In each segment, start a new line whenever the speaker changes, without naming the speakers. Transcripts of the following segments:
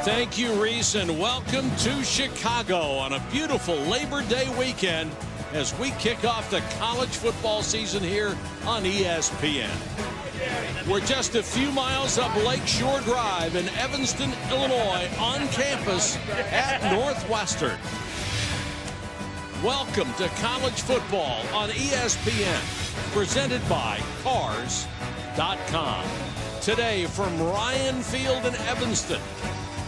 Thank you, Reese, and welcome to Chicago on a beautiful Labor Day weekend as we kick off the college football season here on ESPN. We're just a few miles up Lakeshore Drive in Evanston, Illinois, on campus at Northwestern. Welcome to college football on ESPN, presented by Cars.com. Today from Ryan Field in Evanston,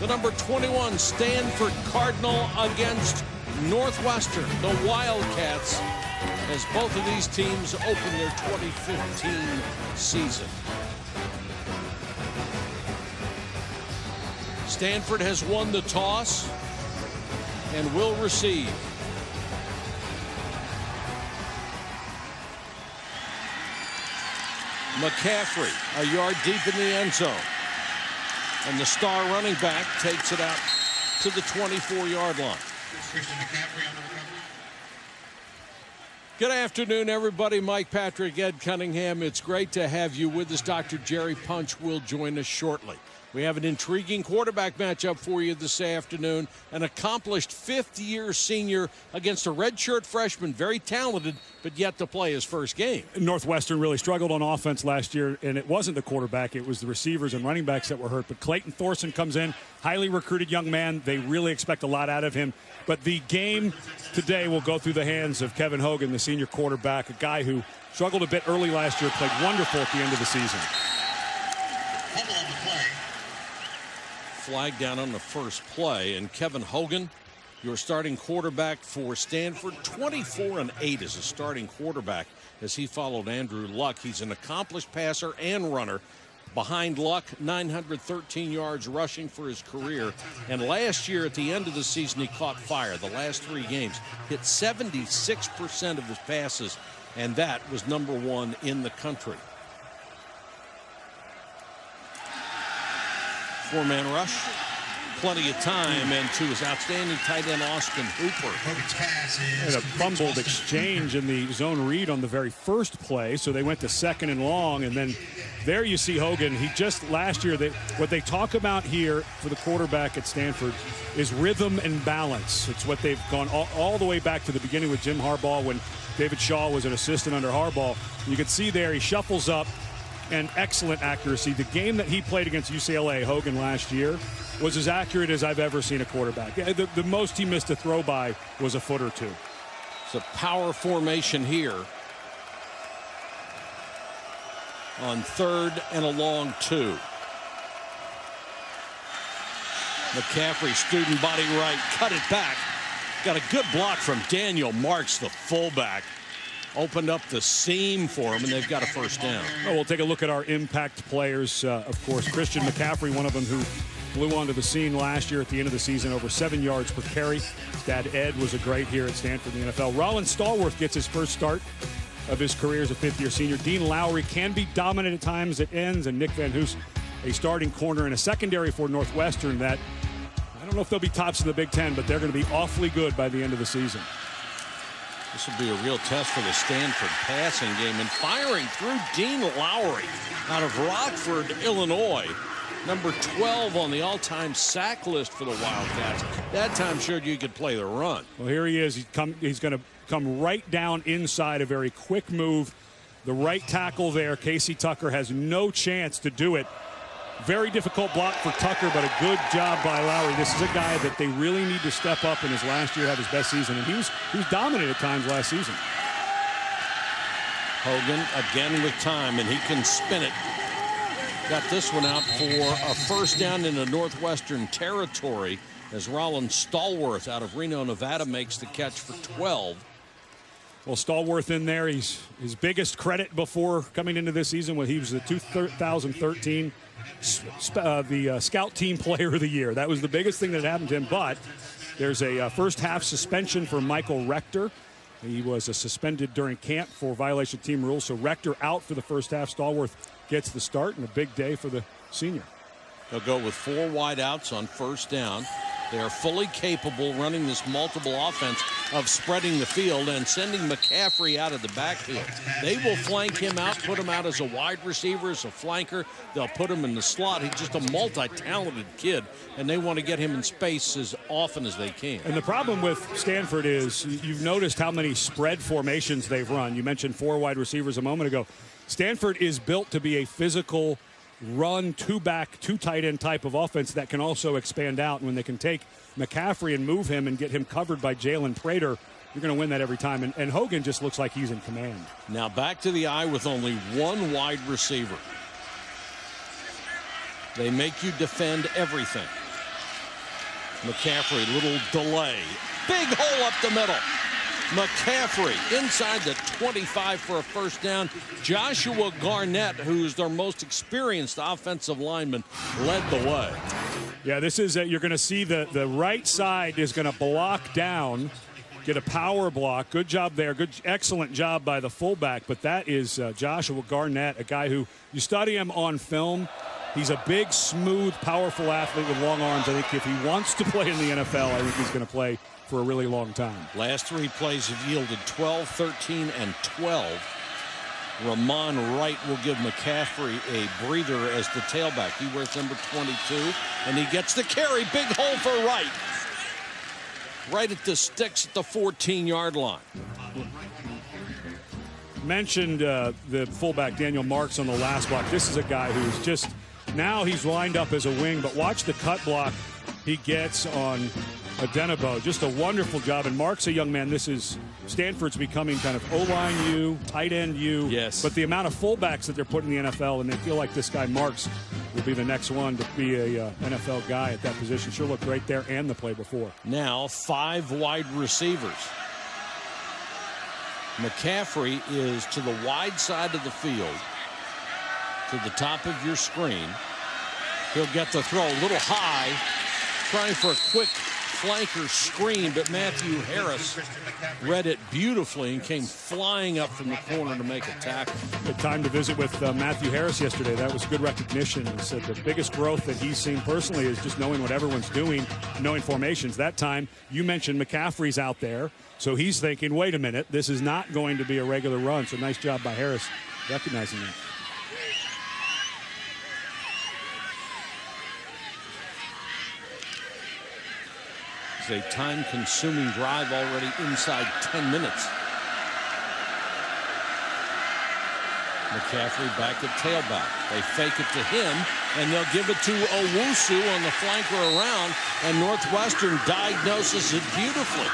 the number 21 Stanford Cardinal against Northwestern, the Wildcats, as both of these teams open their 2015 season. Stanford has won the toss and will receive. McCaffrey a yard deep in the end zone. And the star running back takes it out to the 24-yard line. Good afternoon, everybody. Mike Patrick, Ed Cunningham. It's great to have you with us. Dr. Jerry Punch will join us shortly. We have an intriguing quarterback matchup for you this afternoon. An accomplished fifth-year senior against a redshirt freshman, very talented, but yet to play his first game.
Northwestern really struggled on offense last year, and it wasn't the quarterback. It was the receivers and running backs that were hurt. But Clayton Thorson comes in, highly recruited young man. They really expect a lot out of him. But the game today will go through the hands of Kevin Hogan, the senior quarterback, a guy who struggled a bit early last year, played wonderful at the end of the season.
Flag down on the first play, and Kevin Hogan, your starting quarterback for Stanford, 24-8 as a starting quarterback as he followed Andrew Luck. He's an accomplished passer and runner. Behind Luck, 913 yards rushing for his career. And last year at the end of the season, he caught fire. The last 3 games, hit 76% of his passes, and that was #1 in the country. 4-man rush, plenty of time, and to his outstanding tight end Austin Hooper.
Had a fumbled exchange in the zone read on the very first play, so they went to 2nd and long, and then there you see Hogan. He just last year, what they talk about here for the quarterback at Stanford is rhythm and balance. It's what they've gone all the way back to the beginning with Jim Harbaugh when David Shaw was an assistant under Harbaugh. You can see there he shuffles up, and excellent accuracy. The game that he played against UCLA, Hogan, last year, was as accurate as I've ever seen a quarterback. The most he missed a throw by was a foot or two.
It's a power formation here on 3rd and a long 2. McCaffrey, student body right, cut it back. Got a good block from Daniel Marks, the fullback. Opened up the seam for him, and they've got a first down.
Well, we'll take a look at our impact players. Of course, Christian McCaffrey, one of them who flew onto the scene last year at the end of the season, over 7 yards per carry. His dad, Ed, was a great here at Stanford in the NFL. Rollin Stallworth gets his first start of his career as a 5th-year senior. Dean Lowry can be dominant at times at ends, and Nick Van Hoos, a starting corner in a secondary for Northwestern that, I don't know if they'll be tops of the Big Ten, but they're going to be awfully good by the end of the season.
This will be a real test for the Stanford passing game, and firing through Dean Lowry out of Rockford, Illinois. Number 12 on the all-time sack list for the Wildcats. That time showed you could play the run.
Well, here he is. He's going to come right down inside, a very quick move. The right tackle there, Casey Tucker, has no chance to do it. Very difficult block for Tucker, but a good job by Lowry. This is a guy that they really need to step up in his last year, have his best season, and he was dominant at times last season.
Hogan again with time, and he can spin it. Got this one out for a first down into Northwestern territory as Rollin Stallworth out of Reno, Nevada makes the catch for 12.
Well, Stallworth in there, his biggest credit before coming into this season when he was the 2013 the Scout Team Player of the Year. That was the biggest thing that happened to him, but there's a first half suspension for Michael Rector. He was suspended during camp for violation of team rules, so Rector out for the first half. Stallworth gets the start, and a big day for the senior.
They'll go with 4 wideouts on first down. They are fully capable, running this multiple offense, of spreading the field and sending McCaffrey out of the backfield. They will flank him out, put him out as a wide receiver, as a flanker. They'll put him in the slot. He's just a multi-talented kid, and they want to get him in space as often as they can.
And the problem with Stanford is you've noticed how many spread formations they've run. You mentioned 4 wide receivers a moment ago. Stanford is built to be a physical run, 2-back, 2 tight end type of offense that can also expand out. And when they can take McCaffrey and move him and get him covered by Jalen Prater, you're going to win that every time. And Hogan just looks like he's in command.
Now back to the eye with only 1 wide receiver. They make you defend everything. McCaffrey, little delay. Big hole up the middle. McCaffrey inside the 25 for a first down. Joshua Garnett, who's their most experienced offensive lineman, led the way.
Yeah, this is you're going to see the right side is going to block down, get a power block. Good job there. Excellent job by the fullback. But that is Joshua Garnett, a guy who you study him on film. He's a big, smooth, powerful athlete with long arms. I think if he wants to play in the NFL, I think he's going to play for a really long time.
Last 3 plays have yielded 12, 13, and 12. Ramon Wright will give McCaffrey a breather as the tailback. He wears number 22, and he gets the carry. Big hole for Wright. Right at the sticks at the 14-yard line.
Mentioned the fullback Daniel Marks on the last block. This is a guy who's just, now he's lined up as a wing, but watch the cut block he gets on Adenabo. Just a wonderful job. And Mark's a young man. This is Stanford's becoming kind of O-line U, tight end U.
Yes.
But the amount of fullbacks that they're putting in the NFL, and they feel like this guy Marks will be the next one to be a NFL guy at that position. Sure looked great there and the play before.
Now 5 wide receivers. McCaffrey is to the wide side of the field, to the top of your screen. He'll get the throw a little high, trying for a quick flanker screen, but Matthew Harris read it beautifully and came flying up from the corner to make a tackle.
Good time to visit with Matthew Harris yesterday. That was good recognition. He said the biggest growth that he's seen personally is just knowing what everyone's doing, knowing formations. That time, you mentioned McCaffrey's out there, so he's thinking, wait a minute, this is not going to be a regular run. So nice job by Harris recognizing that.
It's a time-consuming drive already inside 10 minutes. McCaffrey back at tailback. They fake it to him, and they'll give it to Owusu on the flanker around, and Northwestern diagnoses it beautifully.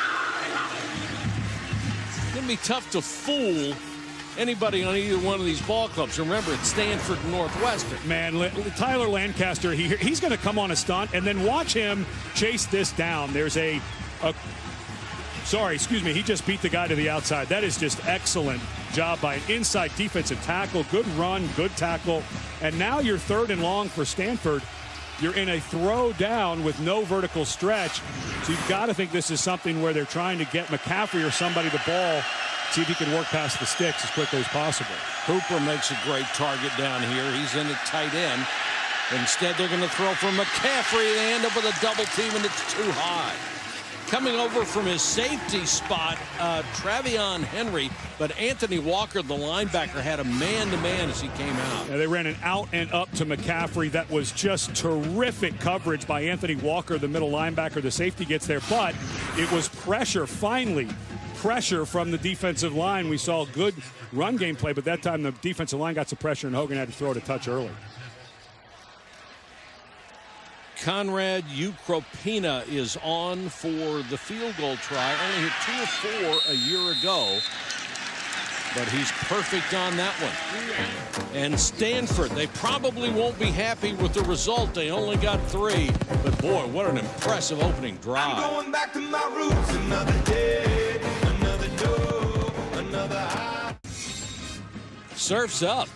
It's going to be tough to fool anybody on either one of these ball clubs. Remember, it's Stanford Northwestern.
Man, Tyler Lancaster, he's going to come on a stunt, and then watch him chase this down. There's he just beat the guy to the outside. That is just excellent job by an inside defensive tackle. Good run, good tackle. And now you're 3rd and long for Stanford. You're in a throw down with no vertical stretch. So you've got to think this is something where they're trying to get McCaffrey or somebody the ball, see if he can work past the sticks as quickly as possible.
Hooper makes a great target down here. He's in at tight end. Instead, they're going to throw for McCaffrey. They end up with a double team, and it's too high. Coming over from his safety spot, Travion Henry, but Anthony Walker, the linebacker, had a man-to-man as he came out.
Yeah, they ran an out and up to McCaffrey. That was just terrific coverage by Anthony Walker, the middle linebacker. The safety gets there, but it was pressure, finally. Pressure from the defensive line. We saw good run game play, but that time the defensive line got some pressure and Hogan had to throw it a touch early.
Conrad Ukropina is on for the field goal try. Only hit 2 or 4 a year ago, but he's perfect on that one. And Stanford, they probably won't be happy with the result. They only got 3, but boy, what an impressive opening drive.
I'm going back to my roots another day, another door, another eye.
Surf's up.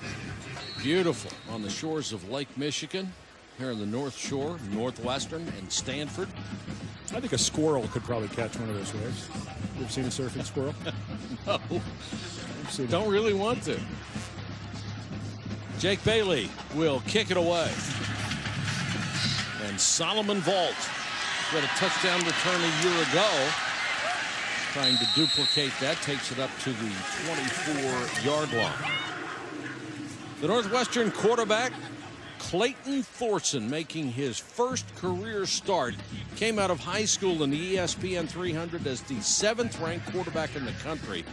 Beautiful on the shores of Lake Michigan. Here in the North Shore, Northwestern, and Stanford.
I think a squirrel could probably catch one of those waves. You ever seen a surfing squirrel?
No. Don't really want to. Jake Bailey will kick it away. And Solomon Vault Got a touchdown return a year ago. Trying to duplicate that, takes it up to the 24-yard line. The Northwestern quarterback, Clayton Thorson, making his first career start. Came out of high school in the ESPN 300 as the 7th-ranked quarterback in the country.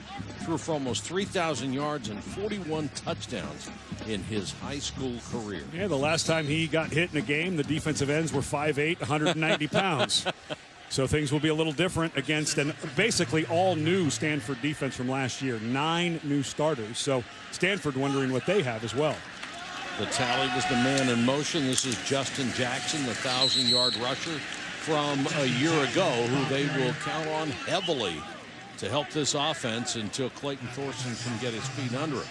Threw for almost 3,000 yards and 41 touchdowns in his high school career.
Yeah, the last time he got hit in a game, the defensive ends were 5'8", 190 pounds. So things will be a little different against an basically all-new Stanford defense from last year. 9 new starters. So Stanford wondering what they have as well.
The tally was the man in motion. This is Justin Jackson, the 1,000-yard rusher from a year ago, who they will count on heavily to help this offense until Clayton Thorson can get his feet under it.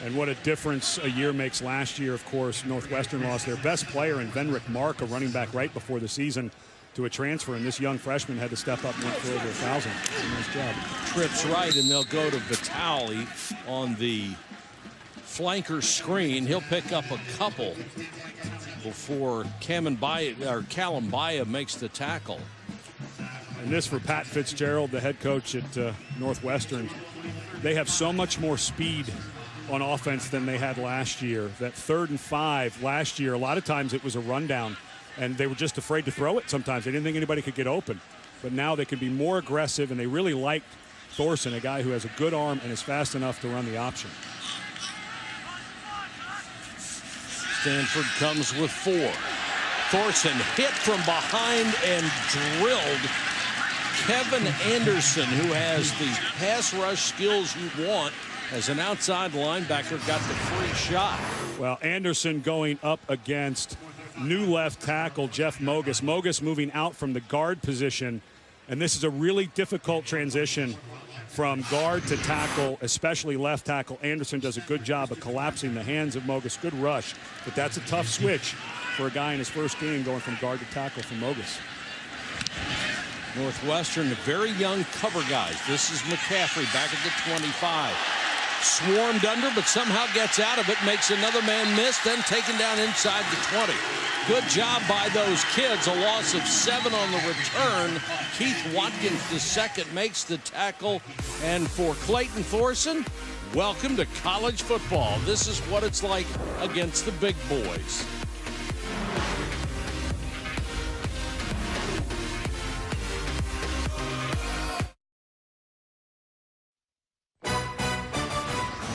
And what a difference a year makes. Last year, of course, Northwestern lost their best player in Venrick Mark, a running back right before the season, to a transfer, and this young freshman had to step up and went for over 1,000. Nice job.
Trips right, and they'll go to Vitale on the flanker screen. He'll pick up a couple before Callum Baya makes the tackle.
And this for Pat Fitzgerald, the head coach at Northwestern. They have so much more speed on offense than they had last year. That 3rd and 5 last year, a lot of times it was a rundown, and they were just afraid to throw it sometimes. They didn't think anybody could get open. But now they can be more aggressive, and they really like Thorson, a guy who has a good arm and is fast enough to run the option.
Stanford comes with 4. Thorson hit from behind and drilled Kevin Anderson, who has the pass rush skills you want as an outside linebacker, got the free shot.
Well, Anderson going up against new left tackle Jeff Mogus. Mogus moving out from the guard position, and this is a really difficult transition from guard to tackle, especially left tackle. Anderson does a good job of collapsing the hands of Mogus. Good rush, but that's a tough switch for a guy in his first game going from guard to tackle from Mogus.
Northwestern, the very young cover guys. This is McCaffrey back at the 25. Swarmed under, but somehow gets out of it, makes another man miss, then taken down inside the 20. Good job by those kids. A loss of 7 on the return. Keith Watkins, the second, makes the tackle. And for Clayton Thorson, welcome to college football. This is what it's like against the big boys.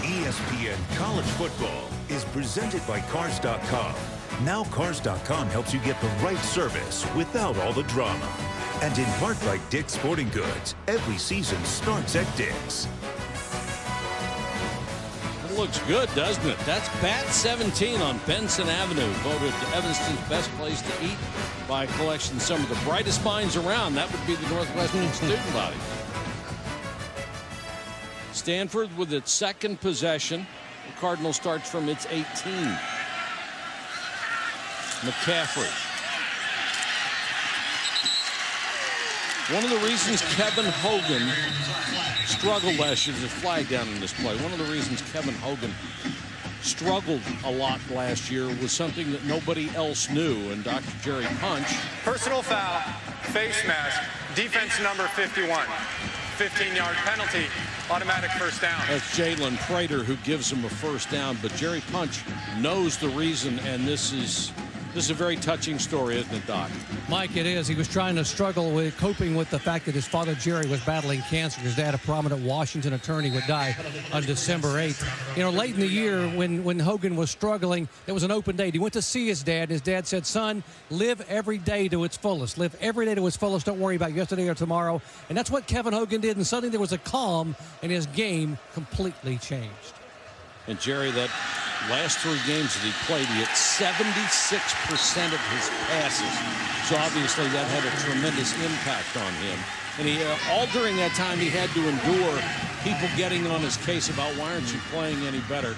ESPN College Football is presented by Cars.com. Now Cars.com helps you get the right service without all the drama. And in part by Dick's Sporting Goods, every season starts at Dick's.
It looks good, doesn't it? That's Bat 17 on Benson Avenue, voted Evanston's best place to eat by a collection of some of the brightest minds around. That would be the Northwestern student body. Stanford with its second possession. The Cardinal starts from its 18. McCaffrey. One of the reasons Kevin Hogan struggled last year, there's a flag down in this play. One of the reasons Kevin Hogan struggled a lot last year was something that nobody else knew, and Dr. Jerry Punch.
Personal foul, face mask, defense number 51. 15-yard penalty, automatic first down.
That's Jalen Prater who gives him a first down, but Jerry Punch knows the reason, and this is a very touching story, isn't it, Doc?
Mike, it is. He was trying to struggle with coping with the fact that his father, Jerry, was battling cancer. His dad, a prominent Washington attorney, would die on December 8th. You know, late in the year when Hogan was struggling, there was an open date. He went to see his dad, and his dad said, son, live every day to its fullest. Live every day to its fullest. Don't worry about yesterday or tomorrow. And that's what Kevin Hogan did, and suddenly there was a calm, and his game completely changed.
And Jerry, that last 3 games that he played, he hit 76% of his passes. So obviously that had a tremendous impact on him. And he, all during that time, he had to endure people getting on his case about why aren't you playing any better.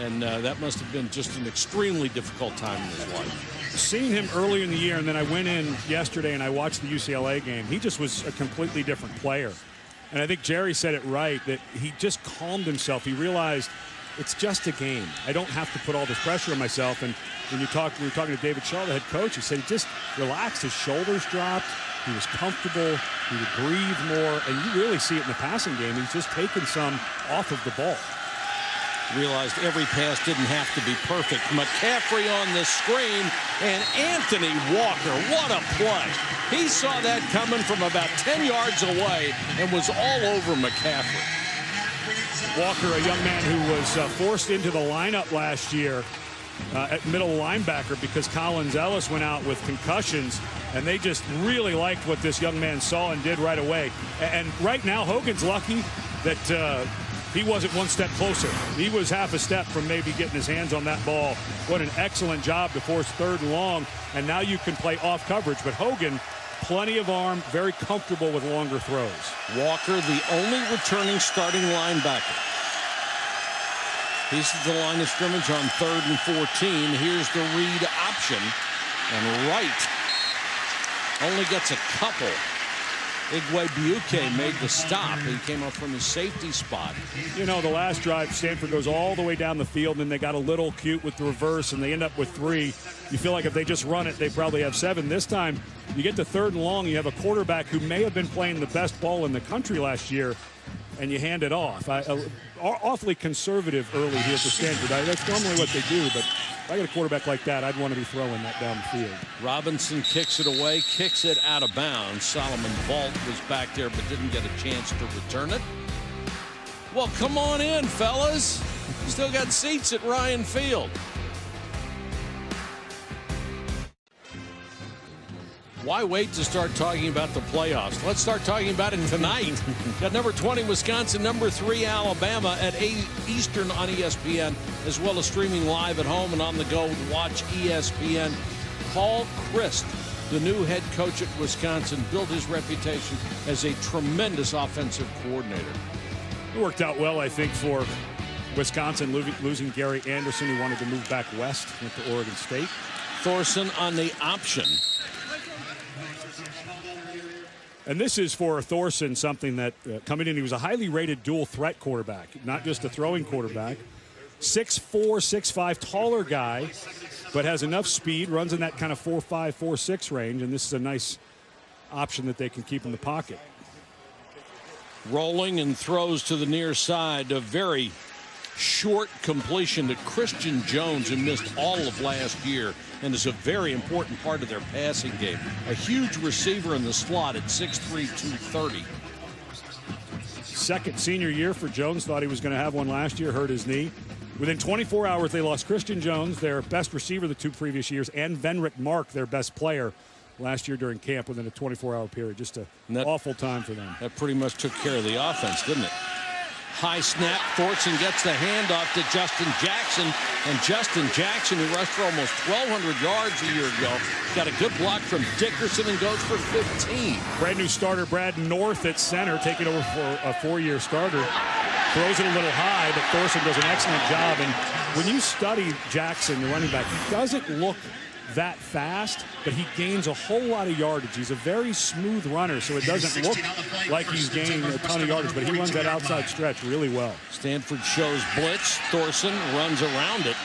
And that must have been just an extremely difficult time in his life.
Seeing him early in the year, and then I went in yesterday and I watched the UCLA game, he just was a completely different player. And I think Jerry said it right, that he just calmed himself. He realized it's just a game. I don't have to put all this pressure on myself. And when we were talking to David Shaw, the head coach, he said he just relaxed. His shoulders dropped. He was comfortable. He would breathe more. And you really see it in the passing game. He's just taken some off of the ball.
Realized every pass didn't have to be perfect. McCaffrey on the screen, and Anthony Walker, what a play. He saw that coming from about 10 yards away and was all over McCaffrey.
Walker, a young man who was forced into the lineup last year at middle linebacker because Collins Ellis went out with concussions, and they just really liked what this young man saw and did right away. And right now, Hogan's lucky that he wasn't one step closer. He was half a step from maybe getting his hands on that ball. What an excellent job to force 3rd and long, and now you can play off coverage. But Hogan, plenty of arm, very comfortable with longer throws.
Walker, the only returning starting linebacker. He's at the line of scrimmage on 3rd and 14. Here's the read option, and Wright only gets a couple. Igwe made the stop. He came up from his safety spot.
You know, the last drive, Stanford goes all the way down the field, and then they got a little cute with the reverse, and they end up with 3. You feel like if they just run it, they probably have 7. This time, you get to 3rd and long, you have a quarterback who may have been playing the best ball in the country last year, and you hand it off. Awfully conservative early here for Stanford. That's normally what they do, but if I got a quarterback like that, I'd want to be throwing that down the field.
Robinson kicks it away, kicks it out of bounds. Solomon Vault was back there but didn't get a chance to return it. Well, come on in, fellas. Still got seats at Ryan Field. Why wait to start talking about the playoffs? Let's start talking about it tonight. Got number 20 Wisconsin, number 3 Alabama at 8 Eastern on ESPN, as well as streaming live at home and on the go. Watch ESPN. Paul Chryst, the new head coach at Wisconsin, built his reputation as a tremendous offensive coordinator.
It worked out well, I think, for Wisconsin, losing Gary Anderson, who wanted to move back west, went to Oregon State.
Thorson on the option.
And this is for Thorson something that coming in, he was a highly rated dual threat quarterback, not just a throwing quarterback. 6'4", 6'5", taller guy, but has enough speed, runs in that kind of 4'5", 4'6" range, and this is a nice option that they can keep in the pocket.
Rolling and throws to the near side. A very short completion to Christian Jones, who missed all of last year and is a very important part of their passing game. A huge receiver in the slot at 6'3", 230.
Second senior year for Jones. Thought he was going to have one last year, hurt his knee. Within 24 hours, they lost Christian Jones, their best receiver the 2 previous years, and Venrick Mark, their best player last year during camp within a 24-hour period. Just an awful time for them.
That pretty much took care of the offense, didn't it? High snap. Thorson gets the handoff to Justin Jackson. And Justin Jackson, who rushed for almost 1,200 yards a year ago, got a good block from Dickerson and goes for 15.
Brand new starter Brad North at center, taking over for a 4-year starter. Throws it a little high, but Thorson does an excellent job. And when you study Jackson, the running back, he doesn't look that fast, but he gains a whole lot of yardage. He's a very smooth runner, so it doesn't look like he's gaining a ton of yardage, but he runs that outside stretch really well.
Stanford shows blitz. Thorson runs around it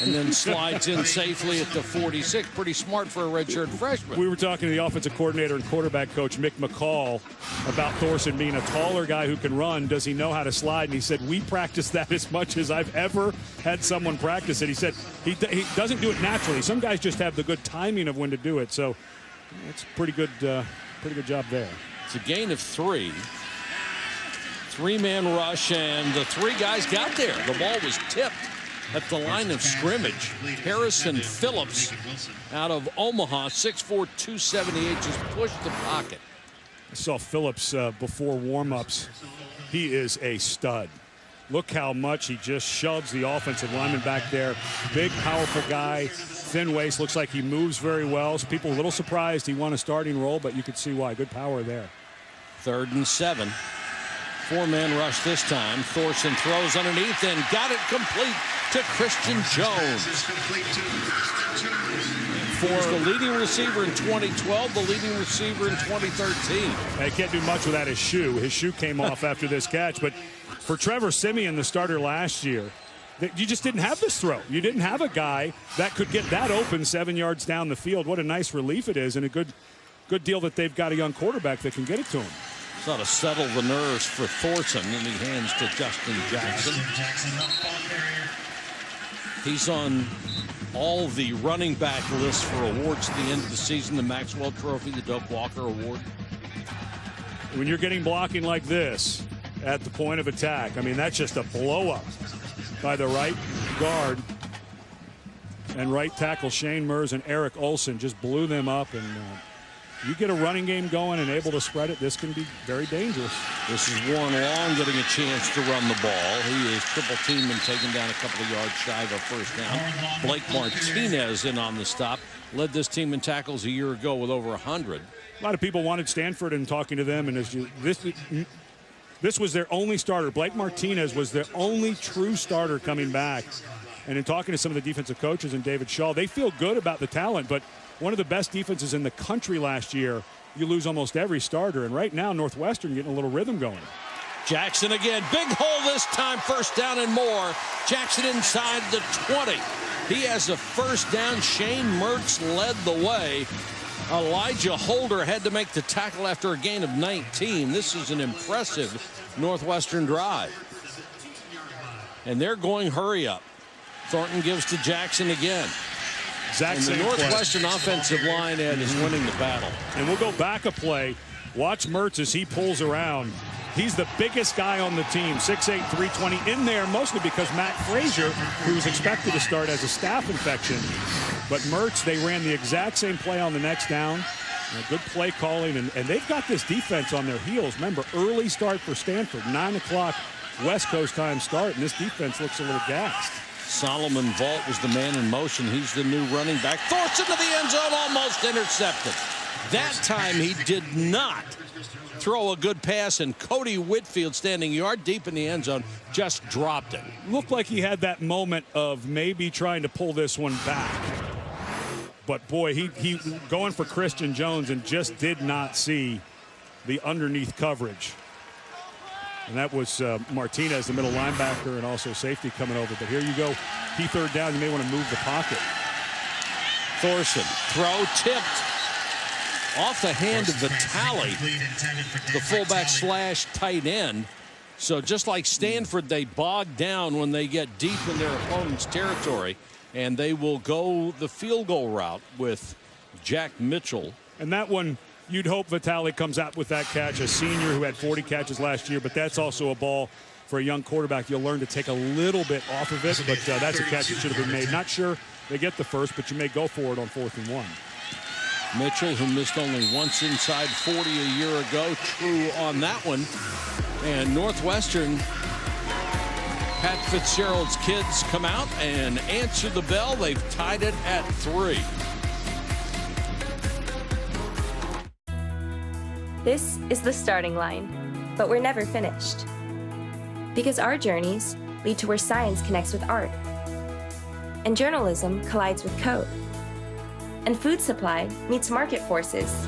and then slides in safely at the 46. Pretty smart for a redshirt freshman.
We were talking to the offensive coordinator and quarterback coach, Mick McCall, about Thorson being a taller guy who can run. Does he know how to slide? And he said, we practice that as much as I've ever had someone practice it. He said he doesn't do it naturally. Some guys just have the good timing of when to do it. So it's a pretty good job there.
It's a gain of 3. 3-man rush, and the 3 guys got there. The ball was tipped at the line of scrimmage. Harrison Phillips out of Omaha, 6'4", 278, just pushed the pocket.
I saw Phillips before warm-ups. He is a stud. Look how much he just shoves the offensive lineman back there. Big, powerful guy, thin waist, looks like he moves very well. So people a little surprised he won a starting role, but you could see why. Good power there.
3rd and 7. 4-man rush this time. Thorson throws underneath and got it complete to Christian Jones. He was the leading receiver in 2012, the leading receiver in 2013.
They can't do much without his shoe. His shoe came off after this catch. But for Trevor Siemian, the starter last year, you just didn't have this throw. You didn't have a guy that could get that open 7 yards down the field. What a nice relief it is, and a good deal that they've got a young quarterback that can get it to him.
Sort of settle the nerves for Thorson, and he hands to Justin Jackson. He's on all the running back lists for awards at the end of the season, the Maxwell Trophy, the Doug Walker Award.
When you're getting blocking like this at the point of attack, I mean, that's just a blow-up by the right guard. And right tackle Shane Mers and Eric Olson just blew them up. And you get a running game going and able to spread it, this can be very dangerous.
This is Warren Long getting a chance to run the ball. He is triple teamed and taken down a couple of yards shy of a first down. Blake Martinez in on the stop. Led this team in tackles a year ago with over 100.
A lot of people wanted Stanford and talking to them, and this was their only starter. Blake Martinez was their only true starter coming back. And in talking to some of the defensive coaches and David Shaw, they feel good about the talent, but one of the best defenses in the country last year, you lose almost every starter. And right now, Northwestern getting a little rhythm going.
Jackson again, big hole this time, first down and more. Jackson inside the 20. He has a first down. Shane Mertz led the way. Elijah Holder had to make the tackle after a gain of 19. This is an impressive Northwestern drive. And they're going hurry up. Thornton gives to Jackson again.
And
the Northwestern offensive line, Ed, is winning the battle.
And we'll go back a play. Watch Mertz as he pulls around. He's the biggest guy on the team, 6'8", 320, in there mostly because Matt Frazier, who was expected to start, as a staph infection. But Mertz, they ran the exact same play on the next down. Good play calling, and they've got this defense on their heels. Remember, early start for Stanford, 9 o'clock West Coast time start, and this defense looks a little gassed.
Solomon Vaught was the man in motion. He's the new running back. Thorson to the end zone, almost intercepted. That time he did not throw a good pass, and Cody Whitfield, standing yard deep in the end zone, just dropped it.
Looked like he had that moment of maybe trying to pull this one back. But boy, he going for Christian Jones and just did not see the underneath coverage. And that was Martinez, the middle linebacker, and also safety coming over. But here you go. Key third down. You may want to move the pocket.
Thorson, throw tipped off the hand of Vitale, the fullback slash tight end. So just like Stanford, they bog down when they get deep in their opponent's territory, and they will go the field goal route with Jack Mitchell.
And that one, you'd hope Vitale comes out with that catch, a senior who had 40 catches last year, but that's also a ball for a young quarterback. You'll learn to take a little bit off of it, but that's a catch that should have been made. Not sure they get the first, but you may go for it on 4th and 1.
Mitchell, who missed only once inside 40 a year ago, true on that one. And Northwestern, Pat Fitzgerald's kids come out and answer the bell. They've tied it at 3.
This is the starting line, but we're never finished. Because our journeys lead to where science connects with art, and journalism collides with code, and food supply meets market forces.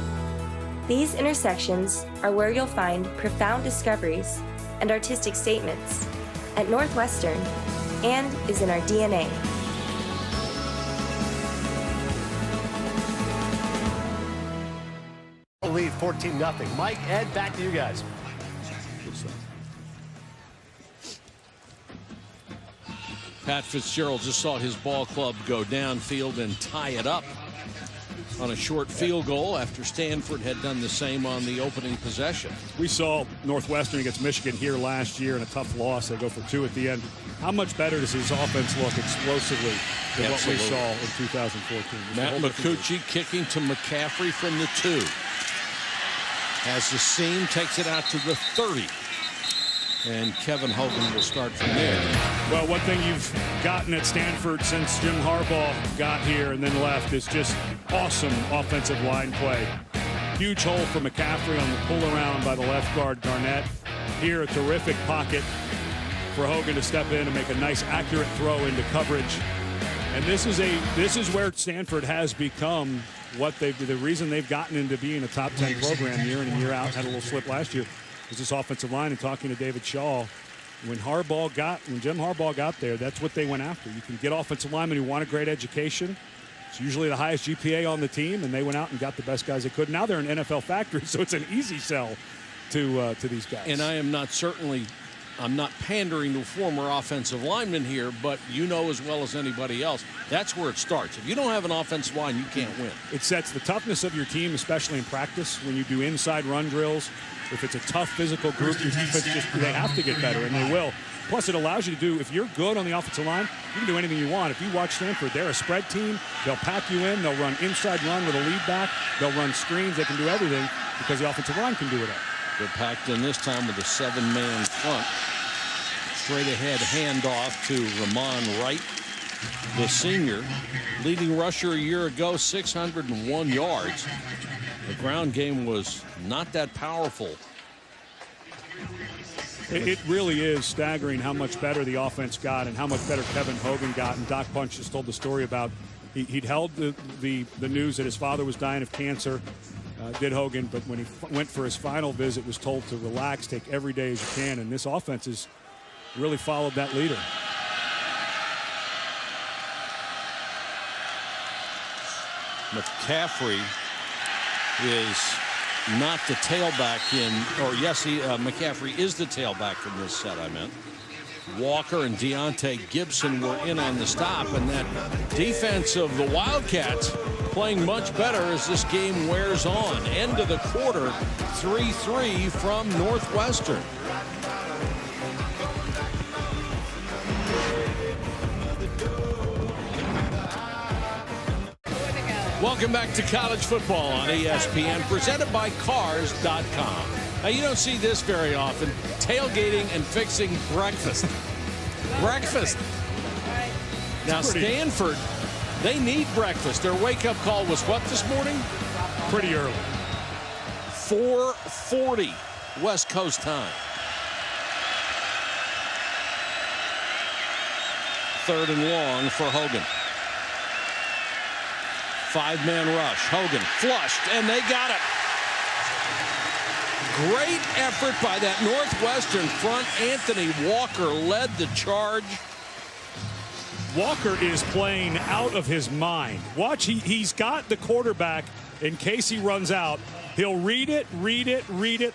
These intersections are where you'll find profound discoveries and artistic statements at Northwestern, and is in our DNA.
Lead 14-0. Mike, Ed, back to you guys.
Pat Fitzgerald just saw his ball club go downfield and tie it up on a short field goal after Stanford had done the same on the opening possession.
We saw Northwestern against Michigan here last year in a tough loss. They go for 2 at the end. How much better does his offense look explosively than what we saw in 2014?
Matt McCucci kicking to McCaffrey from the 2. Has the seam, takes it out to the 30. And Kevin Hogan will start from there.
Well, one thing you've gotten at Stanford since Jim Harbaugh got here and then left is just awesome offensive line play. Huge hole for McCaffrey on the pull around by the left guard Garnett. Here a terrific pocket for Hogan to step in and make a nice accurate throw into coverage. And this is where Stanford has become the reason they've gotten into being a top 10 program year in and year out. Had a little slip last year. Was this offensive line, and talking to David Shaw, when Jim Harbaugh got there, that's what they went after. You can get offensive linemen who want a great education. It's usually the highest GPA on the team, and they went out and got the best guys they could. Now they're an NFL factory, so it's an easy sell to these guys.
And I'm not pandering to former offensive linemen here, but you know as well as anybody else, that's where it starts. If you don't have an offensive line, you can't win.
It sets the toughness of your team, especially in practice, when you do inside run drills. If it's a tough physical group, your defense they have to get better, and they will. Plus, it allows you to do, if you're good on the offensive line, you can do anything you want. If you watch Stanford, they're a spread team. They'll pack you in. They'll run inside run with a lead back. They'll run screens. They can do everything because the offensive line can do it all.
They're packed in this time with a 7-man front. Straight ahead handoff to Ramon Wright, the senior. Leading rusher a year ago, 601 yards. The ground game was not that powerful.
It really is staggering how much better the offense got and how much better Kevin Hogan got. And Doc Bunch just told the story about he'd held the news that his father was dying of cancer, did Hogan, but when he went for his final visit was told to relax, take every day as you can. And this offense has really followed that leader.
McCaffrey is not the tailback McCaffrey is the tailback in this set, I meant. Walker and Deontay Gibson were in on the stop, and that defense of the Wildcats playing much better as this game wears on. End of the quarter, 3-3 from Northwestern. Welcome back to college football on ESPN, presented by Cars.com. Now, you don't see this very often, tailgating and fixing breakfast. Breakfast. Now, Stanford, they need breakfast. Their wake-up call was what this morning?
Pretty early.
4:40 West Coast time. 3rd and long for Hogan. 5-man rush. Hogan flushed, and they got it. Great effort by that Northwestern front. Anthony Walker led the charge.
Walker is playing out of his mind. Watch, he's got the quarterback in case he runs out. He'll read it.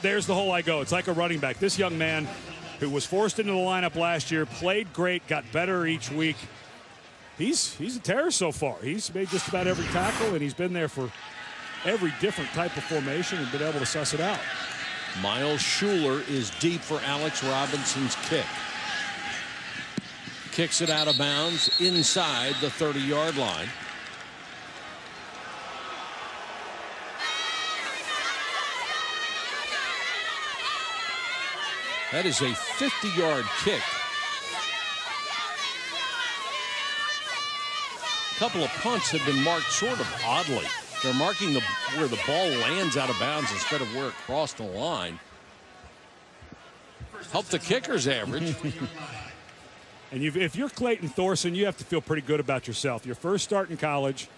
There's the hole I go. It's like a running back. This young man who was forced into the lineup last year, played great, got better each week. He's a terror so far. He's made just about every tackle, and he's been there for every different type of formation and been able to suss it out.
Miles Schuler is deep for Alex Robinson's kick. Kicks it out of bounds inside the 30-yard line. That is a 50-yard kick. A couple of punts have been marked sort of oddly. They're marking where the ball lands out of bounds instead of where it crossed the line. Help the kicker's average.
And if you're Clayton Thorson, you have to feel pretty good about yourself. Your first start in college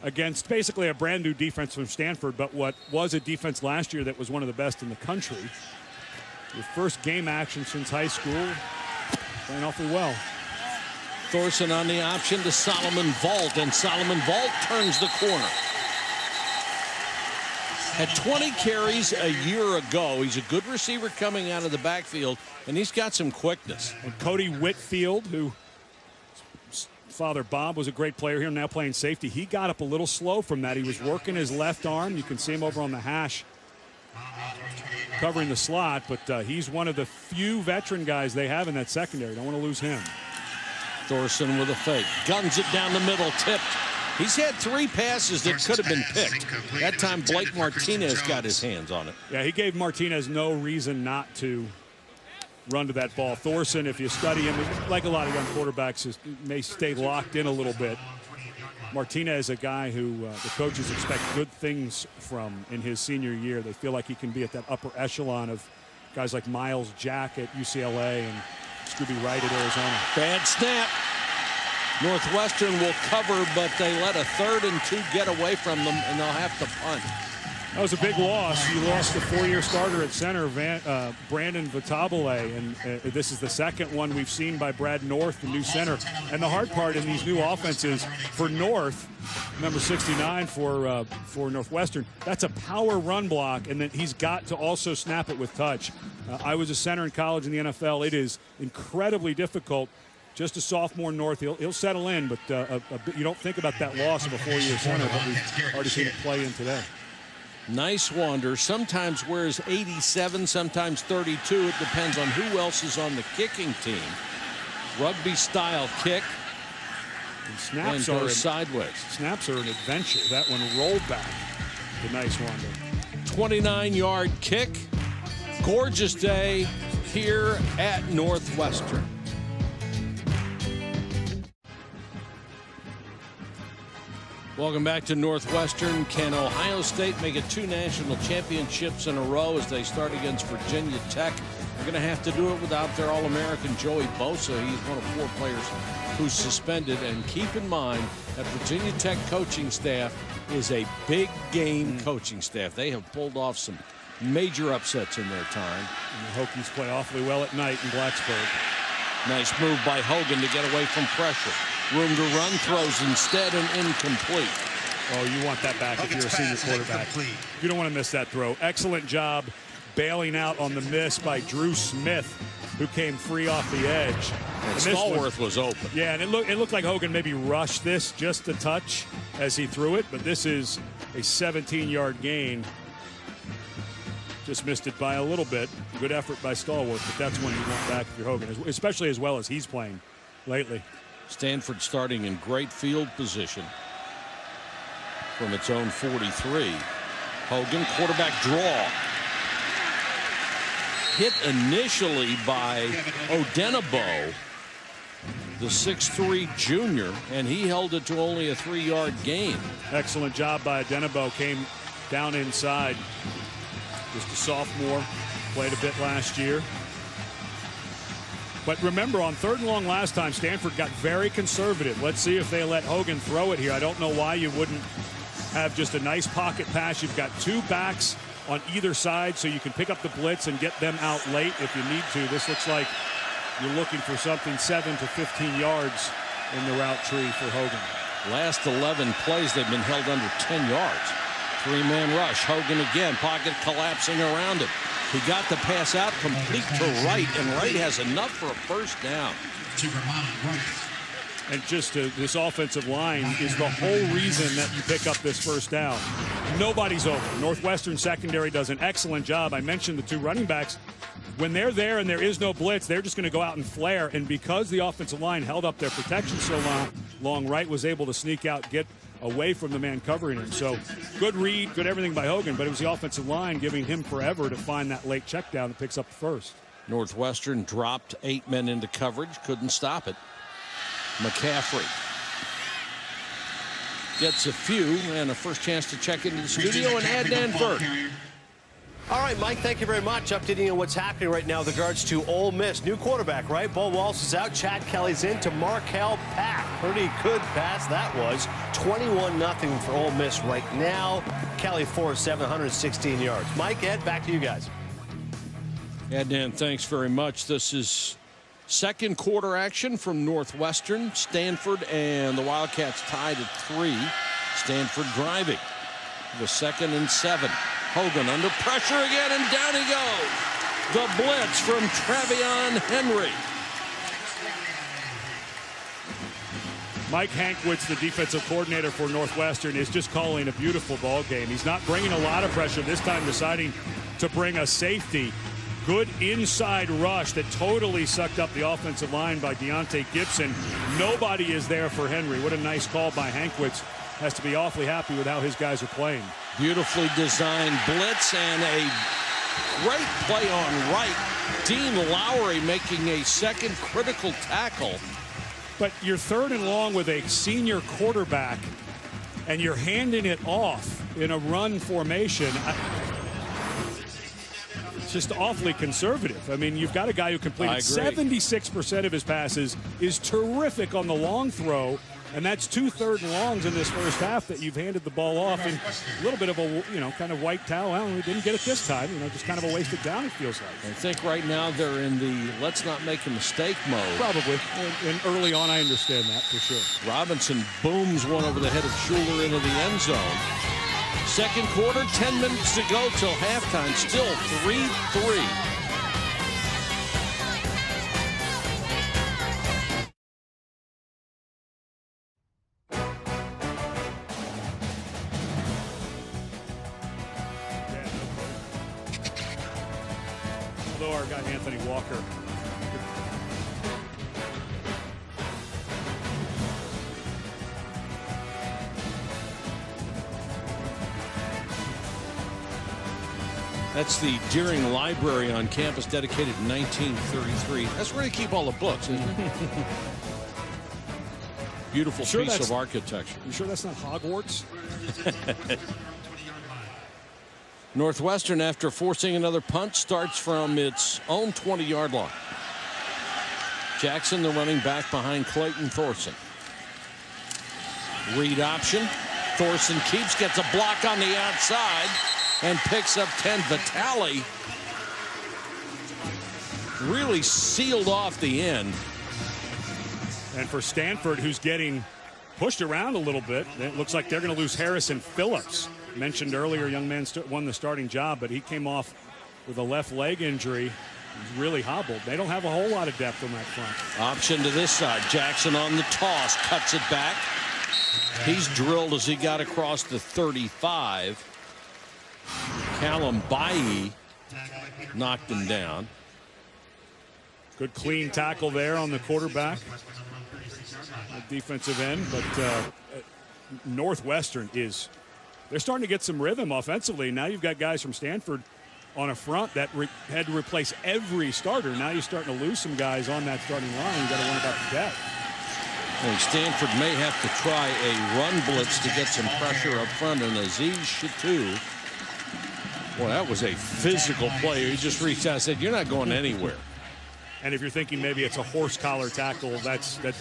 against basically a brand new defense from Stanford, but what was a defense last year that was one of the best in the country. Your first game action since high school, playing awfully well.
Thorson on the option to Solomon Vault, and Solomon Vault turns the corner. Had 20 carries a year ago. He's a good receiver coming out of the backfield, and he's got some quickness.
And Cody Whitfield, who father Bob was a great player here, now playing safety. He got up a little slow from that. He was working his left arm. You can see him over on the hash covering the slot, but he's one of the few veteran guys they have in that secondary. Don't want to lose him.
Thorson with a fake. Guns it down the middle, tipped. He's had 3 passes that could have been picked. That time Blake Martinez got his hands on it.
Yeah, he gave Martinez no reason not to run to that ball. Thorson, if you study him, like a lot of young quarterbacks, may stay locked in a little bit. Martinez, a guy who the coaches expect good things from in his senior year. They feel like he can be at that upper echelon of guys like Miles Jack at UCLA and Scooby Wright at Arizona.
Bad snap. Northwestern will cover, but they let a 3rd and 2 get away from them, and they'll have to punt.
That was a big loss. You lost the 4-year starter at center, Brandon Vitabile, and this is the second one we've seen by Brad North, the new center. And the hard part in these new offenses for North, number 69 for Northwestern, that's a power run block, and then he's got to also snap it with touch. I was a center in college in the NFL. It is incredibly difficult. Just a sophomore North, he'll settle in, but you don't think about that loss of a 4-year center, but we've already seen it play in today.
Nice wander. Sometimes wears 87, sometimes 32. It depends on who else is on the kicking team. Rugby-style kick.
And snaps
and
are
goes sideways.
Snaps are an adventure. That one rolled back. The nice wander.
29-yard kick. Gorgeous day here at Northwestern. Welcome back to Northwestern. Can Ohio State make it 2 national championships in a row as they start against Virginia Tech? They're going to have to do it without their All-American Joey Bosa. He's one of 4 players who's suspended. And keep in mind that Virginia Tech coaching staff is a big game coaching staff. They have pulled off some major upsets in their time.
And the Hokies play awfully well at night in Blacksburg.
Nice move by Hogan to get away from pressure. Room to run, throws instead and incomplete.
Oh, you want that back if you're a senior quarterback. You don't want to miss that throw. Excellent job bailing out on the miss by Drew Smith, who came free off the edge.
And Stallworth was open.
Yeah, and it looked like Hogan maybe rushed this just a touch as he threw it, but this is a 17-yard gain. Just missed it by a little bit. Good effort by Stallworth, but that's when you want back if you're Hogan, especially as well as he's playing lately.
Stanford starting in great field position from its own 43. Hogan, quarterback draw. Hit initially by Odenabo, the 6'3 junior, and he held it to only a 3-yard gain.
Excellent job by Odenabo. Came down inside. Just a sophomore. Played a bit last year. But remember, on 3rd and long last time, Stanford got very conservative. Let's see if they let Hogan throw it here. I don't know why you wouldn't have just a nice pocket pass. You've got 2 backs on either side, so you can pick up the blitz and get them out late if you need to. This looks like you're looking for something 7 to 15 yards in the route tree for Hogan.
Last 11 plays, they've been held under 10 yards. 3-man rush. Hogan again, pocket collapsing around him. He got the pass out complete to Wright, and Wright has enough for a 1st down.
And just this offensive line is the whole reason that you pick up this 1st down. Nobody's open. Northwestern secondary does an excellent job. I mentioned the 2 running backs. When they're there and there is no blitz, they're just going to go out and flare. And because the offensive line held up their protection so long, Wright was able to sneak out, get away from the man covering him. So good read, good everything by Hogan, but it was the offensive line giving him forever to find that late check down that picks up the 1st.
Northwestern dropped 8 men into coverage, couldn't stop it. McCaffrey gets a few and a first chance to check into the studio, and Adnan Burke.
All right, Mike, thank you very much. Updating on what's happening right now with regards to Ole Miss. New quarterback, right? Bo Wallace is out. Chad Kelly's in to Markel Pack. Pretty good pass that was. 21-0 for Ole Miss right now. Kelly 4-7, 116 yards. Mike, Ed, back to you guys.
Adnan, thanks very much. This is 2nd quarter action from Northwestern. Stanford and the Wildcats tied at 3. Stanford driving. The 2nd and 7. Hogan under pressure again, and down he goes. The blitz from Travion Henry.
Mike Hankwitz, the defensive coordinator for Northwestern, is just calling a beautiful ball game. He's not bringing a lot of pressure, this time deciding to bring a safety. Good inside rush that totally sucked up the offensive line by Deontay Gibson. Nobody is there for Henry. What a nice call by Hankwitz. Has to be awfully happy with how his guys are playing.
Beautifully designed blitz and a great play on Wright. Dean Lowry making a 2nd critical tackle.
But you're 3rd and long with a senior quarterback, and you're handing it off in a run formation. just awfully conservative. I mean, you've got a guy who completed 76% of his passes, is terrific on the long throw, and that's 2 3rd and longs in this first half that you've handed the ball off, and a little bit of a, kind of white towel. Well, we didn't get it this time. Just kind of a wasted down, it feels like.
I think right now they're in the let's not make a mistake mode.
Probably. And early on, I understand that for sure.
Robinson booms one over the head of Schuler into the end zone. Second quarter, 10 minutes to go till halftime. Still 3-3.
Although our guy Anthony Walker.
That's the Deering Library on campus, dedicated in 1933. That's where they keep all the books, isn't it? Beautiful piece of architecture.
You sure that's not Hogwarts?
Northwestern, after forcing another punt, starts from its own 20-yard line. Jackson, the running back behind Clayton Thorson. Read option. Thorson keeps, gets a block on the outside, and picks up 10. Vitale really sealed off the end.
And for Stanford, who's getting pushed around a little bit, it looks like they're going to lose Harrison Phillips. Mentioned earlier, young man won the starting job, but he came off with a left leg injury. He's really hobbled. They don't have a whole lot of depth on that front.
Option to this side. Jackson on the toss, cuts it back. He's drilled as he got across the 35. Callum Bailey knocked him down.
Good clean tackle there on the quarterback. Defensive end, but Northwestern they're starting to get some rhythm offensively. Now you've got guys from Stanford on a front that had to replace every starter. Now you're starting to lose some guys on that starting line. You've got to worry about the depth.
And Stanford may have to try a run blitz to get some pressure up front. And Aziz Chatou, boy, that was a physical player. He just reached out and said, "You're not going anywhere."
And if you're thinking maybe it's a horse collar tackle, that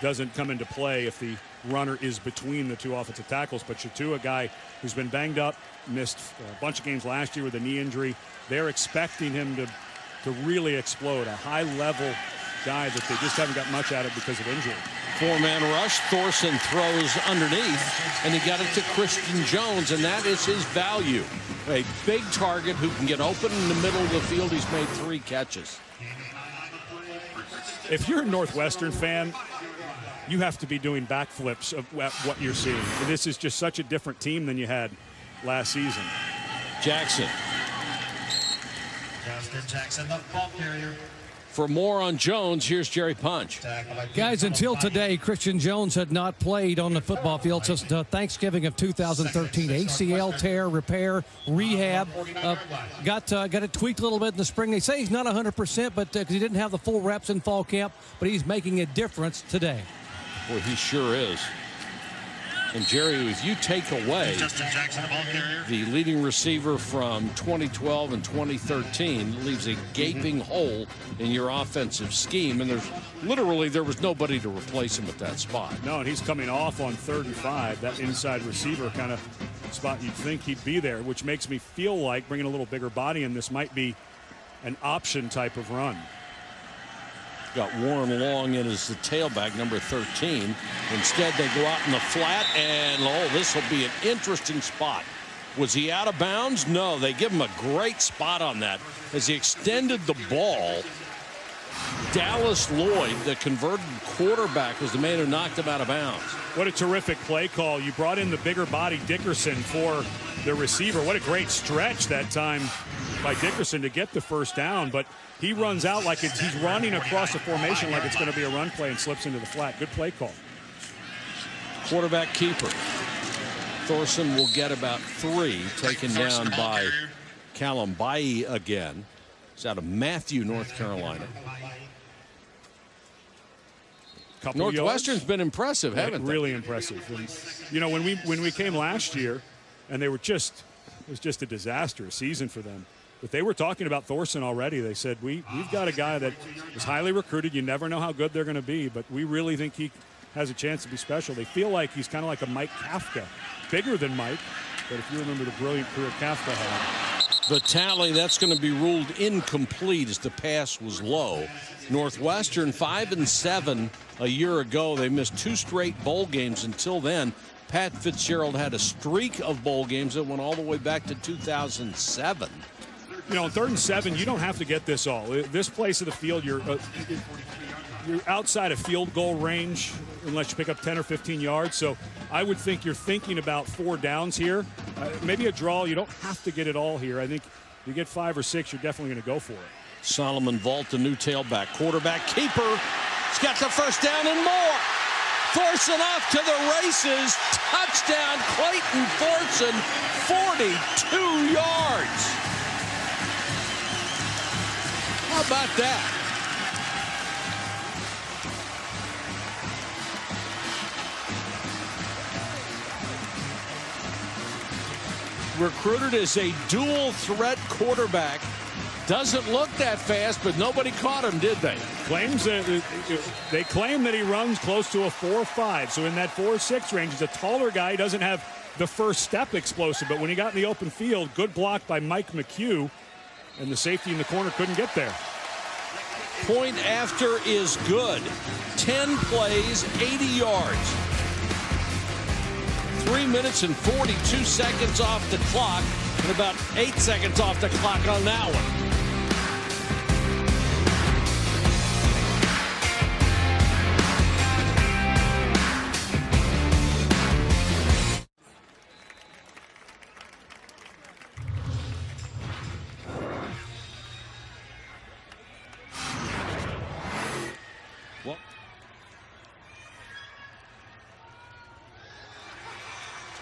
doesn't come into play if the runner is between the two offensive tackles. But Chatou, a guy who's been banged up, missed a bunch of games last year with a knee injury. They're expecting him to really explode. A high-level guy that they just haven't got much out of because of injury.
4-man rush. Thorson throws underneath, and he got it to Christian Jones, and that is his value. A big target who can get open in the middle of the field. He's made 3 catches.
If you're a Northwestern fan, you have to be doing backflips of what you're seeing. This is just such a different team than you had last season.
Jackson.
Justin Jackson, the ball carrier.
For more on Jones, here's Jerry Punch.
Guys, until today, Christian Jones had not played on the football field since Thanksgiving of 2013. ACL tear, repair, rehab. Got it tweaked a little bit in the spring. They say he's not 100%, but because he didn't have the full reps in fall camp, but he's making a difference today.
Boy, he sure is. And Jerry, if you take away the leading receiver from 2012 and 2013, it leaves a gaping hole in your offensive scheme. And there was nobody to replace him at that spot.
No, and he's coming off on 3rd and 5, that inside receiver kind of spot you'd think he'd be there, which makes me feel like bringing a little bigger body in this might be an option type of run.
Got Warren Long in as the tailback, number 13. Instead, they go out in the flat, and this will be an interesting spot. Was he out of bounds? No, they give him a great spot on that. As he extended the ball, Dallas Lloyd, the converted quarterback, was the man who knocked him out of bounds.
What a terrific play call. You brought in the bigger body Dickerson for the receiver. What a great stretch that time by Dickerson to get the first down, but he runs out like he's running across the formation like it's going to be a run play and slips into the flat. Good play call.
Quarterback keeper. Thorson will get about 3, taken down by Callum Bailey again. It's out of Matthew, North Carolina. Northwestern's been impressive, haven't they?
Really impressive. And, when we came last year, and it was just a disaster, a season for them. But they were talking about Thorson already. They said, we've got a guy that is highly recruited. You never know how good they're going to be, but we really think he has a chance to be special. They feel like he's kind of like a Mike Kafka. Bigger than Mike, but if you remember the brilliant career Kafka had.
The tally, that's going to be ruled incomplete as the pass was low. Northwestern 5-7 a year ago. They missed 2 straight bowl games until then. Pat Fitzgerald had a streak of bowl games that went all the way back to 2007.
You know, on 3rd and 7, you don't have to get this all. This place of the field, you're outside of field goal range unless you pick up 10 or 15 yards. So I would think you're thinking about 4 downs here. Maybe a draw. You don't have to get it all here. I think you get 5 or 6, you're definitely going to go for it.
Solomon Vault, the new tailback, quarterback, keeper. He's got the first down and more. Thorson off to the races. Touchdown, Clayton Thorson, 42 yards. How about that? Recruited as a dual threat quarterback. Doesn't look that fast, but nobody caught him, did they?
They claim that he runs close to a 4.5. So in that 4.6 range, he's a taller guy. He doesn't have the first step explosive, but when he got in the open field, good block by Mike McHugh, and the safety in the corner couldn't get there.
Point after is good. 10 plays, 80 yards. 3 minutes and 42 seconds off the clock, and about 8 seconds off the clock on that one.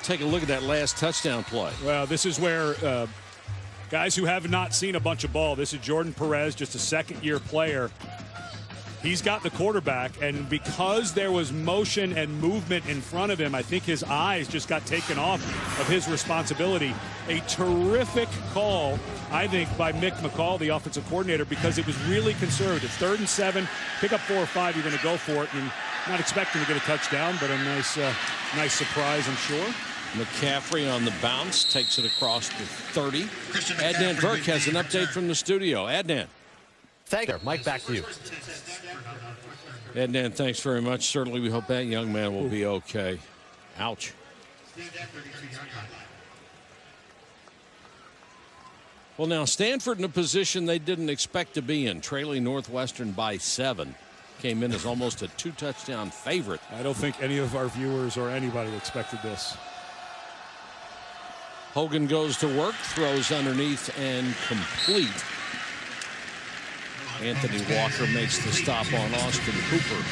Take a look at that last touchdown play.
Well, this is where guys who have not seen a bunch of ball, this is Jordan Perez, just a second-year player. He's got the quarterback, and because there was motion and movement in front of him, I think his eyes just got taken off of his responsibility. A terrific call, I think, by Mick McCall, the offensive coordinator, because it was really conservative. 3rd and 7, pick up 4 or 5, you're going to go for it. And not expecting to get a touchdown, but a nice surprise, I'm sure.
McCaffrey on the bounce, takes it across the 30. Adnan Burke has an update from the studio. Adnan.
Thank you. Mike, back to you.
Adnan, thanks very much. Certainly we hope that young man will be okay. Ouch. Well, now Stanford in a position they didn't expect to be in, trailing Northwestern by 7. Came in as almost a 2-touchdown favorite.
I don't think any of our viewers or anybody expected this.
Hogan goes to work, throws underneath and complete. Anthony Walker makes the stop on Austin Hooper.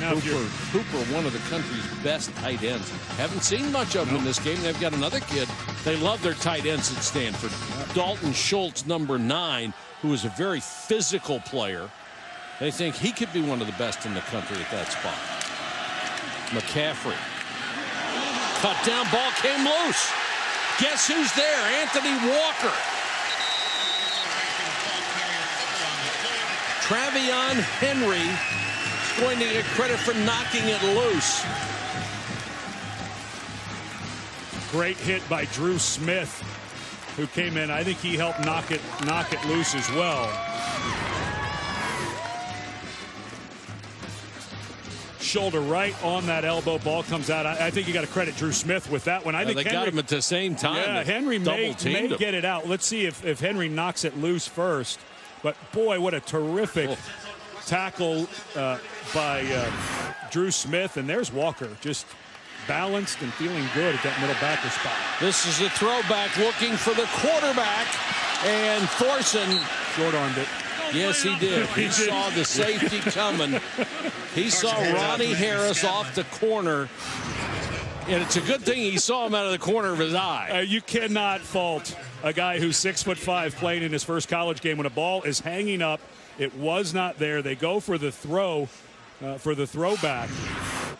Now
Hooper, one of the country's best tight ends. Haven't seen much of him in this game. They've got another kid. They love their tight ends at Stanford. Dalton Schultz, number 9, who is a very physical player. They think he could be one of the best in the country at that spot. McCaffrey. Cut down, ball came loose. Guess who's there? Anthony Walker. Travion Henry is going to get credit for knocking it loose.
Great hit by Drew Smith, who came in. I think he helped knock it loose as well. Shoulder right on that elbow. Ball comes out. I think you got to credit Drew Smith with that one. I think
they got him at the same time.
Yeah, Henry may get it out. Let's see if Henry knocks it loose first. But boy, what a terrific tackle by Drew Smith. And there's Walker, just balanced and feeling good at that middle backer spot.
This is a throwback looking for the quarterback, and Thorson
short-armed it.
Yes, he did. He saw the safety coming. He saw Ronnie Harris off the corner, and it's a good thing he saw him out of the corner of his eye.
You cannot fault a guy who's 6'5" playing in his first college game when a ball is hanging up. It was not there. They go for the throw, for the throwback,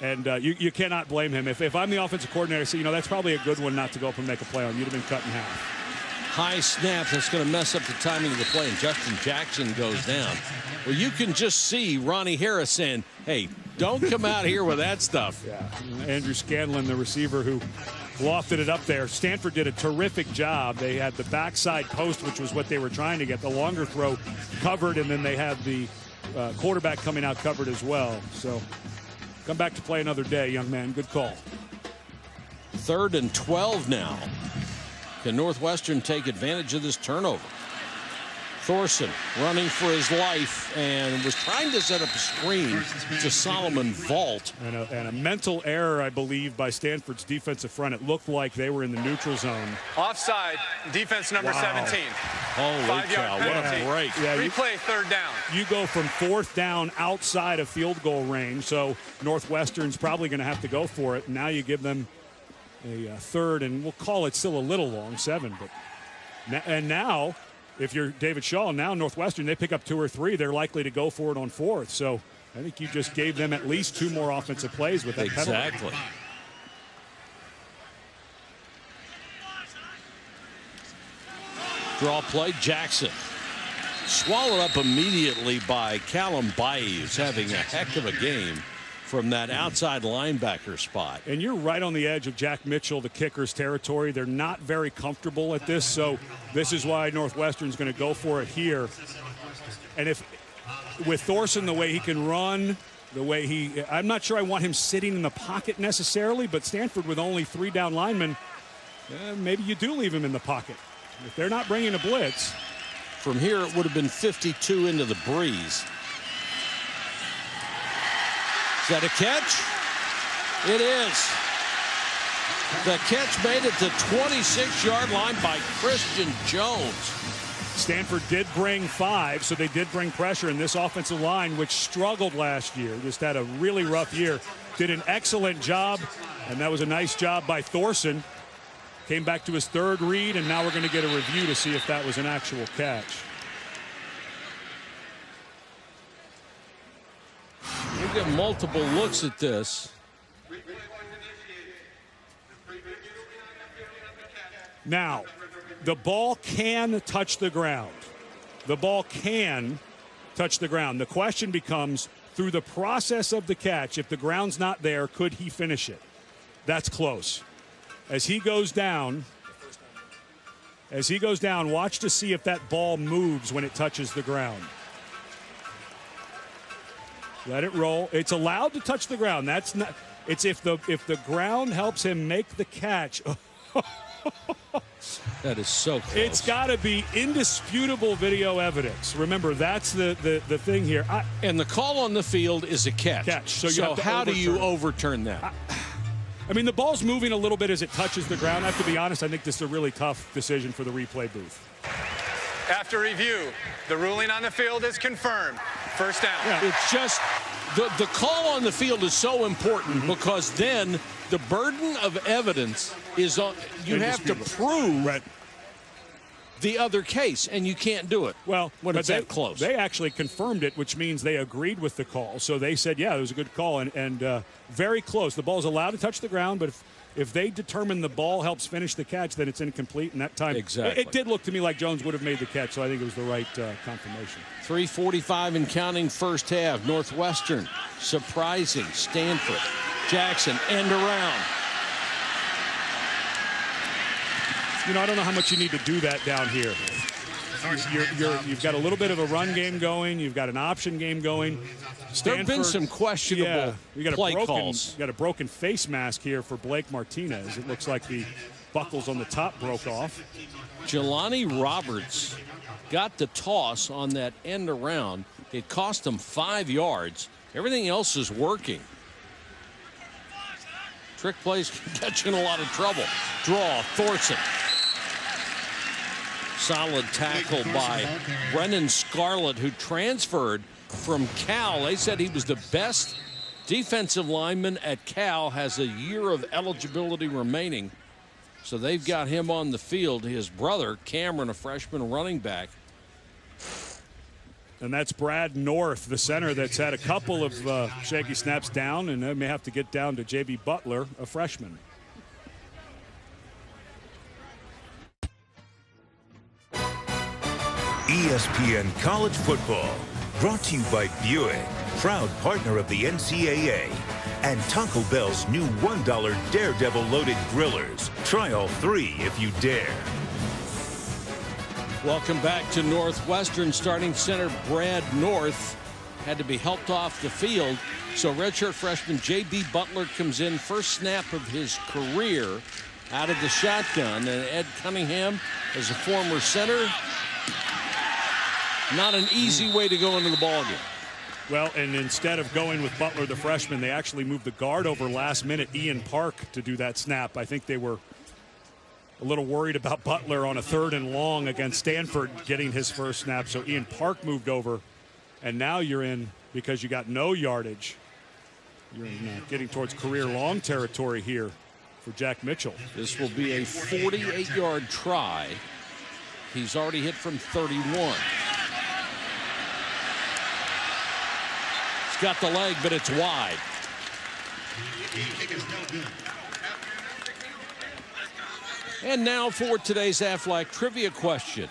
and you cannot blame him. If I'm the offensive coordinator, I say, that's probably a good one not to go up and make a play on. You'd have been cut in half.
high snap that's going to mess up the timing of the play, and Justin Jackson goes down. Well, you can just see Ronnie Harris saying, hey, don't come out here with that stuff.
Yeah, Andrew Scanlon, the receiver who lofted it up there. Stanford did a terrific job. They had the backside post, which was what they were trying to get. The longer throw covered, and then they had the quarterback coming out covered as well. So come back to play another day, young man. Good call.
3rd and 12 now. Can Northwestern take advantage of this turnover? Thorson running for his life and was trying to set up a screen to Solomon Vault.
And a mental error, I believe, by Stanford's defensive front. It looked like they were in the neutral zone.
Offside, defense number 17.
Holy
5-yard
cow, what a
penalty.
break.
Yeah,
Replay 3rd down.
You go from 4th down outside of field goal range, so Northwestern's probably going to have to go for it. Now you give them a 3rd, and we'll call it still a little long, 7. But now, if you're David Shaw, now Northwestern, they pick up 2 or 3, they're likely to go for it on 4th. So I think you just gave them at least 2 more offensive plays with that penalty.
Exactly. Draw play, Jackson. Swallowed up immediately by Callum Bailly, who's having a heck of a game from that outside linebacker spot.
And you're right on the edge of Jack Mitchell, the kicker's territory. They're not very comfortable at this, so this is why Northwestern's going to go for it here. And if with Thorson, the way he can run, the way I'm not sure I want him sitting in the pocket necessarily, but Stanford with only 3 down linemen, maybe you do leave him in the pocket. If they're not bringing a blitz.
From here, it would have been 52 into the breeze. Is that a catch? It is. The catch made it to 26-yard line by Christian Jones.
Stanford did bring 5, so they did bring pressure in this offensive line, which struggled last year. Just had a really rough year. Did an excellent job, and that was a nice job by Thorson. Came back to his 3rd read, and now we're going to get a review to see if that was an actual catch.
We get multiple looks at this.
Now, the ball can touch the ground. The ball can touch the ground. The question becomes, through the process of the catch, if the ground's not there, could he finish it? That's close. As he goes down, watch to see if that ball moves when it touches the ground. Let it roll. It's allowed to touch the ground. That's not. It's if the ground helps him make the catch.
That is so close.
It's got to be indisputable video evidence. Remember, that's the thing here.
And the call on the field is a catch.
So
how do you overturn that?
I mean, the ball's moving a little bit as it touches the ground. I have to be honest, I think this is a really tough decision for the replay booth.
After review, the ruling on the field is confirmed. 1st down.
Yeah. It's just the call on the field is so important because then the burden of evidence is on. You have to prove the other case, and you can't do it.
Well,
when it's that close.
They actually confirmed it, which means they agreed with the call. So they said, yeah, it was a good call and very close. The ball's allowed to touch the ground, but if they determine the ball helps finish the catch, then it's incomplete. And that time, it did look to me like Jones would have made the catch, so I think it was the right confirmation.
3:45 and counting 1st half. Northwestern surprising Stanford. Jackson end around.
You know, I don't know how much you need to do that down here. You've got a little bit of a run game going. You've got an option game going.
There have been some questionable play calls.
You got a broken face mask here for Blake Martinez. It looks like the buckles on the top broke off.
Jelani Roberts got the toss on that end around. It cost him 5 yards. Everything else is working. Trick plays can get you in a lot of trouble. Draw, Thorson. Solid tackle by Brennan Scarlett, who transferred from Cal. They said he was the best defensive lineman at Cal, has a year of eligibility remaining. So they've got him on the field. His brother, Cameron, a freshman running back.
And that's Brad North, the center that's had a couple of shaky snaps down, and they may have to get down to J.B. Butler, a freshman.
ESPN College Football, brought to you by Buick, proud partner of the NCAA, and Taco Bell's new $1 Daredevil Loaded Grillers. Try all 3 if you dare.
Welcome back to Northwestern. Starting center Brad North had to be helped off the field. So redshirt freshman J.B. Butler comes in, first snap of his career out of the shotgun. And Ed Cunningham, as a former center, not an easy way to go into the ballgame.
Well, and instead of going with Butler, the freshman, they actually moved the guard over last minute, Ian Park, to do that snap. I think they were a little worried about Butler on a 3rd and long against Stanford getting his first snap. So Ian Park moved over, and now you're in, because you got no yardage, you're in, getting towards career long territory here for Jack Mitchell.
This will be a 48-yard try. He's already hit from 31. Got the leg, but it's wide. And now for today's Aflac trivia question.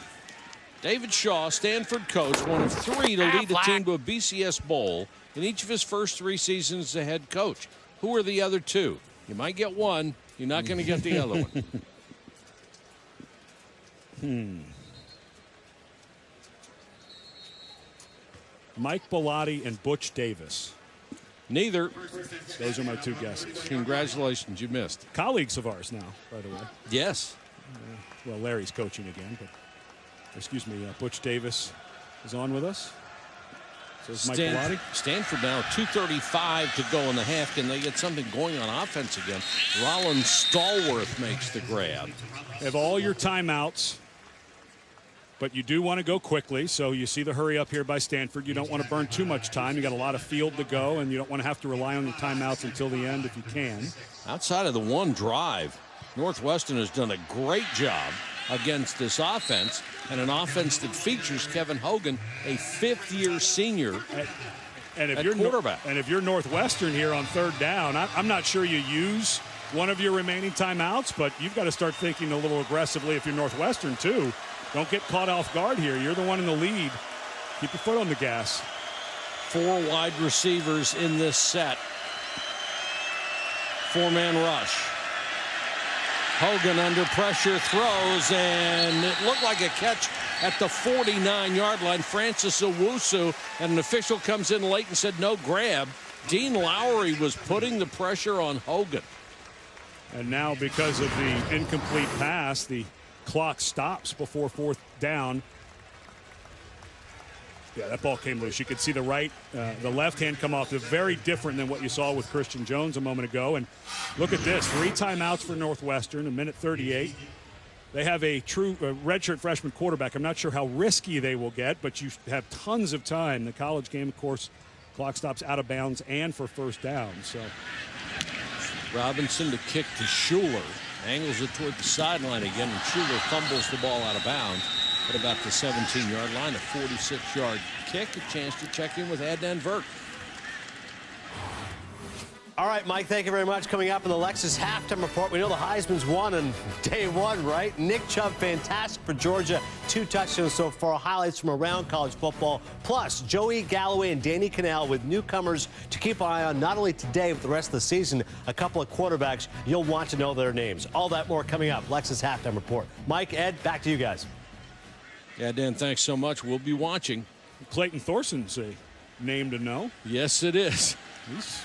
David Shaw, Stanford coach, one of 3 to lead the team to a BCS Bowl in each of his first 3 seasons as a head coach. Who are the other 2? You might get one. You're not going to get the other one.
Mike Bellotti and Butch Davis.
Neither.
Those are my 2 guesses.
Congratulations, you missed.
Colleagues of ours now, by the way.
Yes.
Well, Larry's coaching again, but excuse me, Butch Davis is on with us. So is Mike Bellotti.
Stanford now 2:35 to go in the half. Can they get something going on offense again? Rollins Stallworth makes the grab.
Have all your timeouts, but you do want to go quickly, so you see the hurry up here by Stanford. You don't want to burn too much time. You got a lot of field to go, and you don't want to have to rely on the timeouts until the end if you can.
Outside of the one drive, Northwestern has done a great job against this offense, and an offense that features Kevin Hogan, a 5th-year senior
and if
at
you're
quarterback.
And if you're Northwestern here on 3rd down, I'm not sure you use one of your remaining timeouts, but you've got to start thinking a little aggressively if you're Northwestern, too. Don't get caught off guard here. You're the one in the lead. Keep your foot on the gas.
4 wide receivers in this set. 4-man rush. Hogan under pressure throws, and it looked like a catch at the 49-yard line. Francis Owusu, and an official comes in late and said no grab. Dean Lowry was putting the pressure on Hogan.
And now, because of the incomplete pass, the clock stops before 4th down. Yeah, that ball came loose. You could see the left hand come off. They're very different than what you saw with Christian Jones a moment ago. And look at this, 3 timeouts for Northwestern, a minute 38. They have a true redshirt freshman quarterback. I'm not sure how risky they will get, but you have tons of time. The college game, of course, clock stops out of bounds and for 1st down. So
Robinson to kick to Schuler. Angles it toward the sideline again, and Schuler fumbles the ball out of bounds at about the 17-yard line. A 46-yard kick. A chance to check in with Adnan Virk.
All right, Mike, thank you very much. Coming up in the Lexus halftime report, we know the Heisman's won on day 1, right? Nick Chubb, fantastic for Georgia. 2 touchdowns so far. Highlights from around college football. Plus, Joey Galloway and Danny Cannell with newcomers to keep an eye on not only today, but the rest of the season. A couple of quarterbacks you'll want to know their names. All that more coming up. Lexus halftime report. Mike, Ed, back to you guys.
Yeah, Dan, thanks so much. We'll be watching.
Clayton Thorson's a name to know.
Yes, it is.
He's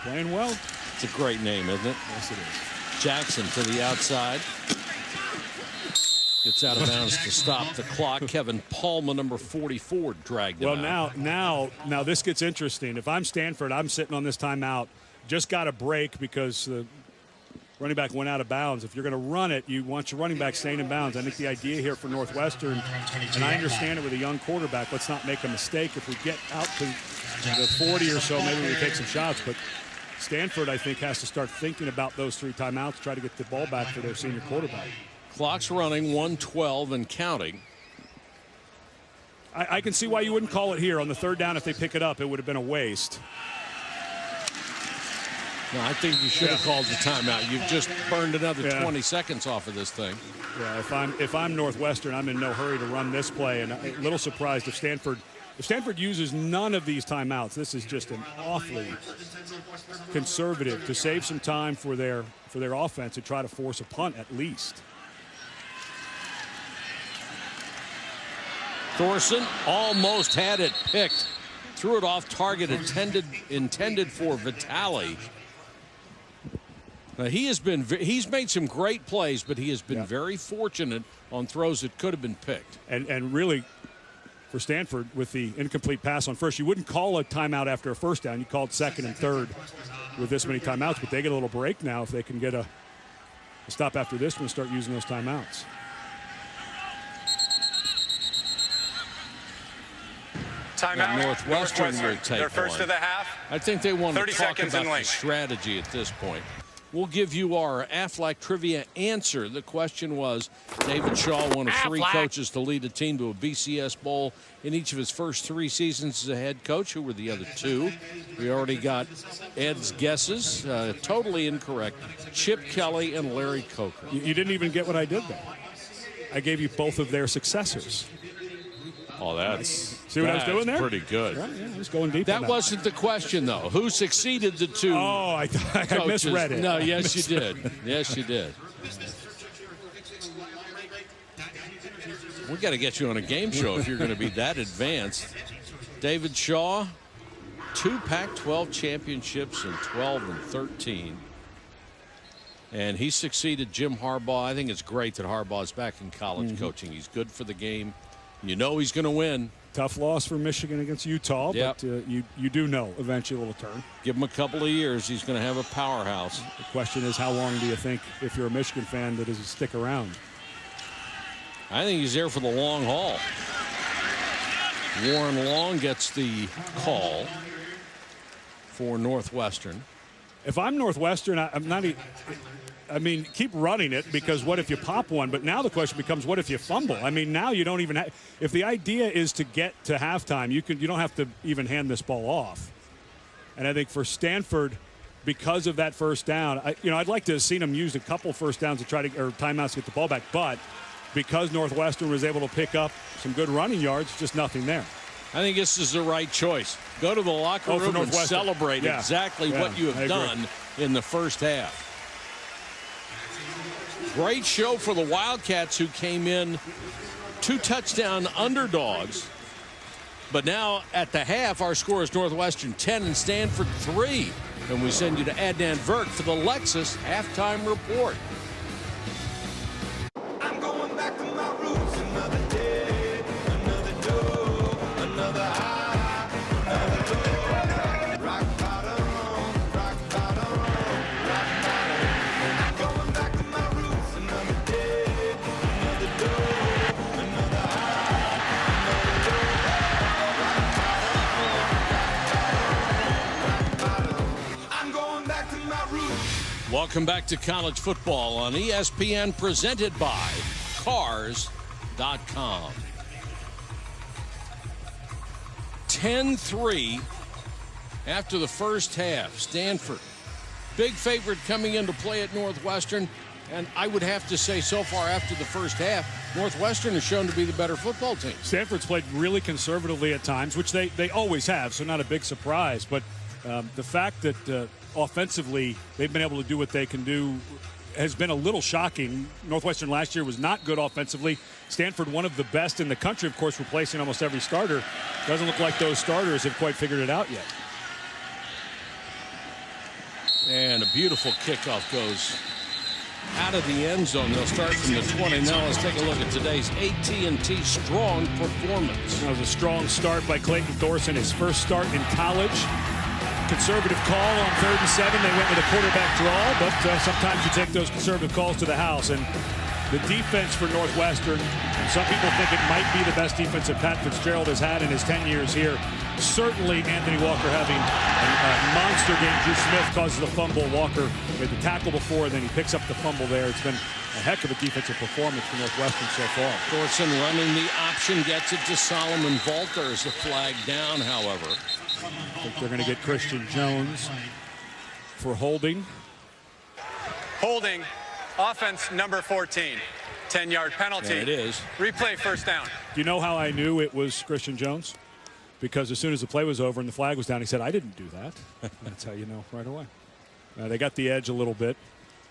playing well.
It's a great name, isn't it?
Yes, it is.
Jackson to the outside. Gets out of bounds to stop the clock. Kevin Palma, number 44, dragged him out.
Well, now this gets interesting. If I'm Stanford, I'm sitting on this timeout. Just got a break because the running back went out of bounds. If you're going to run it, you want your running back staying in bounds. I think the idea here for Northwestern, and I understand it with a young quarterback, let's not make a mistake. If we get out to the 40 or so, maybe we take some shots. But Stanford, I think, has to start thinking about those 3 timeouts, try to get the ball back for their senior quarterback.
Clock's running, 1:12 and counting.
I can see why you wouldn't call it here on the 3rd down. If they pick it up, it would have been a waste.
No, I think you should have called the timeout. You've just burned another 20 seconds off of this thing.
Yeah, if I'm Northwestern, I'm in no hurry to run this play, and a little surprised if Stanford uses none of these timeouts. This is just an awfully conservative to save some time for their offense to try to force a punt at least. Thorson
almost had it picked. Threw it off target, intended for Vitale. Now he's made some great plays, but he has been very fortunate on throws that could have been picked.
And really, for Stanford, with the incomplete pass on first, you wouldn't call a timeout after a first down. You called second and third with this many timeouts, but they get a little break now if they can get a stop after this one and start using those timeouts.
Timeout.
Northwestern will take
their first of the half.
I think they want to
30
talk
seconds
about
in
the
length.
strategy at this point. We'll give you our Aflac trivia answer. The question was, David Shaw, one of three coaches to lead a team to a BCS Bowl in each of his first 3 seasons as a head coach. Who were the other 2? We already got Ed's guesses. Totally incorrect. Chip Kelly and Larry Coker.
You didn't even get what I did there. I gave you both of their successors.
Oh, that's
see what I was doing there?
Pretty good.
Yeah, just going deep.
That wasn't the question, though. Who succeeded the 2?
Oh, I misread it.
No, yes, you did. Yes, you did. We got to get you on a game show if you're going to be that advanced. David Shaw, 2 Pac-12 championships in 12 and 13. And he succeeded Jim Harbaugh. I think it's great that Harbaugh's back in college coaching. He's good for the game. You know he's going to win.
Tough loss for Michigan against Utah, but you do know eventually it'll turn.
Give him a couple of years. He's going to have a powerhouse.
The question is, how long do you think, if you're a Michigan fan, that does he stick around?
I think he's there for the long haul. Warren Long gets the call for Northwestern.
If I'm Northwestern, I'm not. I mean, keep running it, because what if you pop one? But now the question becomes, what if you fumble? I mean, now you don't even have. If the idea is to get to halftime, you don't have to even hand this ball off. And I think for Stanford, because of that first down, I'd like to have seen them use a couple first downs to try to, or timeouts to get the ball back. But because Northwestern was able to pick up some good running yards, just nothing there.
I think this is the right choice. Go to the locker room and celebrate exactly what you have done in the first half. Great show for the Wildcats, who came in 2 touchdown underdogs. But now at the half, our score is Northwestern 10 and Stanford 3. And we send you to Adnan Virk for the Lexus halftime report.
I'm going back to my roots. Another day, another door, another high, another door. Rock bottom, rock bottom, rock bottom. I'm going back to my roots. Another day, another door, another high, another door. Rock bottom, I'm going back to my roots.
Welcome back to college football on ESPN, presented by Cars.com. 10-3 after the first half. Stanford, big favorite coming into play at Northwestern. And I would have to say, so far after the first half, Northwestern has shown to be the better football team.
Stanford's played really conservatively at times, which they always have, so not a big surprise. But the fact that offensively they've been able to do what they can do has been a little shocking. Northwestern last year was not good offensively. Stanford, one of the best in the country, of course, replacing almost every starter. Doesn't look like those starters have quite figured it out yet.
And a beautiful kickoff goes out of the end zone. They'll start from the 20. Now let's take a look at today's AT&T strong performance.
That was a strong start by Clayton Thorson, his first start in college. Conservative call on 3rd and 7. They went with a quarterback draw, but sometimes you take those conservative calls to the house. And the defense for Northwestern, some people think it might be the best defense that Pat Fitzgerald has had in his 10 years here. Certainly Anthony Walker having a monster game. Drew Smith causes a fumble. Walker made the tackle before, and then he picks up the fumble there. It's been a heck of a defensive performance for Northwestern so far.
Thorson running the option, gets it to Solomon Volter as a flag down, however.
I think they're going to get Christian Jones. for holding.
Holding, offense number 14. 10-yard penalty.
There it is.
Replay, first down.
Do you know how I knew it was Christian Jones? Because as soon as the play was over and the flag was down, he said, "I didn't do that." That's how you know right away. They got the edge a little bit.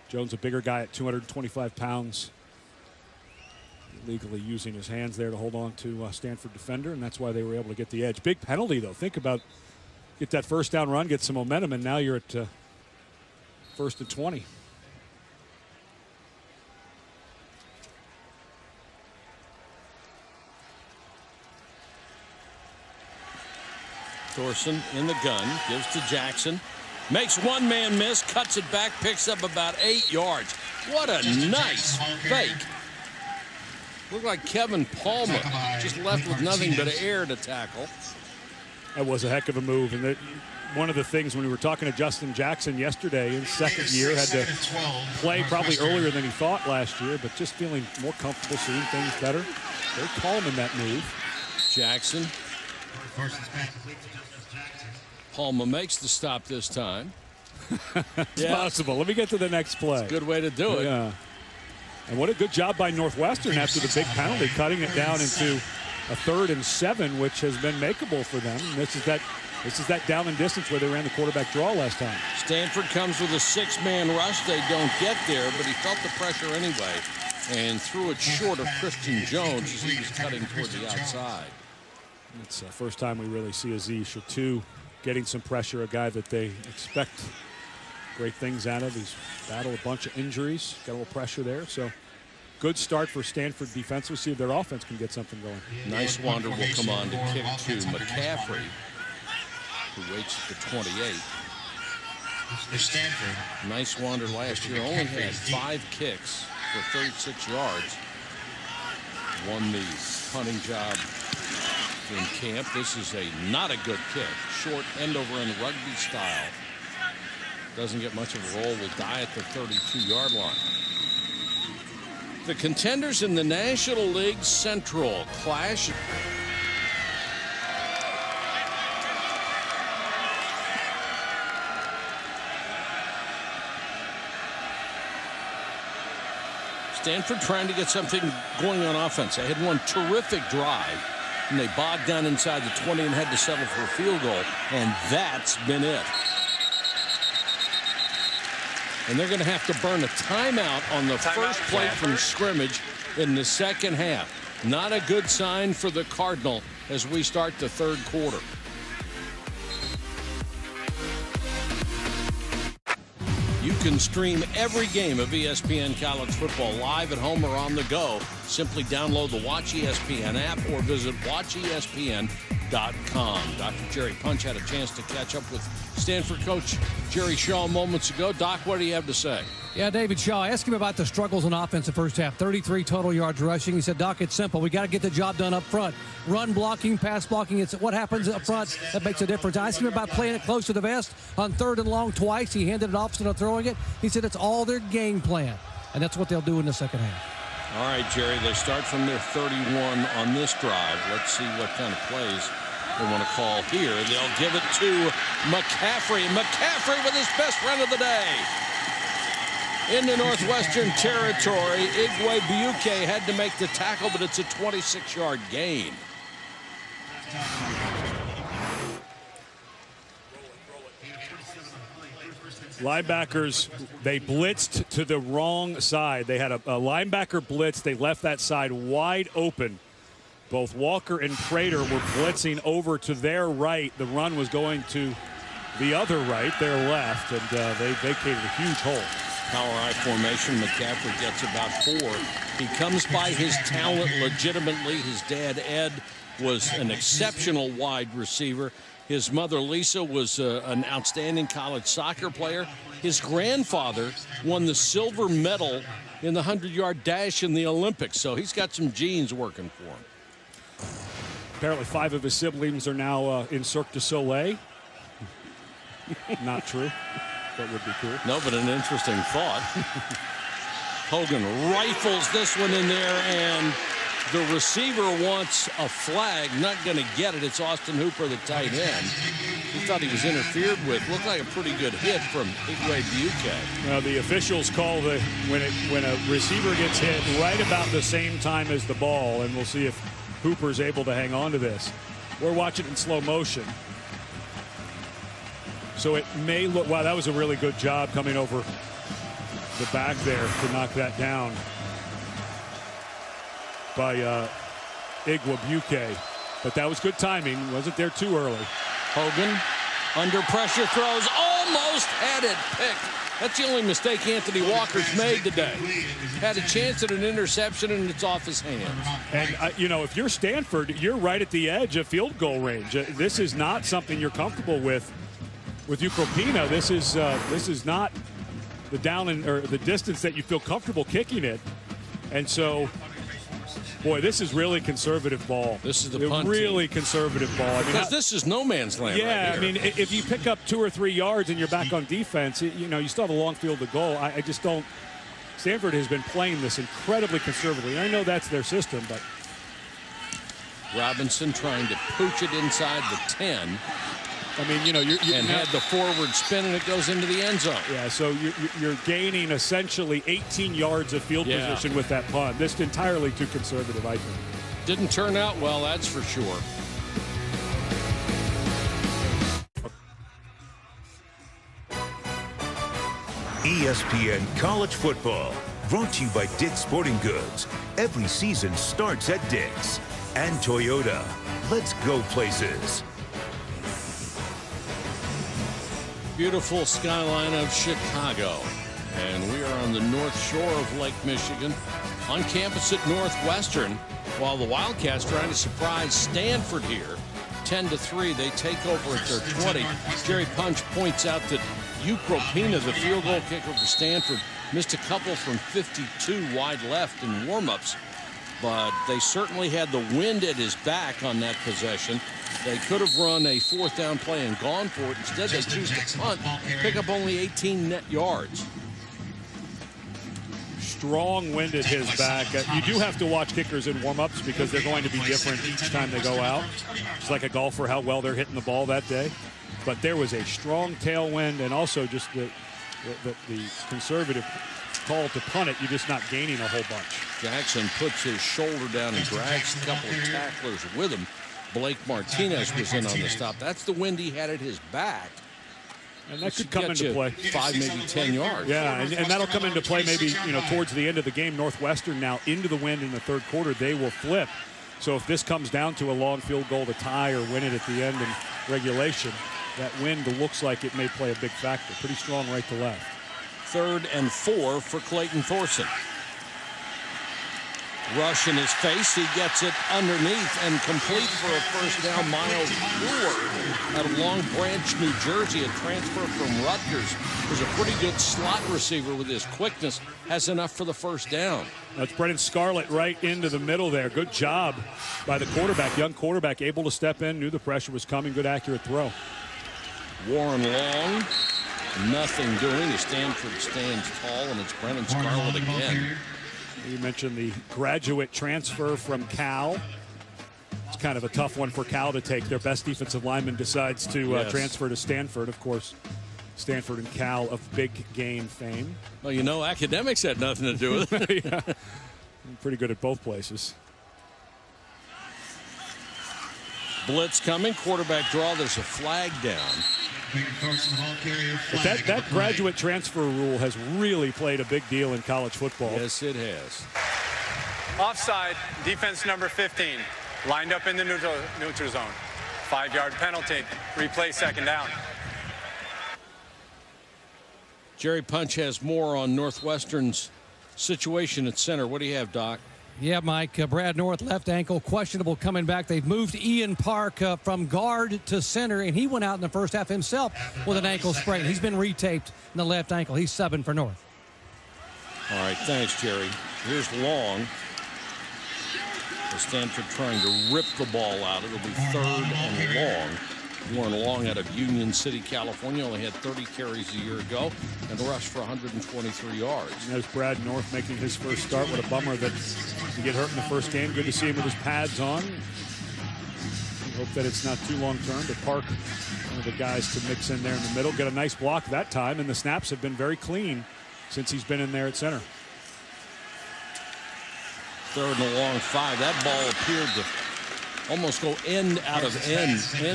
Jones, a bigger guy at 225 pounds, legally using his hands there to hold on to Stanford defender, and that's why they were able to get the edge. Big penalty, though. Think about get that first down run, get some momentum, and now you're at 1st and 20.
Thorson in the gun, gives to Jackson. Makes one man miss, cuts it back, picks up about 8 yards. What a nice fake. Looked like Kevin Palmer just left with nothing but air to tackle.
That was a heck of a move. And one of the things when we were talking to Justin Jackson yesterday, his second year, had to play probably earlier than he thought last year, but just feeling more comfortable, seeing things better. Very calm in that move.
Jackson. Palmer makes the stop this time.
It's possible. Let me get to the next play.
Good way to do it.
Yeah. And what a good job by Northwestern after the big penalty, cutting it down into a 3rd and 7, which has been makeable for them. And this is that down and distance where they ran the quarterback draw last time.
Stanford comes with a 6-man rush. They don't get there, but he felt the pressure anyway and threw it short of Christian Jones as he was cutting toward the outside.
It's the first time we really see Aziz Shatu getting some pressure, a guy that they expect great things out of. He's battled a bunch of injuries, got a little pressure there. So good start for Stanford defense. We'll see if their offense can get something going.
Nice Wander will come on to kick to McCaffrey, who waits at the 28. Nice Wander last year only had 5 kicks for 36 yards. Won the punting job in camp. This is not a good kick. Short end over in rugby style. Doesn't get much of a roll. Will die at the 32-yard line. The contenders in the National League Central clash. Stanford trying to get something going on offense. They had one terrific drive, and they bogged down inside the 20 and had to settle for a field goal, and that's been it. And they're going to have to burn a timeout on the first play from scrimmage in the second half. Not a good sign for the Cardinal as we start the 3rd quarter. You can stream every game of ESPN College Football live at home or on the go. Simply download the Watch ESPN app or visit watchespn.com. Dr. Jerry Punch had a chance to catch up with Stanford coach Jerry Shaw moments ago. Doc, what do you have to say?
Yeah, David Shaw, ask him about the struggles on offense the first half. 33 total yards rushing. He said, Doc, it's simple. We got to get the job done up front. Run blocking, pass blocking. It's what happens up front that makes a difference. I asked him about playing it close to the vest on 3rd and long twice. He handed it off instead of throwing it. He said it's all their game plan, and that's what they'll do in the second half.
All right, Jerry, they start from their 31 on this drive. Let's see what kind of plays they want to call here. They'll give it to McCaffrey. McCaffrey with his best run of the day. Into Northwestern territory. Igwe Buke had to make the tackle, but it's a 26-yard gain.
Linebackers, they blitzed to the wrong side. They had a linebacker blitz. They left that side wide open. Both Walker and Queiro were blitzing over to their right. The run was going to the other right, their left, and they vacated a huge hole.
Power I formation. McCaffrey gets about 4. He comes by his talent legitimately. His dad, Ed, was an exceptional wide receiver. His mother, Lisa, was an outstanding college soccer player. His grandfather won the silver medal in the 100-yard dash in the Olympics, so he's got some genes working for him.
Apparently 5 of his siblings are now in Cirque du Soleil. Not true. That would be cool.
No, but an interesting thought. Hogan rifles this one in there, and The receiver wants a flag, not going to get it. It's Austin Hooper, the tight end. He thought he was interfered with. Looked like a pretty good hit from Buquet.
Now the officials call when a receiver gets hit right about the same time as the ball, and we'll see if Hooper's able to hang on to this. We're watching it in slow motion. So it may look, wow, that was a really good job coming over the back there to knock that down by Buquet. But that was good timing. Wasn't there too early.
Hogan under pressure throws, almost had it picked. That's the only mistake Anthony Walker's made today. Had a chance at an interception, and it's off his hands.
And, you know, if you're Stanford, you're right at the edge of field goal range. This is not something you're comfortable with Ukropina. This is not the the distance that you feel comfortable kicking it. And so, boy, this is really conservative ball.
This is the punt
really conservative ball. I mean,
because this is no man's land.
Yeah,
right
I mean, if you pick up 2 or 3 yards and you're back on defense, you know, you still have a long field to goal. I just don't. Stanford has been playing this incredibly conservatively. I know that's their system, but
Robinson trying to pooch it inside the 10.
I mean, you know,
and had the forward spin, and it goes into the end zone.
Yeah, so you're gaining essentially 18 yards of field position with that punt. This is entirely too conservative, I think.
Didn't turn out well, that's for sure.
ESPN College Football, brought to you by Dick's Sporting Goods. Every season starts at Dick's. And Toyota. Let's go places.
Beautiful skyline of Chicago. And we are on the north shore of Lake Michigan, on campus at Northwestern, while the Wildcats trying to surprise Stanford here. 10-3, they take over at their 20. Jerry Punch points out that Ukropina, the field goal kicker for Stanford, missed a couple from 52 wide left in warm-ups, but they certainly had the wind at his back on that possession. They could have run a 4th down play and gone for it. Instead, they choose to punt, pick up only 18 net yards.
Strong wind at his back. You do have to watch kickers in warm-ups because they're going to be different each time they go out. It's like a golfer, how well they're hitting the ball that day. But there was a strong tailwind, and also just the conservative call to punt it. You're just not gaining a whole bunch.
Jackson puts his shoulder down and drags a couple of tacklers with him. Blake Martinez was in on the stop. That's the wind he had at his back.
And that could come into play.
5, maybe 10 yards.
Yeah, and that'll come into play maybe, you know, towards the end of the game. Northwestern now into the wind in the 3rd quarter. They will flip. So if this comes down to a long field goal to tie or win it at the end in regulation, that wind looks like it may play a big factor. Pretty strong right to left.
3rd and 4 for Clayton Thorson. Rush in his face. He gets it underneath and complete for a 1st down. Miles Brewer out of Long Branch, New Jersey, a transfer from Rutgers. Was a pretty good slot receiver with his quickness. Has enough for the 1st down.
That's Brennan Scarlett right into the middle there. Good job by the quarterback. Young quarterback, able to step in, knew the pressure was coming. Good accurate throw.
Warren Long, nothing doing. The Stanford stands tall, and it's Brennan Scarlett again.
You mentioned the graduate transfer from Cal. It's kind of a tough one for Cal to take. Their best defensive lineman decides to transfer to Stanford. Of course, Stanford and Cal of big game fame.
Well, you know, academics had nothing to do with it.
Yeah. Pretty good at both places.
Blitz coming, quarterback draw. There's a flag down.
But that graduate transfer rule has really played a big deal in college football.
Yes, it has.
Offside, defense number 15, lined up in the neutral zone. 5-yard penalty, replay 2nd down.
Jerry Punch has more on Northwestern's situation at center. What do you have, Doc?
Yeah, Mike, Brad North, left ankle, questionable coming back. They've moved Ian Park from guard to center, and he went out in the 1st half himself with an ankle sprain. He's been retaped in the left ankle. He's subbing for North.
All right, thanks, Jerry. Here's Long. Stanford trying to rip the ball out. It'll be 3rd and long. Warren Long out of Union City, California, only had 30 carries a year ago and rushed for 123 yards.
And there's Brad North making his first start. What a bummer that he get hurt in the first game. Good to see him with his pads on. Hope that it's not too long term to park one of the guys to mix in there in the middle. Get a nice block that time, and the snaps have been very clean since he's been in there at center.
3rd and a long 5. That ball appeared to almost go end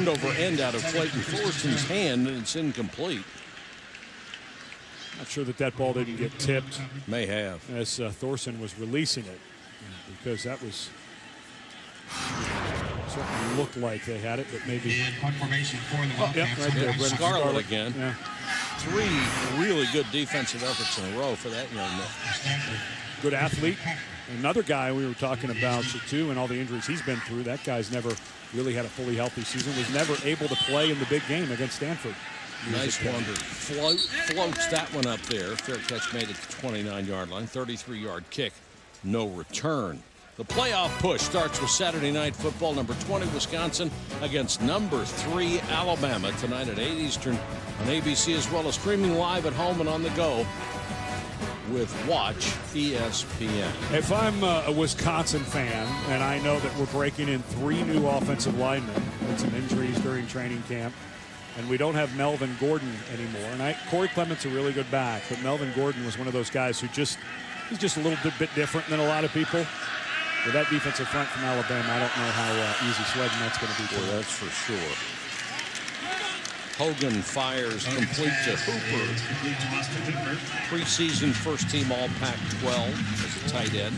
over end out of Clayton Thorson's hand, and it's incomplete.
Not sure that ball didn't get tipped.
May have.
As Thorson was releasing it, because that was certainly looked like they had it, but maybe.
In punt formation for the Wildcats.
Right there, Brendan
Scarlett again.
Yeah.
3 really good defensive efforts in a row for that young man.
Good athlete. Another guy we were talking about too, and all the injuries he's been through. That guy's never really had a fully healthy season. Was never able to play in the big game against Stanford.
Nice wonder. Floats that one up there. Fair catch made it to the 29-yard line. 33-yard kick. No return. The playoff push starts with Saturday Night Football. Number 20 Wisconsin against number 3 Alabama tonight at 8 Eastern on ABC, as well as streaming live at home and on the go with Watch ESPN.
If I'm a Wisconsin fan and I know that we're breaking in 3 new offensive linemen with some injuries during training camp, and we don't have Melvin Gordon anymore, and Corey Clement's a really good back, but Melvin Gordon was one of those guys who he's just a little bit different than a lot of people. With that defensive front from Alabama, I don't know how easy sledding that's going to be.
Boy, that's for sure. Hogan fires complete to Hooper. Preseason first-team All-Pac-12 as a tight end.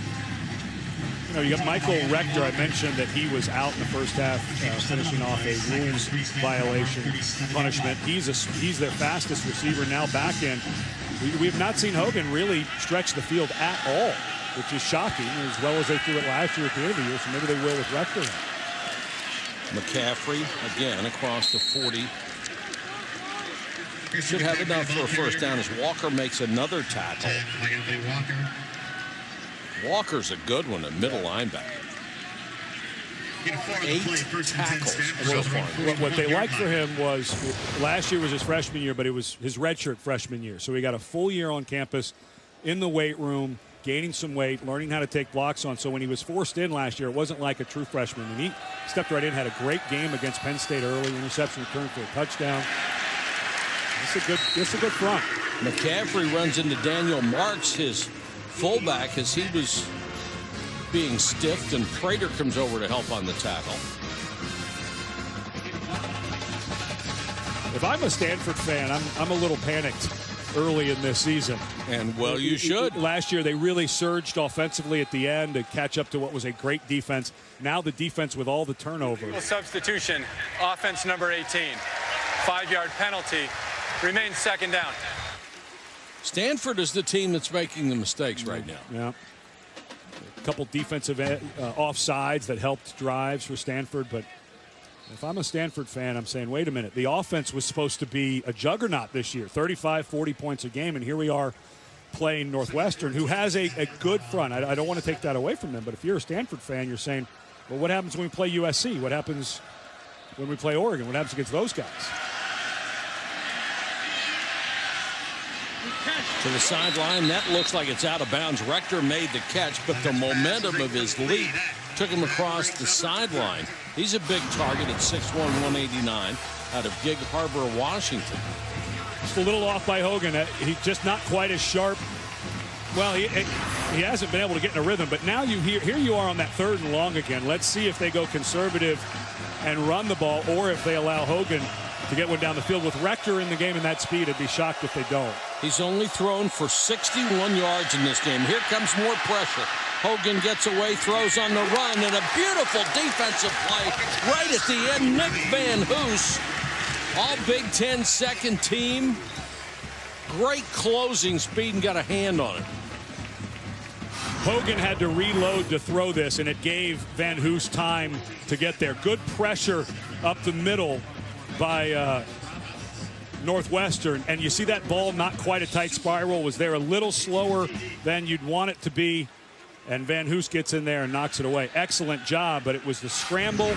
You know, you got Michael Rector. I mentioned that he was out in the first half, finishing off a rules violation punishment. He's their fastest receiver now back in. We have not seen Hogan really stretch the field at all, which is shocking, as well as they threw it last year at the end of the year, so maybe they will with Rector.
McCaffrey, again, across the 40. Should have enough for a first down as Walker makes another tackle. Walker's a good one, a middle linebacker. 8 tackles so far.
What they liked for him was, last year was his freshman year, but it was his redshirt freshman year. So he got a full year on campus in the weight room, gaining some weight, learning how to take blocks on. So when he was forced in last year, it wasn't like a true freshman. And he stepped right in, had a great game against Penn State early, interception return for a touchdown. It's a good front.
McCaffrey runs into Daniel Marks, his fullback, as he was being stiffed, and Prater comes over to help on the tackle.
If I'm a Stanford fan, I'm a little panicked early in this season.
And, well, you should.
Last year, they really surged offensively at the end to catch up to what was a great defense. Now the defense with all the turnovers.
Substitution, offense number 18. 5-yard penalty. Remains second down.
Stanford is the team that's making the mistakes right now.
Yeah. A couple defensive offsides that helped drives for Stanford, but if I'm a Stanford fan, I'm saying, wait a minute. The offense was supposed to be a juggernaut this year, 35, 40 points a game, and here we are playing Northwestern, who has a good front. I don't want to take that away from them, but if you're a Stanford fan, you're saying, well, what happens when we play USC? What happens when we play Oregon? What happens against those guys?
To the sideline, that looks like it's out of bounds. Rector made the catch, but the momentum of his leap took him across the sideline. He's a big target at 6'1", 189 out of Gig Harbor, Washington.
Just a little off by Hogan. He's just not quite as sharp. Well, he hasn't been able to get in a rhythm, but now here you are on that 3rd and long again. Let's see if they go conservative and run the ball, or if they allow Hogan to get one down the field. With Rector in the game and that speed, I'd be shocked if they don't.
He's only thrown for 61 yards in this game. Here comes more pressure. Hogan gets away, throws on the run, and a beautiful defensive play right at the end. Nick Van Hoos, all Big Ten second team. Great closing speed and got a hand on it.
Hogan had to reload to throw this, and it gave Van Hoos time to get there. Good pressure up the middle by Northwestern, and you see that ball, not quite a tight spiral, was there a little slower than you'd want it to be, and Van Hoos gets in there and knocks it away. Excellent job, but it was the scramble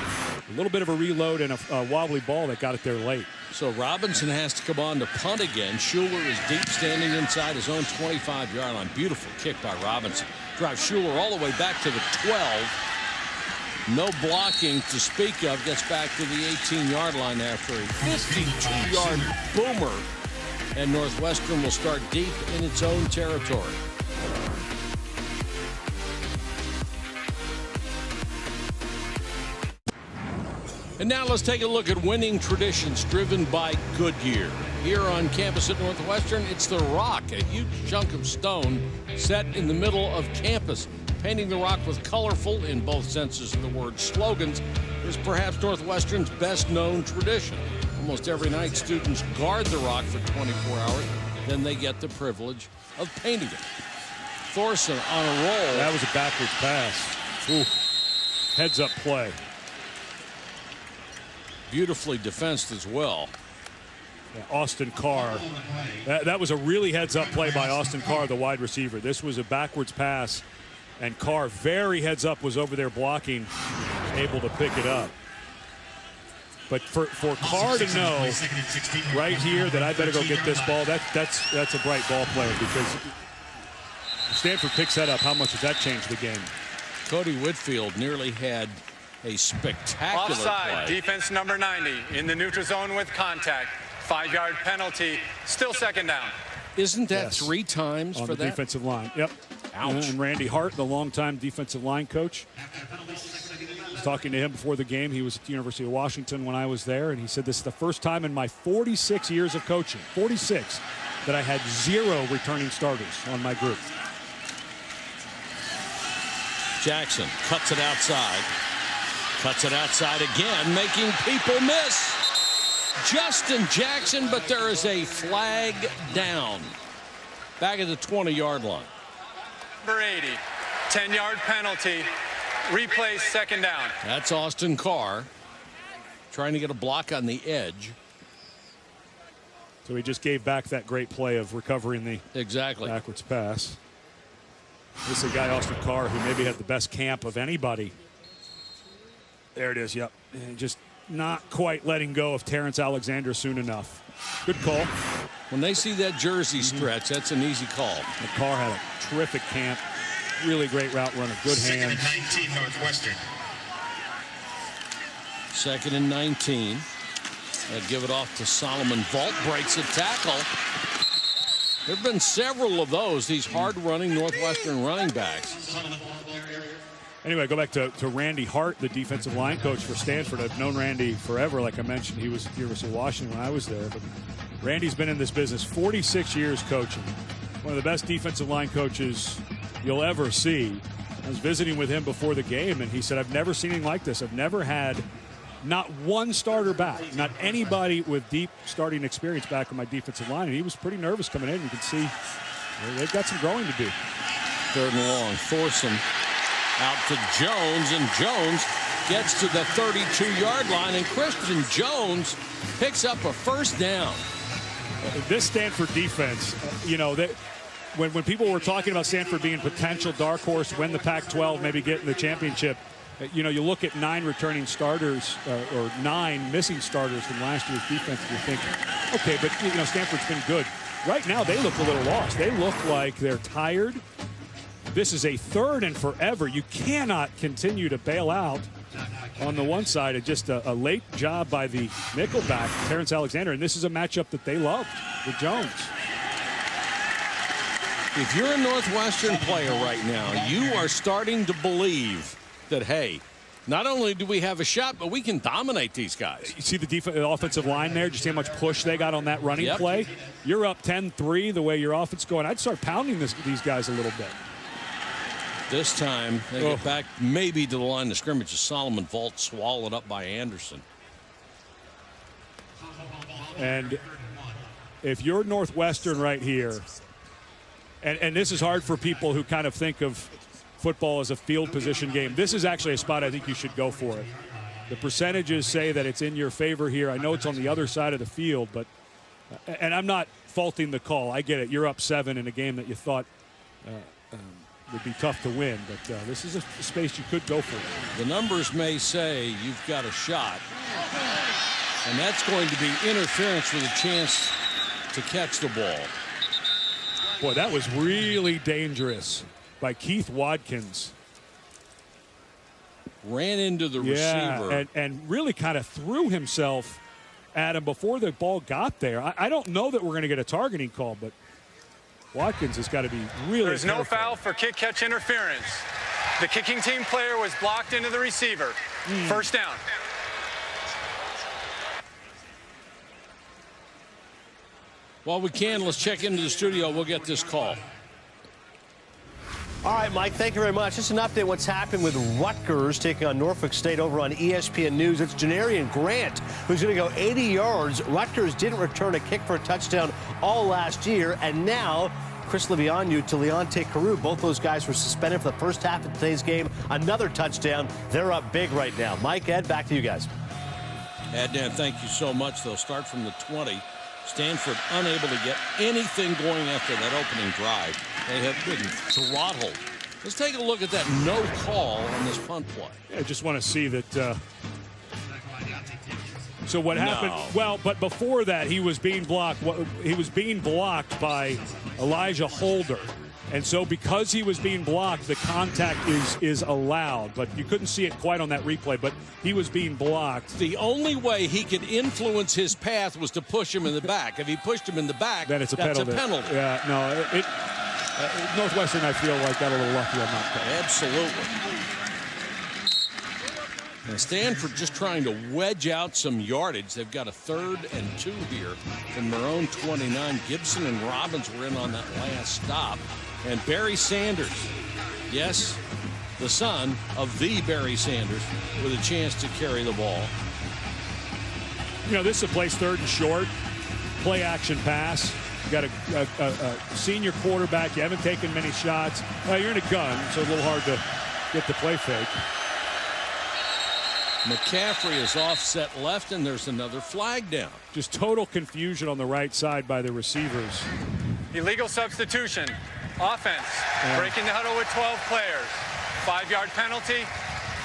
A little bit of a reload and a wobbly ball that got it there late.
So Robinson has to come on to punt again. Schuler is deep, standing inside his own 25-yard line. Beautiful kick by Robinson. Drives Schuler all the way back to the 12. No blocking to speak of. Gets back to the 18-yard line after a 52-yard boomer. And Northwestern will start deep in its own territory. And now let's take a look at winning traditions driven by Goodyear. Here on campus at Northwestern, it's the Rock, a huge chunk of stone set in the middle of campus. Painting the Rock with colorful, in both senses of the word, slogans is perhaps Northwestern's best-known tradition. Almost every night, students guard the Rock for 24 hours. Then they get the privilege of painting it. Thorson on a roll.
That was a backwards pass. Ooh. Heads-up play.
Beautifully defensed as well.
Yeah, Austin Carr. That was a really heads-up play by Austin Carr, the wide receiver. This was a backwards pass, and Carr, very heads-up, was over there blocking, able to pick it up. But for Carr to know right here that I better go get this ball, that's a bright ball player, because if Stanford picks that up, how much does that change the game?
Cody Whitfield nearly had a spectacular
Offside,
play.
defense number 90 in the neutral zone with contact. 5-yard penalty, still second down.
Isn't that 3 times
on
for
the
that?
defensive line? Yep.
Ouch.
And Randy Hart, the longtime defensive line coach. I was talking to him before the game. He was at the University of Washington when I was there, and he said this is the first time in my 46 years of coaching, 46, that I had 0 returning starters on my group.
Jackson cuts it outside. Cuts it outside again, making people miss. Justin Jackson, but there is a flag down. Back at the 20-yard line.
Number 80, 10-yard penalty, replay second down.
That's Austin Carr trying to get a block on the edge.
So he just gave back that great play of recovering the backwards pass. This is a guy, Austin Carr, who maybe had the best camp of anybody. There it is, yep. And just not quite letting go of Terrence Alexander soon enough. Good call.
When they see that jersey stretch, that's an easy call.
The Carr had a terrific camp. Really great route runner, good hands.
19 Northwestern.
2nd and 19. They'll give it off to Solomon. Vault breaks a tackle. There have been several of those, these hard-running Northwestern running backs.
Anyway, go back to Randy Hart, the defensive line coach for Stanford. I've known Randy forever. Like I mentioned, he was at the University of Washington when I was there. But Randy's been in this business 46 years coaching. One of the best defensive line coaches you'll ever see. I was visiting with him before the game, and he said, I've never seen anything like this. I've never had not one starter back, not anybody with deep starting experience back on my defensive line. And he was pretty nervous coming in. You can see they've got some growing to do.
3rd and long. Thorson out to Jones, and Jones gets to the 32-yard line, and Christian Jones picks up a first down.
This Stanford defense, you know, when people were talking about Stanford being potential dark horse, win the Pac-12, maybe get in the championship, you know, you look at 9 returning starters or 9 missing starters from last year's defense, and you think, okay, but, you know, Stanford's been good. Right now, they look a little lost. They look like they're tired. This is a 3rd and forever. You cannot continue to bail out on the one side. It's just a late job by the nickelback, Terrence Alexander, and this is a matchup that they loved with Jones.
If you're a Northwestern player right now, you are starting to believe that, hey, not only do we have a shot, but we can dominate these guys.
You see the offensive line there? Just see how much push they got on that running play? You're up 10-3 the way your offense is going. I'd start pounding these guys a little bit.
This time, they get back maybe to the line of scrimmage. Solomon Vault swallowed up by Anderson.
And if you're Northwestern right here, and this is hard for people who kind of think of football as a field position game, this is actually a spot I think you should go for it. The percentages say that it's in your favor here. I know it's on the other side of the field, but and I'm not faulting the call. I get it. You're up 7 in a game that you thought would be tough to win, but this is a space you could go for.
The numbers may say you've got a shot, and that's going to be interference with a chance to catch the ball.
Boy, that was really dangerous by Keith Watkins.
Ran into the receiver.
And really kind of threw himself at him before the ball got there. I don't know that we're going to get a targeting call, but Watkins has got to be really
There's no foul for kick catch interference. The kicking team player was blocked into the receiver. First down.
While we can, let's check into the studio. We'll get this call.
All right, Mike, thank you very much. Just an update what's happening with Rutgers taking on Norfolk State over on ESPN News. It's Janarian Grant who's going to go 80 yards. Rutgers didn't return a kick for a touchdown all last year, and now Chris Livianu to Leonte Carew. Both those guys were suspended for the first half of today's game. Another touchdown. They're up big right now. Mike, Ed, back to you guys.
Adnan, thank you so much. They'll start from the 20. Stanford unable to get anything going after that opening drive. They have been throttled. Let's take a look at that no call on this punt play.
I just want to see that. So what happened?
No.
Well, but before that, he was being blocked. He was being blocked by Elijah Holder. And so because he was being blocked, the contact is allowed. But you couldn't see it quite on that replay, but he was being blocked.
The only way he could influence his path was to push him in the back. If he pushed him in the back,
then it's a
that's
penalty.
a penalty.
Yeah, no, Northwestern, I feel like, got a little lucky on that call.
Absolutely. Now Stanford just trying to wedge out some yardage. They've got a 3rd and 2 here from their own 29. Gibson and Robbins were in on that last stop. And Barry Sanders, yes, the son of the Barry Sanders, with a chance to carry the ball.
You know, this is a place 3rd and short, play action pass. You got a senior quarterback. You haven't taken many shots. You're in a gun, so a little hard to get the play fake.
McCaffrey is offset left, and there's another flag down.
Just total confusion on the right side by the receivers.
Illegal substitution. Offense. Breaking the huddle with 12 players. 5-yard penalty.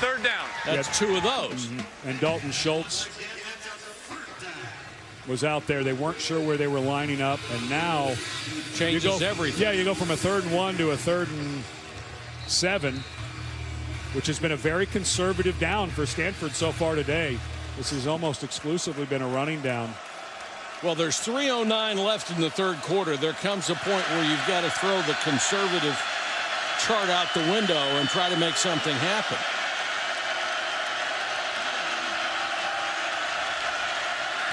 3rd down.
That's 2 of those.
And Dalton Schultz was out there. They weren't sure where they were lining up, and now
changes everything.
Yeah, you go from a 3rd and 1 to a 3rd and 7, which has been a very conservative down for Stanford so far today. This has almost exclusively been a running down.
Well, there's 3:09 left in the 3rd quarter. There comes a point where you've got to throw the conservative chart out the window and try to make something happen.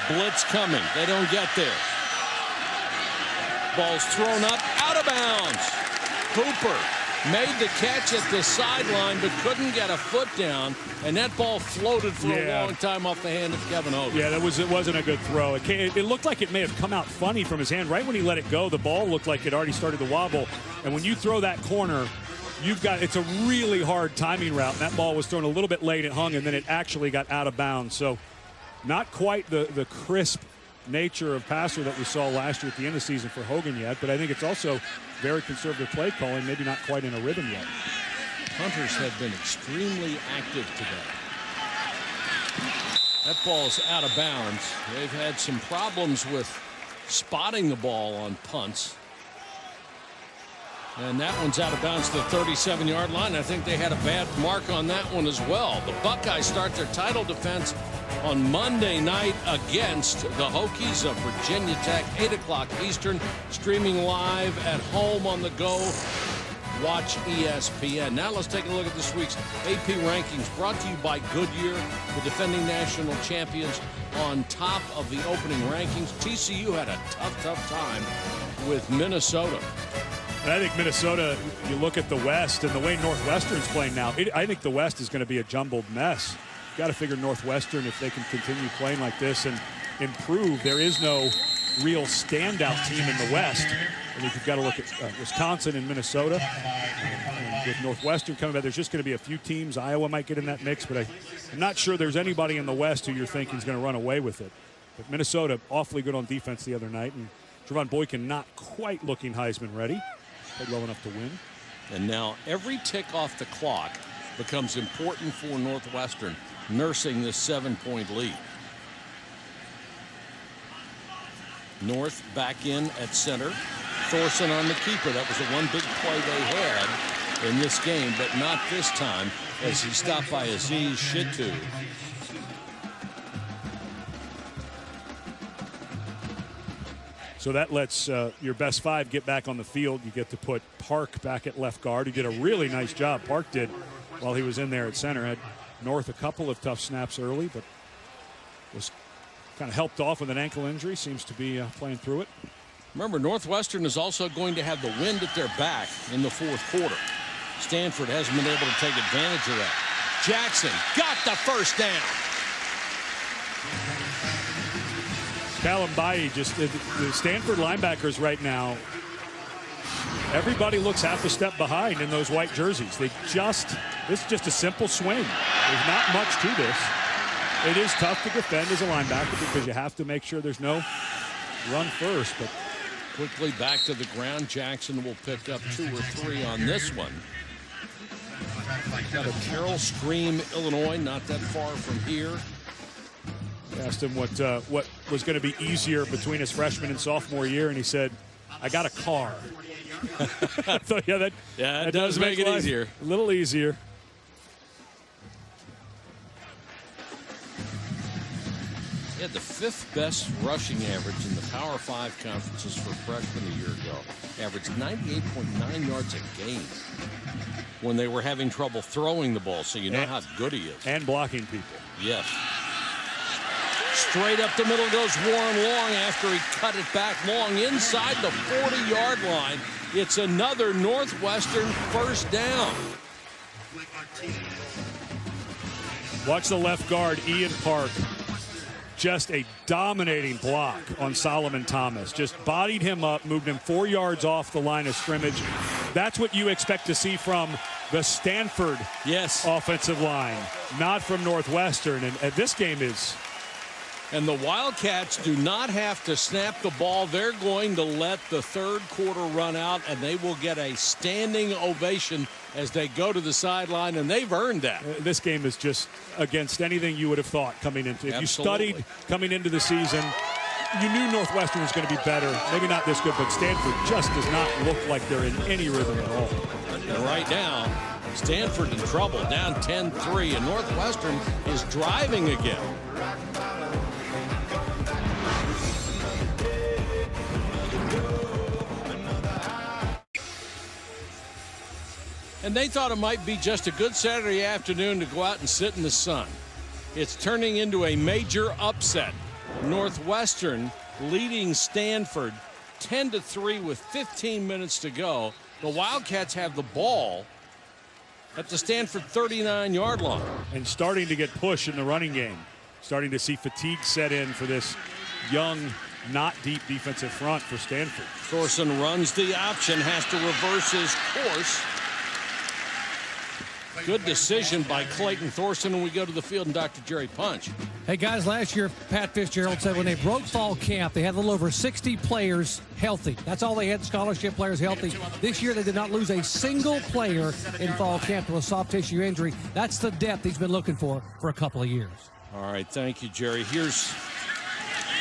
Blitz coming. They don't get there. Ball's thrown up, out of bounds. Cooper made the catch at the sideline, but couldn't get a foot down, and that ball floated for a long time off the hand of Kevin Hogan.
Yeah, it wasn't a good throw. It looked like it may have come out funny from his hand. Right when he let it go, the ball looked like it already started to wobble. And when you throw that corner, it's a really hard timing route. And that ball was thrown a little bit late, it hung, and then it actually got out of bounds. So not quite the crisp nature of passer that we saw last year at the end of the season for Hogan yet, but I think it's also very conservative play calling, maybe not quite in a rhythm yet.
Hunters have been extremely active today. That ball's out of bounds. They've had some problems with spotting the ball on punts. And that one's out of bounds to the 37-yard line. I think they had a bad mark on that one as well. The Buckeyes start their title defense on Monday night against the Hokies of Virginia Tech, 8 o'clock Eastern, streaming live at home on the go. Watch ESPN. Now let's take a look at this week's AP rankings, brought to you by Goodyear, the defending national champions, on top of the opening rankings. TCU had a tough time with Minnesota.
And I think Minnesota, you look at the West and the way Northwestern's playing now, I think the West is going to be a jumbled mess. Got to figure Northwestern, if they can continue playing like this and improve. There is no real standout team in the West. I think you've got to look at Wisconsin and Minnesota. And with Northwestern coming back, there's just going to be a few teams. Iowa might get in that mix, but I'm not sure there's anybody in the West who you're thinking is going to run away with it. But Minnesota, awfully good on defense the other night. And Trevon Boykin not quite looking Heisman ready. Played well enough to win.
And now every tick off the clock becomes important for Northwestern, nursing this 7-point lead. North back in at center. Thorson on the keeper. That was the one big play they had in this game, but not this time as he stopped by Aziz Shitu.
So that lets your best 5 get back on the field. You get to put Park back at left guard. He did a really nice job. Park did while he was in there at center. Had North a couple of tough snaps early, but was kind of helped off with an ankle injury. Seems to be playing through it.
Remember, Northwestern is also going to have the wind at their back in the fourth quarter. Stanford hasn't been able to take advantage of that. Jackson got the first down.
Callum Baye, just the Stanford linebackers right now, everybody looks half a step behind in those white jerseys. This is just a simple swing. There's not much to this. It is tough to defend as a linebacker because you have to make sure there's no run first. But
quickly back to the ground. Jackson will pick up 2 or 3 on this one. Got a Carroll Stream, Illinois, not that far from here.
Asked him what was going to be easier between his freshman and sophomore year, and he said, "I got a car." I thought, that
does make it easier.
A little easier.
He had the 5th best rushing average in the Power 5 conferences for freshmen a year ago. Averaged 98.9 yards a game when they were having trouble throwing the ball, so you know how good he is.
And blocking people.
Yes. Straight up the middle goes Warren Long after he cut it back long inside the 40-yard line. It's another Northwestern first down.
Watch the left guard, Ian Park. Just a dominating block on Solomon Thomas. Just bodied him up, moved him 4 yards off the line of scrimmage. That's what you expect to see from the Stanford offensive line, not from Northwestern. And this game is...
And the Wildcats do not have to snap the ball. They're going to let the third quarter run out, and they will get a standing ovation as they go to the sideline, and they've earned that.
This game is just against anything you would have thought coming into it. If you studied coming into the season, you knew Northwestern was going to be better. Maybe not this good, but Stanford just does not look like they're in any rhythm at all.
And right now, Stanford in trouble, down 10-3, and Northwestern is driving again. And they thought it might be just a good Saturday afternoon to go out and sit in the sun. It's turning into a major upset. Northwestern leading Stanford 10-3 with 15 minutes to go. The Wildcats have the ball at the Stanford 39-yard line.
And starting to get push in the running game. Starting to see fatigue set in for this young, not deep defensive front for Stanford.
Thorson runs the option, has to reverse his course. Good decision by Clayton Thorson, and we go to the field and Dr. Jerry Punch.
Hey, guys, last year, Pat Fitzgerald said when they broke fall camp, they had a little over 60 players healthy. That's all they had, scholarship players healthy. This year, they did not lose a single player in fall camp to a soft tissue injury. That's the depth he's been looking for a couple of years.
All right, thank you, Jerry. Here's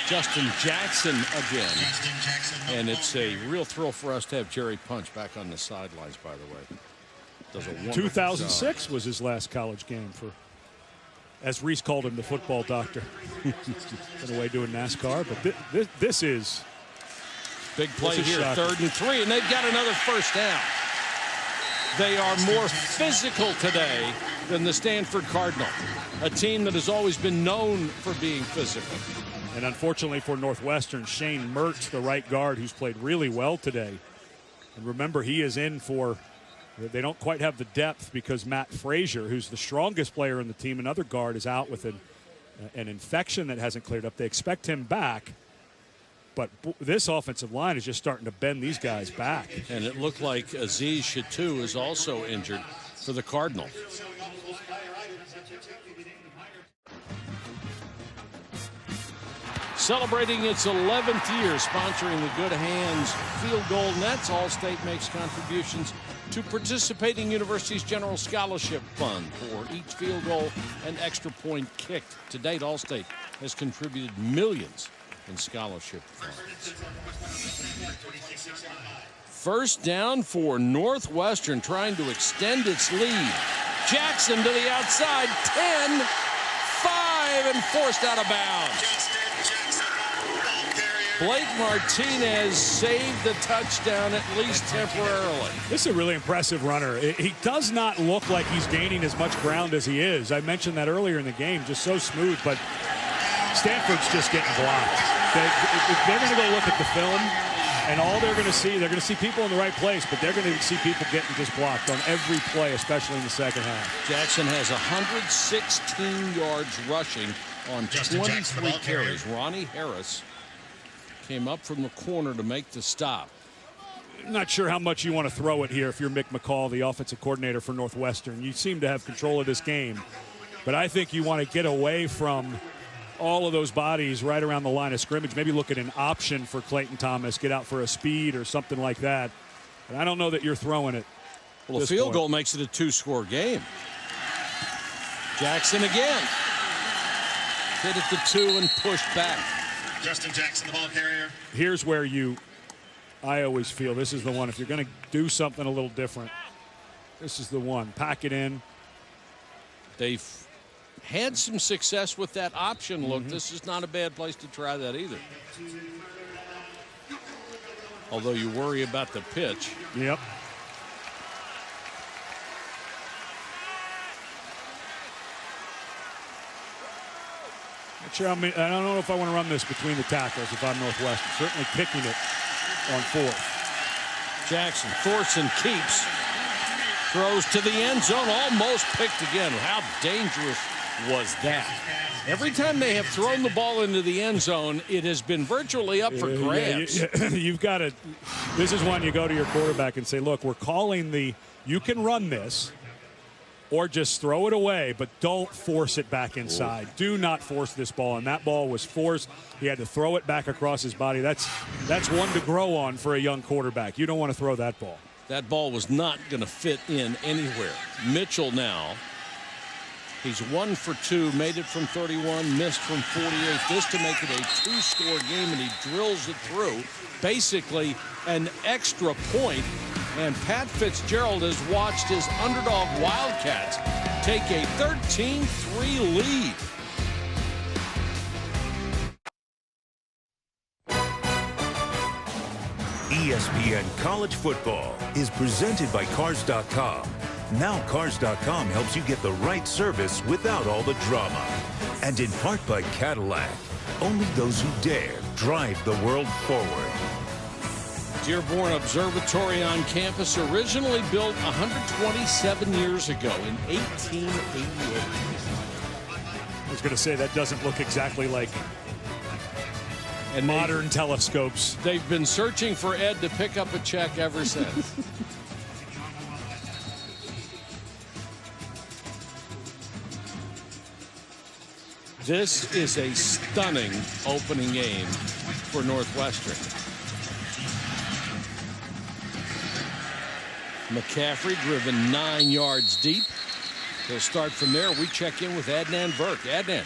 Justin Jackson again. And it's a real thrill for us to have Jerry Punch back on the sidelines, by the way.
2006 was his last college game for, as Reese called him, the football doctor. Been away doing NASCAR, but this is
big play here, shocking. 3rd and 3, and they've got another first down. They are more physical today than the Stanford Cardinal, a team that has always been known for being physical.
And unfortunately for Northwestern, Shane Mertz, the right guard, who's played really well today. And remember, he is in for... They don't quite have the depth because Matt Frazier, who's the strongest player in the team, another guard, is out with an infection that hasn't cleared up. They expect him back, but this offensive line is just starting to bend these guys back.
And it looked like Aziz Shitu is also injured for the Cardinal. Celebrating its 11th year, sponsoring the Good Hands Field Goal Nets. All-State makes contributions to participating universities' general scholarship fund for each field goal and extra point kicked. To date, Allstate has contributed millions in scholarship funds. First down for Northwestern, trying to extend its lead. Jackson to the outside, 10, 5, and forced out of bounds. Blake Martinez saved the touchdown, at least temporarily.
This is a really impressive runner. He does not look like he's gaining as much ground as he is. I mentioned that earlier in the game, just so smooth, but Stanford's just getting blocked. They're going to go look at the film, and all they're going to see people in the right place, but they're going to see people getting just blocked on every play, especially in the second half.
Jackson has 116 yards rushing on 23 carries. Ronnie Harris came up from the corner to make the stop.
Not sure how much you want to throw it here if you're Mick McCall, the offensive coordinator for Northwestern. You seem to have control of this game, but I think you want to get away from all of those bodies right around the line of scrimmage. Maybe look at an option for Clayton Thomas, get out for a speed or something like that. But I don't know that you're throwing it.
Well, a field goal makes it a 2-score game. Jackson again. Hit at the 2 and pushed back.
Justin Jackson, the ball carrier.
Here's where I always feel this is the one. If you're going to do something a little different, this is the one. Pack it in.
They've had some success with that option look. This is not a bad place to try that either. Although you worry about the pitch.
Yep. Sure, I don't know if I want to run this between the tackles if I'm Northwestern. Certainly picking it on 4th.
Jackson, Thorson keeps. Throws to the end zone, almost picked again. How dangerous was that? Every time they have thrown the ball into the end zone, it has been virtually up for grabs.
You've got to, this is when you go to your quarterback and say, look, we're calling you can run this, or just throw it away, but don't force it back inside. Do not force this ball, and that ball was forced. He had to throw it back across his body. That's one to grow on for a young quarterback. You don't want to throw that ball.
That ball was not going to fit in anywhere. Mitchell now. He's 1 for 2, made it from 31, missed from 48. This to make it a 2-score game, and he drills it through. Basically an extra point. And Pat Fitzgerald has watched his underdog Wildcats take a 13-3 lead.
ESPN College Football is presented by Cars.com. Now Cars.com helps you get the right service without all the drama. And in part by Cadillac. Only those who dare drive the world forward.
Dearborn Observatory on campus, originally built 127 years ago in 1888.
I was going to say that doesn't look exactly like modern telescopes.
They've been searching for Ed to pick up a check ever since. This is a stunning opening game for Northwestern. McCaffrey driven 9 yards deep. He'll start from there. We check in with Adnan Burke. Adnan.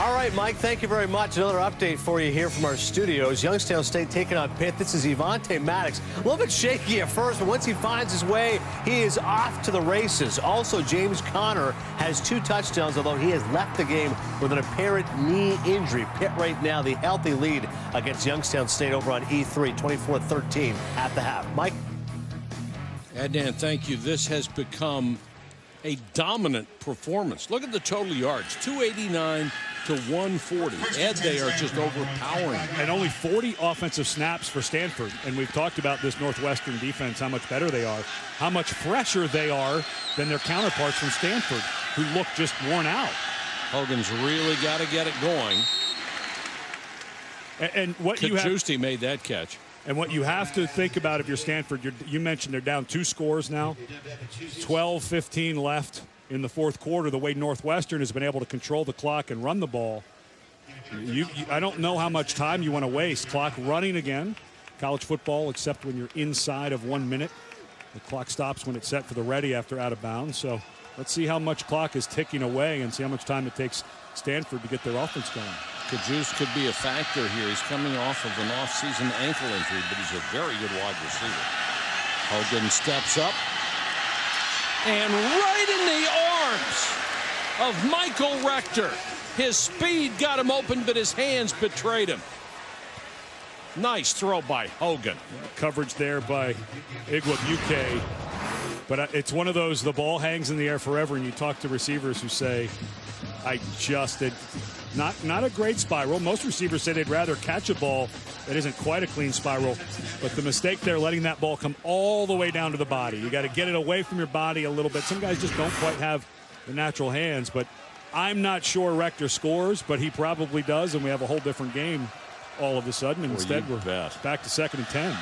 All right, Mike, thank you very much. Another update for you here from our studios. Youngstown State taking on Pitt. This is Evante Maddox. A little bit shaky at first, but once he finds his way, he is off to the races. Also, James Conner has 2 touchdowns, although he has left the game with an apparent knee injury. Pitt right now, the healthy lead against Youngstown State over on E3, 24-13 at the half. Mike?
Adnan, thank you. This has become a dominant performance. Look at the total yards, 289 to 140. Ed, they are just overpowering.
And only 40 offensive snaps for Stanford. And we've talked about this Northwestern defense, how much better they are, how much fresher they are than their counterparts from Stanford, who look just worn out.
Hogan's really got to get it going.
And what you have,
Kajusti made that catch.
And what you have to think about if you're Stanford, you mentioned they're down 2 scores now, 12-15 left in the fourth quarter. The way Northwestern has been able to control the clock and run the ball, I don't know how much time you want to waste. Clock running again, college football, except when you're inside of 1 minute. The clock stops when it's set for the ready after out of bounds. So let's see how much clock is ticking away and see how much time it takes Stanford to get their offense going.
Kajus could be a factor here. He's coming off of an off-season ankle injury, but he's a very good wide receiver. Hogan steps up. And right in the arms of Michael Rector. His speed got him open, but his hands betrayed him. Nice throw by Hogan.
Coverage there by Igwebuike. But it's one of those, the ball hangs in the air forever, and you talk to receivers who say, not a great spiral. Most receivers say they'd rather catch a ball that isn't quite a clean spiral. But the mistake there, letting that ball come all the way down to the body. You got to get it away from your body a little bit. Some guys just don't quite have the natural hands. But I'm not sure Rector scores, but he probably does, and we have a whole different game all of a sudden. And instead, we're back to 2nd and 10.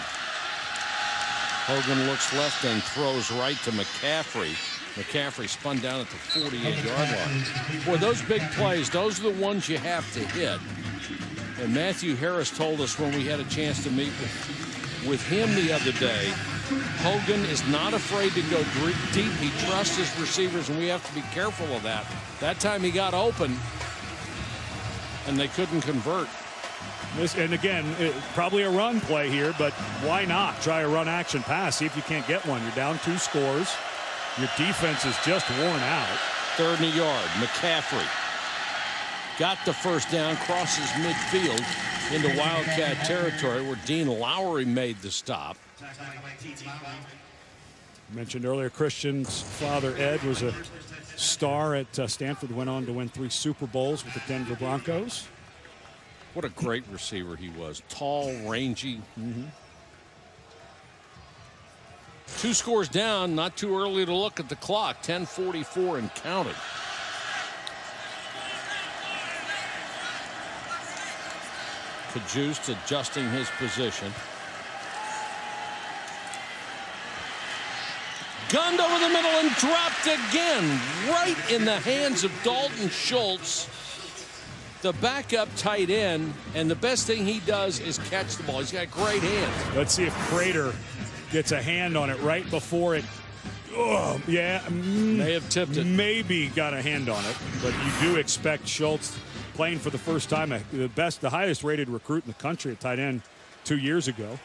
Hogan looks left and throws right to McCaffrey. McCaffrey spun down at the 48-yard line. Boy, those big plays, those are the ones you have to hit. And Matthew Harris told us when we had a chance to meet with him the other day, Hogan is not afraid to go deep. He trusts his receivers, and we have to be careful of that. That time he got open, and they couldn't convert.
And again, probably a run play here, but why not try a run action pass? See if you can't get one. You're down 2 scores. Your defense is just worn out.
3rd and a yard. McCaffrey got the first down, crosses midfield into Wildcat territory where Dean Lowry made the stop.
Mentioned earlier, Christian's father, Ed, was a star at Stanford, went on to win 3 Super Bowls with the Denver Broncos.
What a great receiver he was. Tall, rangy. 2 scores down, not too early to look at the clock. 10:44 and counting. Kajust adjusting his position. Gunned over the middle and dropped again, right in the hands of Dalton Schultz, the backup tight end, and the best thing he does is catch the ball. He's got great hands.
Let's see if Prater gets a hand on it right before it. Oh, yeah.
May have tipped it.
Maybe got a hand on it, but you do expect Schultz playing for the first time, the highest rated recruit in the country at tight end 2 years ago.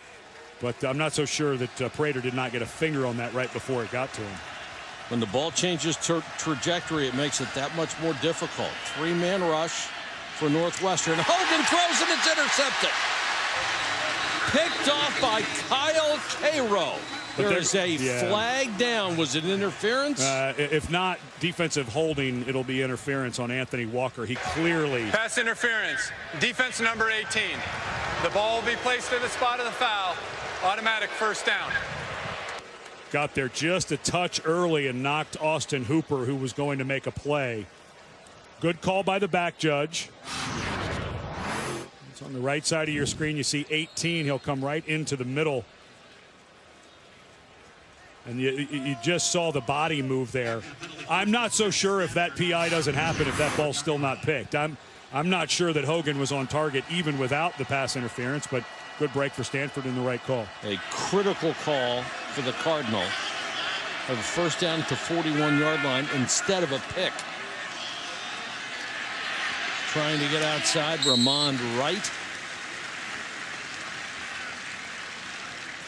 But I'm not so sure that Prater did not get a finger on that right before it got to him.
When the ball changes trajectory, it makes it that much more difficult. 3-man rush for Northwestern. Hogan throws and it's intercepted. Picked off by Kyle Queiro. There is a flag down. Was it interference?
If not defensive holding, it'll be interference on Anthony Walker. He clearly...
Pass interference. Defense number 18. The ball will be placed in the spot of the foul. Automatic first down.
Got there just a touch early and knocked Austin Hooper, who was going to make a play. Good call by the back judge. It's on the right side of your screen. You see 18. He'll come right into the middle. And you just saw the body move there. I'm not so sure if that PI doesn't happen if that ball's still not picked. I'm not sure that Hogan was on target even without the pass interference, but good break for Stanford and the right call.
A critical call for the Cardinal of a first down at the 41-yard line instead of a pick. Trying to get outside, Ramond Wright.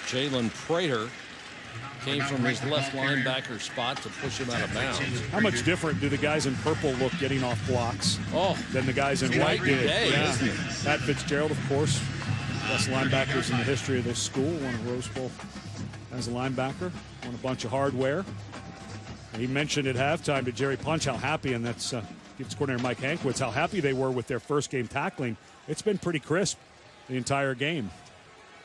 Jalen Prater came from his left linebacker spot to push him out of bounds.
How much different do the guys in purple look getting off blocks than the guys in white did?
Isn't it?
Pat Fitzgerald, of course, best linebackers in the history of this school, won a Rose Bowl as a linebacker, won a bunch of hardware. And he mentioned at halftime to Jerry Punch how happy, and that's defense coordinator Mike Hankwitz, how happy they were with their first game tackling. It's been pretty crisp the entire game.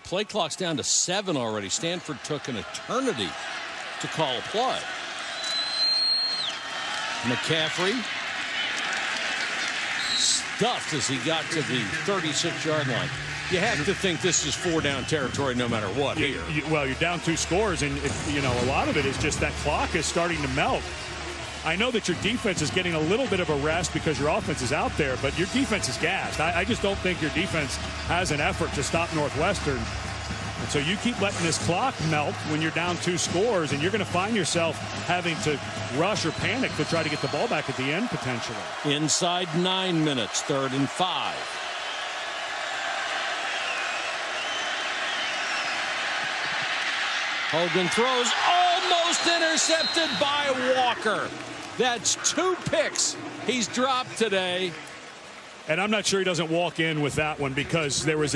Play clock's down to 7 already. Stanford took an eternity to call a play. McCaffrey stuffed as he got to the 36-yard line. You have to think this is 4-down territory no matter what here.
Well, you're down 2 scores, and a lot of it is just that clock is starting to melt. I know that your defense is getting a little bit of a rest because your offense is out there, but your defense is gassed. I just don't think your defense has an effort to stop Northwestern. So you keep letting this clock melt when you're down 2 scores, and you're going to find yourself having to rush or panic to try to get the ball back at the end potentially.
Inside 9 minutes, 3rd and 5. Hogan throws, almost intercepted by Walker. That's 2 picks he's dropped today.
And I'm not sure he doesn't walk in with that one, because there was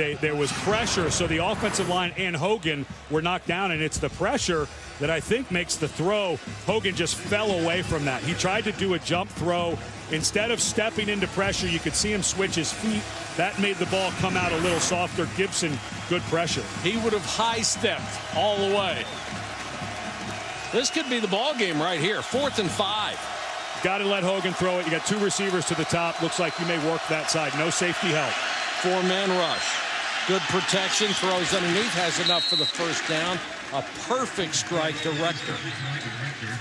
pressure. So the offensive line and Hogan were knocked down, and it's the pressure that I think makes the throw. Hogan just fell away from that. He tried to do a jump throw. Instead of stepping into pressure, you could see him switch his feet. That made the ball come out a little softer. Gibson, good pressure.
He would have high-stepped all the way. This could be the ball game right here. 4th and 5.
Got to let Hogan throw it. You got 2 receivers to the top. Looks like you may work that side. No safety help.
4-man rush. Good protection. Throws underneath. Has enough for the first down. A perfect strike to Rector.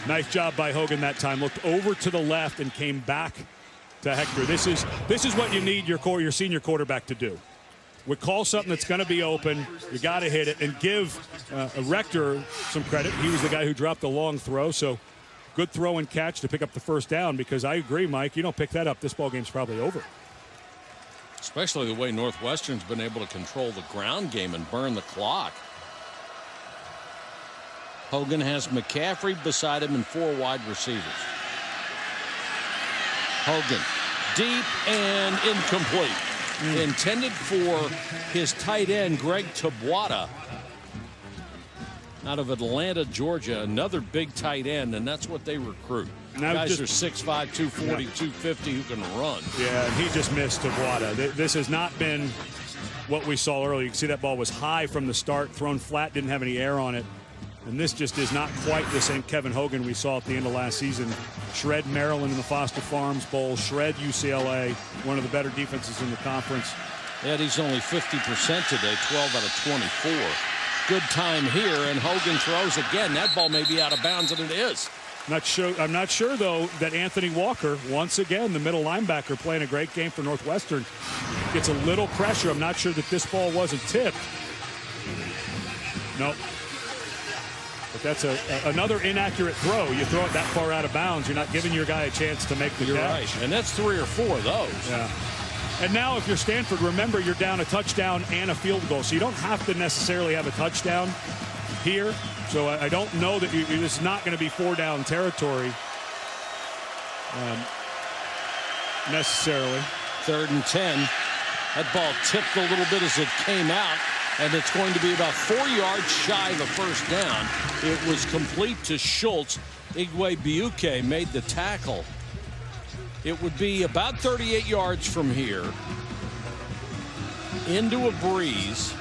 Nice job by Hogan that time. Looked over to the left and came back to Hector. This is what you need your senior quarterback to do. We call something that's going to be open. You got to hit it, and give Rector some credit. He was the guy who dropped the long throw. So good throw and catch to pick up the first down, because I agree, Mike, you don't pick that up, this ball game's probably over.
Especially the way Northwestern's been able to control the ground game and burn the clock. Hogan has McCaffrey beside him and 4 wide receivers. Hogan deep and incomplete. Intended for his tight end, Greg Tabuada, out of Atlanta, Georgia. Another big tight end, and that's what they recruit. Guys are 6'5", 240, 250 who can run.
Yeah, and he just missed Tabuada. This has not been what we saw earlier. You can see that ball was high from the start, thrown flat, didn't have any air on it. And this just is not quite the same Kevin Hogan we saw at the end of last season. Shred Maryland in the Foster Farms Bowl, shred UCLA, one of the better defenses in the conference.
Yeah, he's only 50% today, 12 out of 24. Good time here, and Hogan throws again. That ball may be out of bounds, and it is.
I'm not sure, though, that Anthony Walker, once again, the middle linebacker, playing a great game for Northwestern, gets a little pressure. I'm not sure that this ball wasn't tipped. Nope. But that's another inaccurate throw. You throw it that far out of bounds, you're not giving your guy a chance to make the
You're
catch.
right, and that's 3 or 4 of those.
Yeah. And now if you're Stanford, remember you're down a touchdown and a field goal, so you don't have to necessarily have a touchdown here. So I don't know that it's not going to be 4-down territory necessarily.
3rd and 10. That ball tipped a little bit as it came out, and it's going to be about 4 yards shy of the first down. It was complete to Schultz. Igwe Biuke made the tackle. It would be about 38 yards from here into a breeze.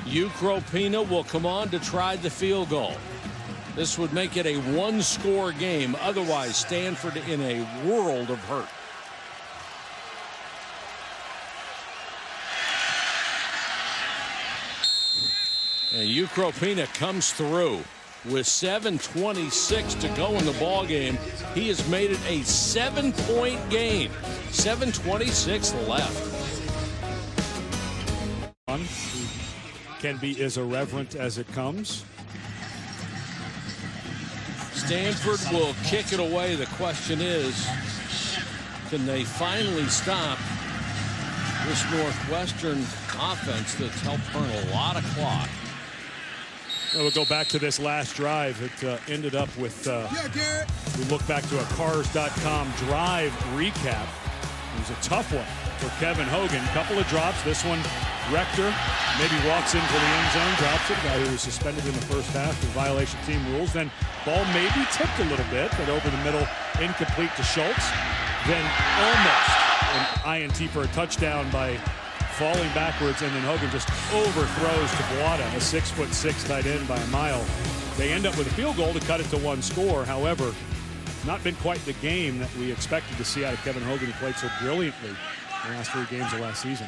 Ukropina will come on to try the field goal. This would make it a 1-score game. Otherwise, Stanford in a world of hurt. And Ukropina comes through with 7:26 to go in the ball game. He has made it a 7-point game. 7:26 left.
Can be as irreverent as it comes.
Stanford will kick it away. The question is, can they finally stop this Northwestern offense that's helped burn a lot of clock?
We'll go back to this last drive. It ended up with, we look back to a Cars.com drive recap. It was a tough one for Kevin Hogan. Couple of drops. This one, Rector maybe walks into the end zone, drops it. Guy who was suspended in the first half for violation team rules. Then ball maybe tipped a little bit, but over the middle, incomplete to Schultz. Then almost an INT for a touchdown by falling backwards, and then Hogan just overthrows Tabuada, a 6'6" tight end by a mile. They end up with a field goal to cut it to 1 score. However, not been quite the game that we expected to see out of Kevin Hogan, who played so brilliantly in the last 3 games of last season.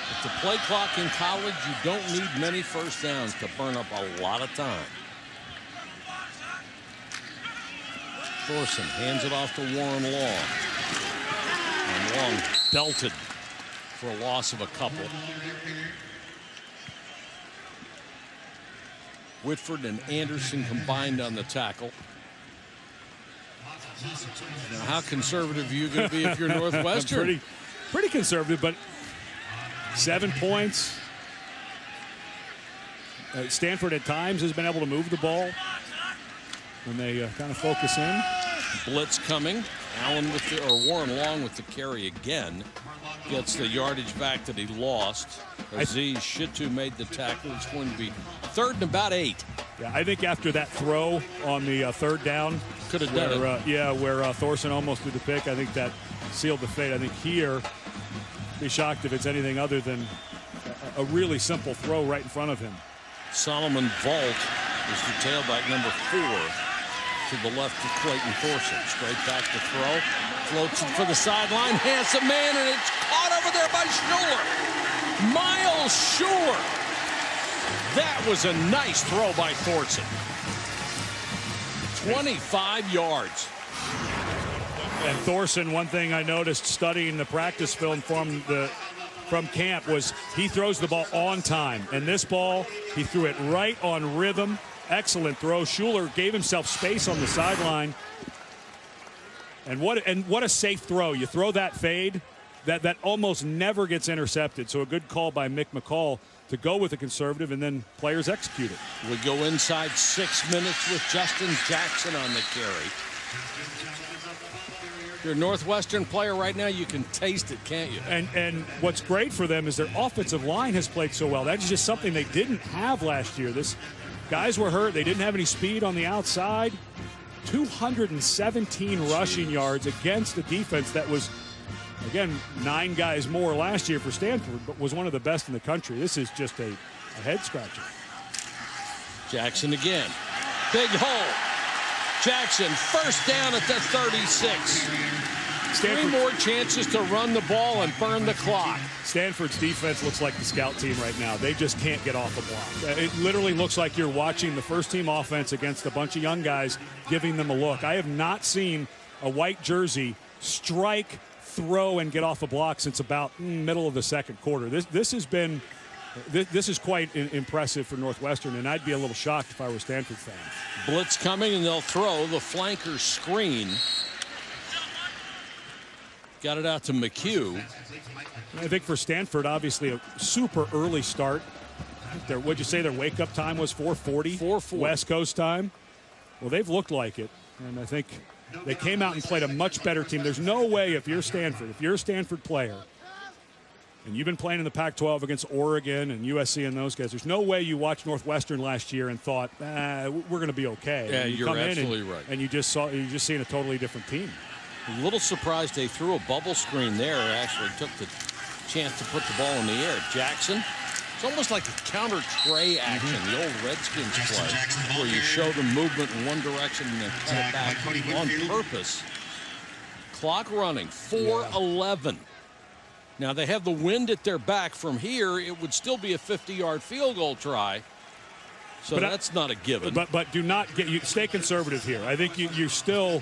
With the play clock in college, you don't need many first downs to burn up a lot of time. Thorson hands it off to Warren Long. And Long belted for a loss of a couple. Whitford and Anderson combined on the tackle. Now, how conservative are you going to be if you're Northwestern?
pretty conservative, but 7 points. Stanford at times has been able to move the ball when they kind of focus in.
Blitz coming. Allen with the, or Warren Long with the carry again. Gets the yardage back that he lost. Aziz Shitu made the tackle. It's going to be 3rd and about 8.
Yeah, I think after that throw on the 3rd down,
could have done it.
Where Thorson almost did the pick, I think that sealed the fate. I think here, be shocked if it's anything other than a really simple throw right in front of him.
Solomon Vault is the tailback, number 4, to the left of Clayton Thorson. Straight back to throw. Floats it for the sideline. Handsome man, and it's caught over there by Schuler. Miles Schuler. That was a nice throw by Thorson. 25 yards.
And Thorson, one thing I noticed studying the practice film from camp was he throws the ball on time. And this ball, he threw it right on rhythm. Excellent throw. Schuler gave himself space on the sideline. And what a safe throw. You throw that fade, that almost never gets intercepted. So a good call by Mick McCall to go with a conservative, and then players execute it.
We go inside 6 minutes with Justin Jackson on the carry. If you're a Northwestern player right now, you can taste it, can't you?
And what's great for them is their offensive line has played so well. That's just something they didn't have last year. Guys were hurt. They didn't have any speed on the outside. 217 rushing yards against a defense that was, again, 9 guys more last year for Stanford, but was one of the best in the country. This is just a head scratcher.
Jackson again. Big hole. Jackson, 1st down at the 36.
Stanford,
3 more chances to run the ball and burn the clock.
Stanford's defense looks like the scout team right now. They just can't get off the block. It literally looks like you're watching the first team offense against a bunch of young guys giving them a look. I have not seen a white jersey strike, throw, and get off a block since about middle of the 2nd quarter. This is quite impressive for Northwestern, and I'd be a little shocked if I were a Stanford fan.
Blitz coming, and they'll throw the flanker screen. Got it out to McHugh.
I think for Stanford, obviously a super early start. What'd you say their wake-up time was? 4:40?
4:40.
West Coast time. Well, they've looked like it, and I think they came out and played a much better team. There's no way if you're a Stanford player, and you've been playing in the Pac-12 against Oregon and USC and those guys, there's no way you watched Northwestern last year and thought, we're going to be okay.
Yeah,
you
you're absolutely right.
And you're just seeing a totally different team.
A little surprised they threw a bubble screen there. Actually took the chance to put the ball in the air. Jackson, it's almost like a counter tray action, the old Redskins play, where you show the movement in one direction and then cut it back on purpose. Clock running, 4:11. Now they have the wind at their back. From here, it would still be a 50-yard field goal try. So but that's not a given.
But do not stay conservative here. I think you're still,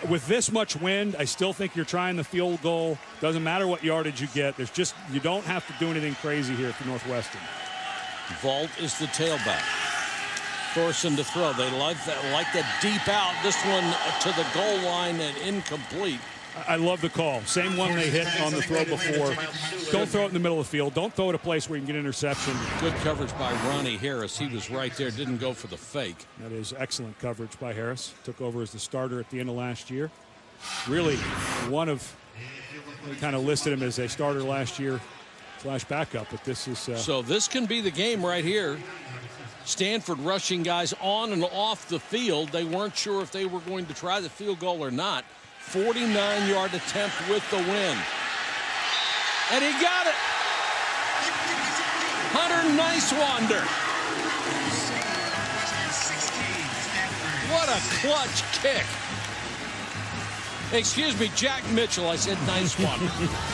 with this much wind, I still think you're trying the field goal. Doesn't matter what yardage you get. You don't have to do anything crazy here for Northwestern.
Vault is the tailback. Thorson to throw. They like that deep out. This one to the goal line and incomplete.
I love the call. Same one they hit on the throw before. Don't throw it in the middle of the field. Don't throw it a place where you can get interception.
Good coverage by Ronnie Harris. He was right there. Didn't go for the fake.
That is excellent coverage by Harris. Took over as the starter at the end of last year. Really we kind of listed him as a starter last year / backup, but this is...
So this can be the game right here. Stanford rushing guys on and off the field. They weren't sure if they were going to try the field goal or not. 49-yard attempt with the win. And he got it. Hunter Nicewander. What a clutch kick. Excuse me, Jack Mitchell. I said Nicewander.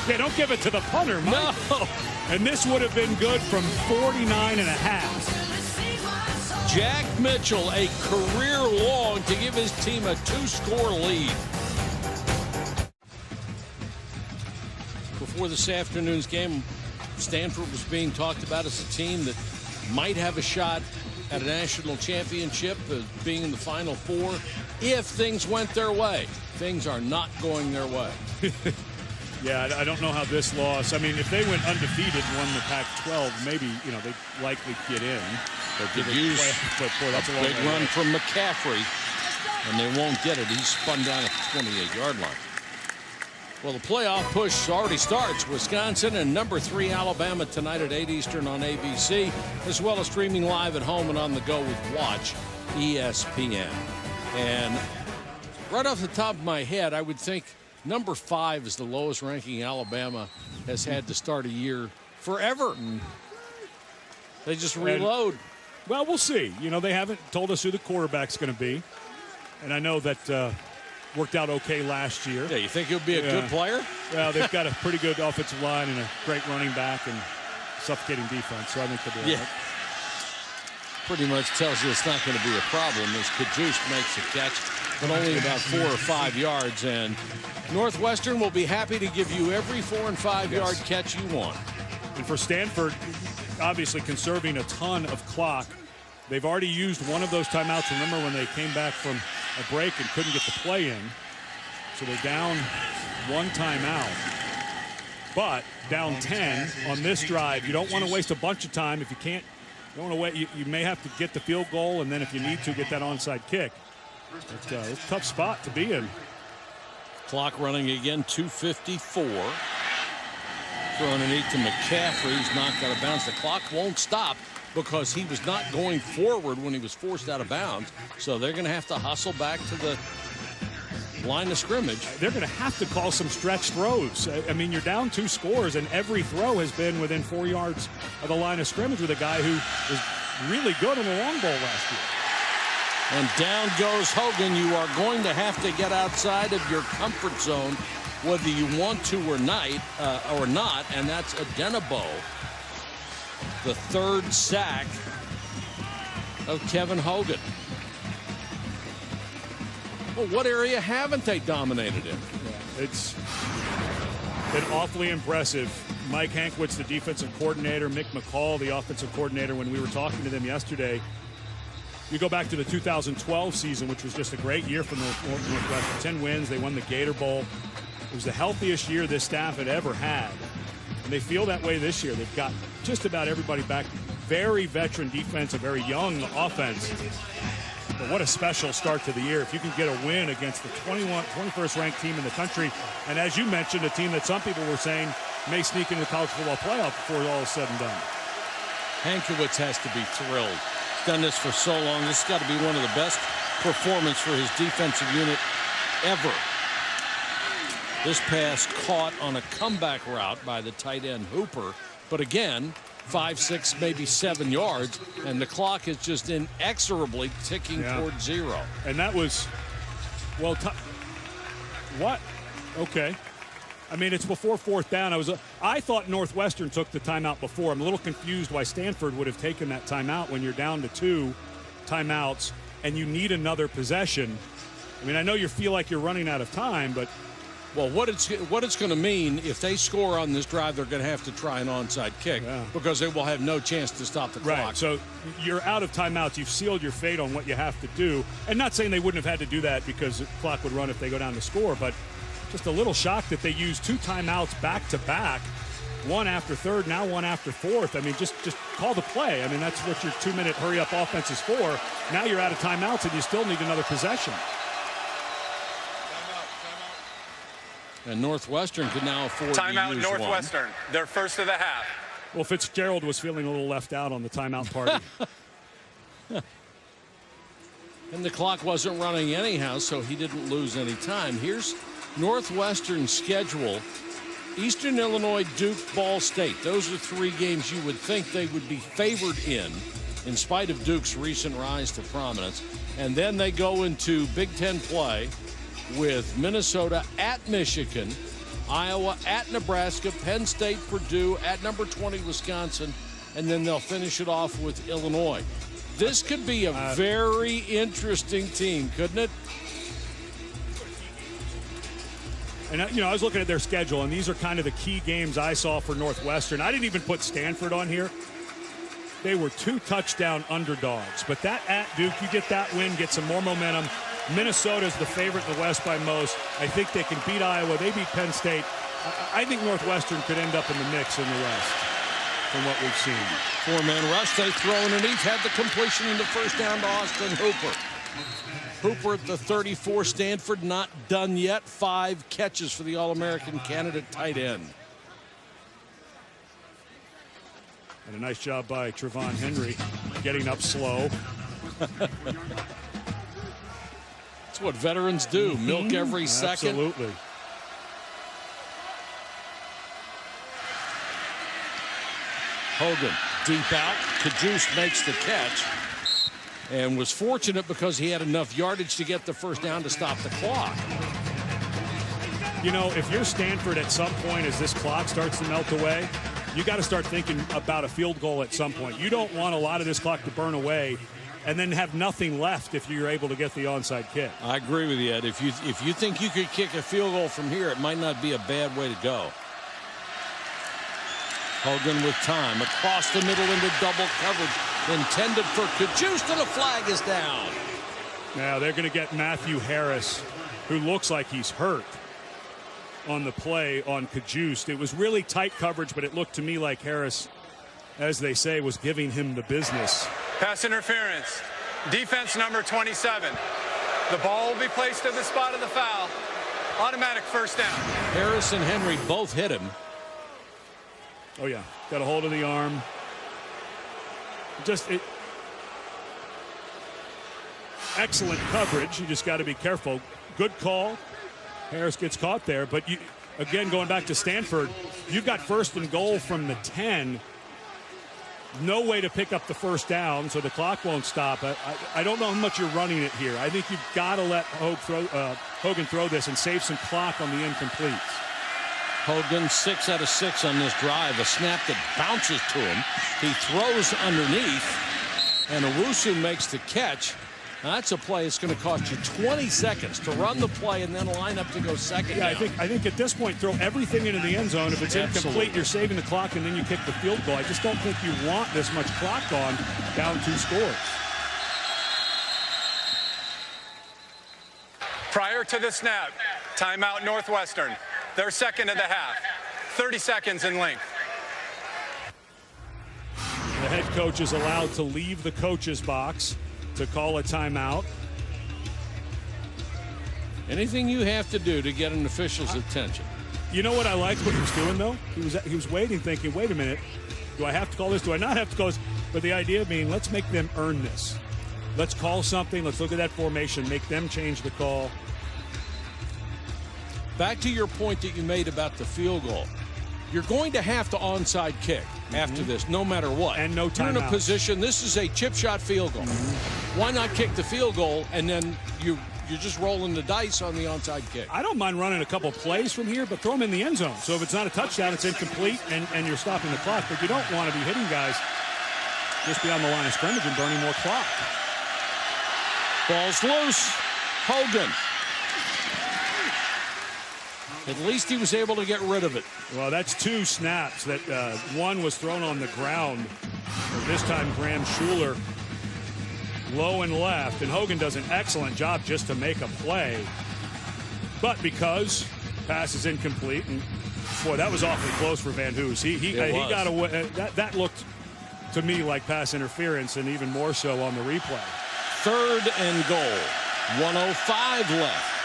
Yeah, don't give it to the punter, Mike.
No.
And this would have been good from 49.5.
Jack Mitchell, a career long to give his team a 2-score lead. before this afternoon's game, Stanford was being talked about as a team that might have a shot at a national championship, being in the Final Four, if things went their way. Things are not going their way.
Yeah, I don't know how this loss. I mean, if they went undefeated and won the Pac-12, maybe, they'd likely get in.
They could use
but boy, that's a
big run from McCaffrey, and they won't get it. He's spun down at the 28-yard line. Well, the playoff push already starts. Wisconsin and number 3 Alabama tonight at 8 Eastern on ABC, as well as streaming live at home and on the go with Watch ESPN. And right off the top of my head, I would think number 5 is the lowest ranking Alabama has had to start a year forever. They just reload.
Well, we'll see. They haven't told us who the quarterback's going to be. And I know that worked out okay last year.
Yeah, you think he'll be a good player?
Well, they've got a pretty good offensive line and a great running back and suffocating defense, so I think they'll be all right.
Pretty much tells you it's not going to be a problem as Kajus makes a catch, but only about 4 or 5 yards. And Northwestern will be happy to give you every 4 and 5 yard catch you want.
And for Stanford, obviously conserving a ton of clock. They've already used one of those timeouts. Remember when they came back from a break and couldn't get the play in. So they're down 1 timeout. But down 10 on this drive. You don't want to waste a bunch of time. If you can't, you don't want to wait. You may have to get the field goal, and then if you need to, get that onside kick. But, it's a tough spot to be in.
Clock running again, 2:54. Throw underneath to McCaffrey. He's knocked out of bounds. The clock won't stop because he was not going forward when he was forced out of bounds. So they're going to have to hustle back to the line of scrimmage.
They're going to have to call some stretch throws. I mean, you're down 2 scores, and every throw has been within 4 yards of the line of scrimmage with a guy who was really good on the long ball last year.
And down goes Hogan. You are going to have to get outside of your comfort zone, whether you want to or not, and that's Adenabo. The 3rd sack of Kevin Hogan. Well, what area haven't they dominated in?
It's been awfully impressive. Mike Hankwitz, the defensive coordinator, Mick McCall, the offensive coordinator, when we were talking to them yesterday, you go back to the 2012 season, which was just a great year for Northwestern. 10 wins. They won the Gator Bowl. It was the healthiest year this staff had ever had. And they feel that way this year. They've got just about everybody back. Very veteran defense, a very young offense. But what a special start to the year. If you can get a win against the 21st ranked team in the country, and as you mentioned, a team that some people were saying may sneak into the college football playoff before all is said and done.
Hankwitz has to be thrilled. He's done this for so long. This has got to be one of the best performances for his defensive unit ever. This pass caught on a comeback route by the tight end Hooper. But again, 5, 6, maybe 7 yards, and the clock is just inexorably ticking toward 0.
And that was, well, what? Okay. I mean, it's before 4th down. I thought Northwestern took the timeout before. I'm a little confused why Stanford would have taken that timeout when you're down to 2 timeouts and you need another possession. I mean, I know you feel like you're running out of time, but
well, what it's going to mean if they score on this drive, they're going to have to try an onside kick because they will have no chance to stop the clock.
Right. So you're out of timeouts. You've sealed your fate on what you have to do. And not saying they wouldn't have had to do that because the clock would run if they go down to score, but just a little shocked that they used 2 timeouts back to back, 1 after 3rd, now 1 after 4th. I mean, just call the play. I mean, that's what your 2-minute hurry-up offense is for. Now you're out of timeouts and you still need another possession.
And Northwestern can now afford
timeout
to use
Northwestern.
one.
Their first of the half.
Well, Fitzgerald was feeling a little left out on the timeout party.
And the clock wasn't running anyhow, so he didn't lose any time. Here's Northwestern's schedule. Eastern Illinois, Duke, Ball State. Those are 3 games you would think they would be favored in spite of Duke's recent rise to prominence. And then they go into Big Ten play with Minnesota at Michigan, Iowa at Nebraska, Penn State, Purdue, at number 20, Wisconsin, and then they'll finish it off with Illinois. This could be a very interesting team, couldn't it?
And, I was looking at their schedule, and these are kind of the key games I saw for Northwestern. I didn't even put Stanford on here. They were 2-touchdown underdogs. But that at Duke, you get that win, get some more momentum. Minnesota's the favorite in the West by most. I think they can beat Iowa. They beat Penn State. I think Northwestern could end up in the mix in the West from what we've seen.
Four-man rush. They throw underneath. Had the completion in the first down to Austin Hooper. Hooper at the 34. Stanford not done yet. 5 catches for the All-American candidate tight end.
And a nice job by Trevon Henry getting up slow.
That's what veterans do. Milk every second.
Absolutely.
Hogan deep out. Cajuste makes the catch. And was fortunate because he had enough yardage to get the first down to stop the clock.
If you're Stanford at some point as this clock starts to melt away, you got to start thinking about a field goal at some point. You don't want a lot of this clock to burn away and then have nothing left if you're able to get the onside kick.
I agree with you, Ed. If you think you could kick a field goal from here, it might not be a bad way to go. Hogan with time across the middle into double coverage intended for Cajuste, and a flag is down.
Now they're going to get Matthew Harris, who looks like he's hurt, on the play on Cajuste. It was really tight coverage, but it looked to me like Harris, as they say, was giving him the business.
Pass interference. Defense number 27. The ball will be placed at the spot of the foul. Automatic first down.
Harris and Henry both hit him.
Oh, yeah. Got a hold of the arm. Excellent coverage. You just got to be careful. Good call. Harris gets caught there. But, again, going back to Stanford, you've got first and goal from the 10. No way to pick up the first down, so the clock won't stop. I don't know how much you're running it here. I think you've got to let Hogan throw this and save some clock on the incompletes.
Hogan 6 out of 6 on this drive. A snap that bounces to him. He throws underneath, and Owusu makes the catch. Now that's a play that's going to cost you 20 seconds to run the play and then line up to go second down.
I think at this point, throw everything into the end zone. If it's incomplete, you're saving the clock, and then you kick the field goal. I just don't think you want this much clock on down 2 scores.
Prior to the snap, timeout Northwestern. Their second of the half. 30 seconds in length.
The head coach is allowed to leave the coach's box to call a timeout.
Anything you have to do to get an official's attention.
You know what I liked what he was doing, though? He was waiting, thinking, wait a minute, do I have to call this? Do I not have to call this? But the idea being, let's make them earn this. Let's call something. Let's look at that formation, make them change the call.
Back to your point that you made about the field goal. You're going to have to onside kick after this, no matter what.
And no timeout.
You're in a position, this is a chip shot field goal. Why not kick the field goal, and then you're just rolling the dice on the onside kick?
I don't mind running a couple plays from here, but throw them in the end zone. So if it's not a touchdown, it's incomplete, and you're stopping the clock. But you don't want to be hitting guys just beyond the line of scrimmage and burning more clock.
Ball's loose. Hogan. At least he was able to get rid of it.
Well, that's 2 snaps. That one was thrown on the ground. This time, Graham Schuler low and left. And Hogan does an excellent job just to make a play. But because pass is incomplete, and boy, that was awfully close for Van Hoos. He got away. That looked to me like pass interference, and even more so on the replay.
3rd and goal. 1:05 left.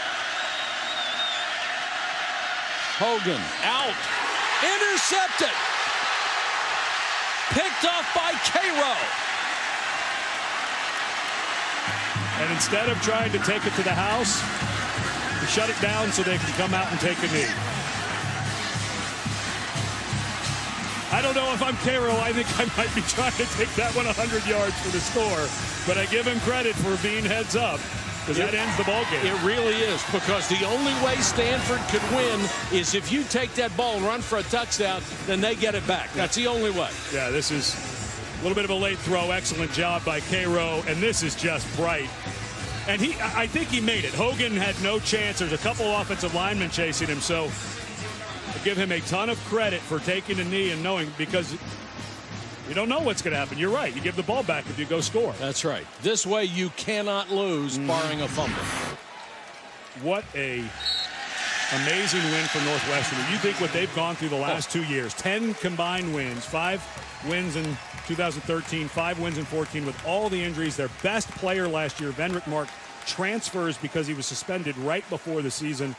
Hogan out. Intercepted. Picked off by Queiro.
And instead of trying to take it to the house, he shut it down so they can come out and take a knee. I don't know if I'm Queiro. I think I might be trying to take that one 100 yards for the score. But I give him credit for being heads up, because that ends the ball game.
It really is, because the only way Stanford could win is if you take that ball and run for a touchdown, then they get it back. That's the only way.
Yeah, this is a little bit of a late throw. Excellent job by Queiro, and this is just bright. And I think he made it. Hogan had no chance. There's a couple offensive linemen chasing him, so I give him a ton of credit for taking a knee and knowing, because you don't know what's going to happen. You're right. You give the ball back if you go score.
That's right. This way you cannot lose, barring a fumble.
What a amazing win for Northwestern. You think what they've gone through the last 2 years, 10 combined wins, 5 wins in 2013, 5 wins in 14 with all the injuries. Their best player last year, Vendrick Mark, transfers because he was suspended right before the season.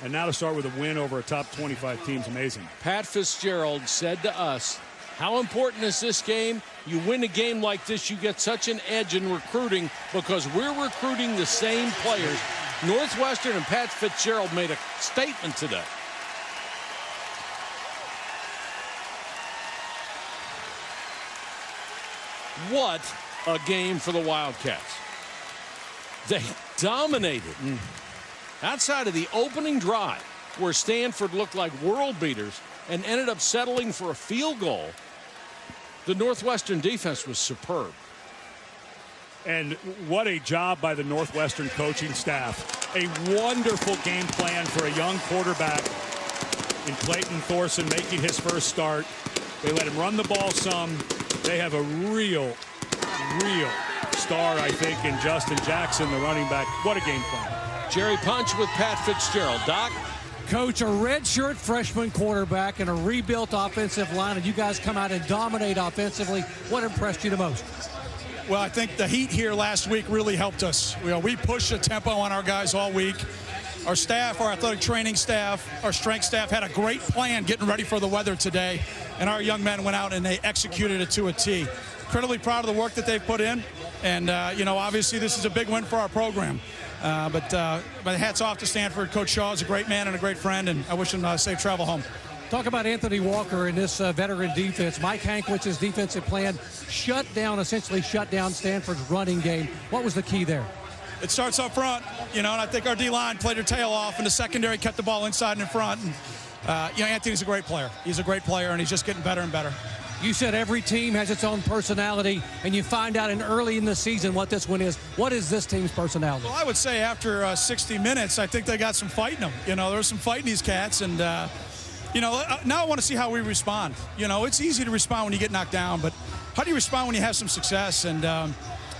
And now to start with a win over a top 25 team is amazing.
Pat Fitzgerald said to us, how important is this game? You win a game like this, you get such an edge in recruiting because we're recruiting the same players. Northwestern and Pat Fitzgerald made a statement today. What a game for the Wildcats. They dominated. Outside of the opening drive, where Stanford looked like world beaters and ended up settling for a field goal, the Northwestern defense was superb.
And what a job by the Northwestern coaching staff. A wonderful game plan for a young quarterback in Clayton Thorson making his first start. They let him run the ball some. They have a real star, I think, in Justin Jackson, the running back. What a game plan.
Jerry Punch with Pat Fitzgerald. Doc?
Coach, a redshirt freshman quarterback and a rebuilt offensive line, and you guys come out and dominate offensively. What impressed you the most?
Well, I think the heat here last week really helped us. We pushed the tempo on our guys all week. Our staff, our athletic training staff, our strength staff had a great plan getting ready for the weather today, and our young men went out and they executed it to a T. Incredibly proud of the work that they've put in, and obviously this is a big win for our program. But hats off to Stanford. Coach Shaw is a great man and a great friend, and I wish him safe travel home.
Talk about Anthony Walker and this veteran defense. Mike Hankwich's defensive plan essentially shut down Stanford's running game. What was the key there?
It starts up front, and I think our D-line played their tail off, and the secondary kept the ball inside and in front. And, Anthony's a great player. He's a great player, and he's just getting better and better.
You said every team has its own personality, and you find out early in the season what this one is. What is this team's personality?
Well, I would say after 60 minutes, I think they got some fight in them. There's some fight in these cats, and, now I want to see how we respond. It's easy to respond when you get knocked down, but how do you respond when you have some success? And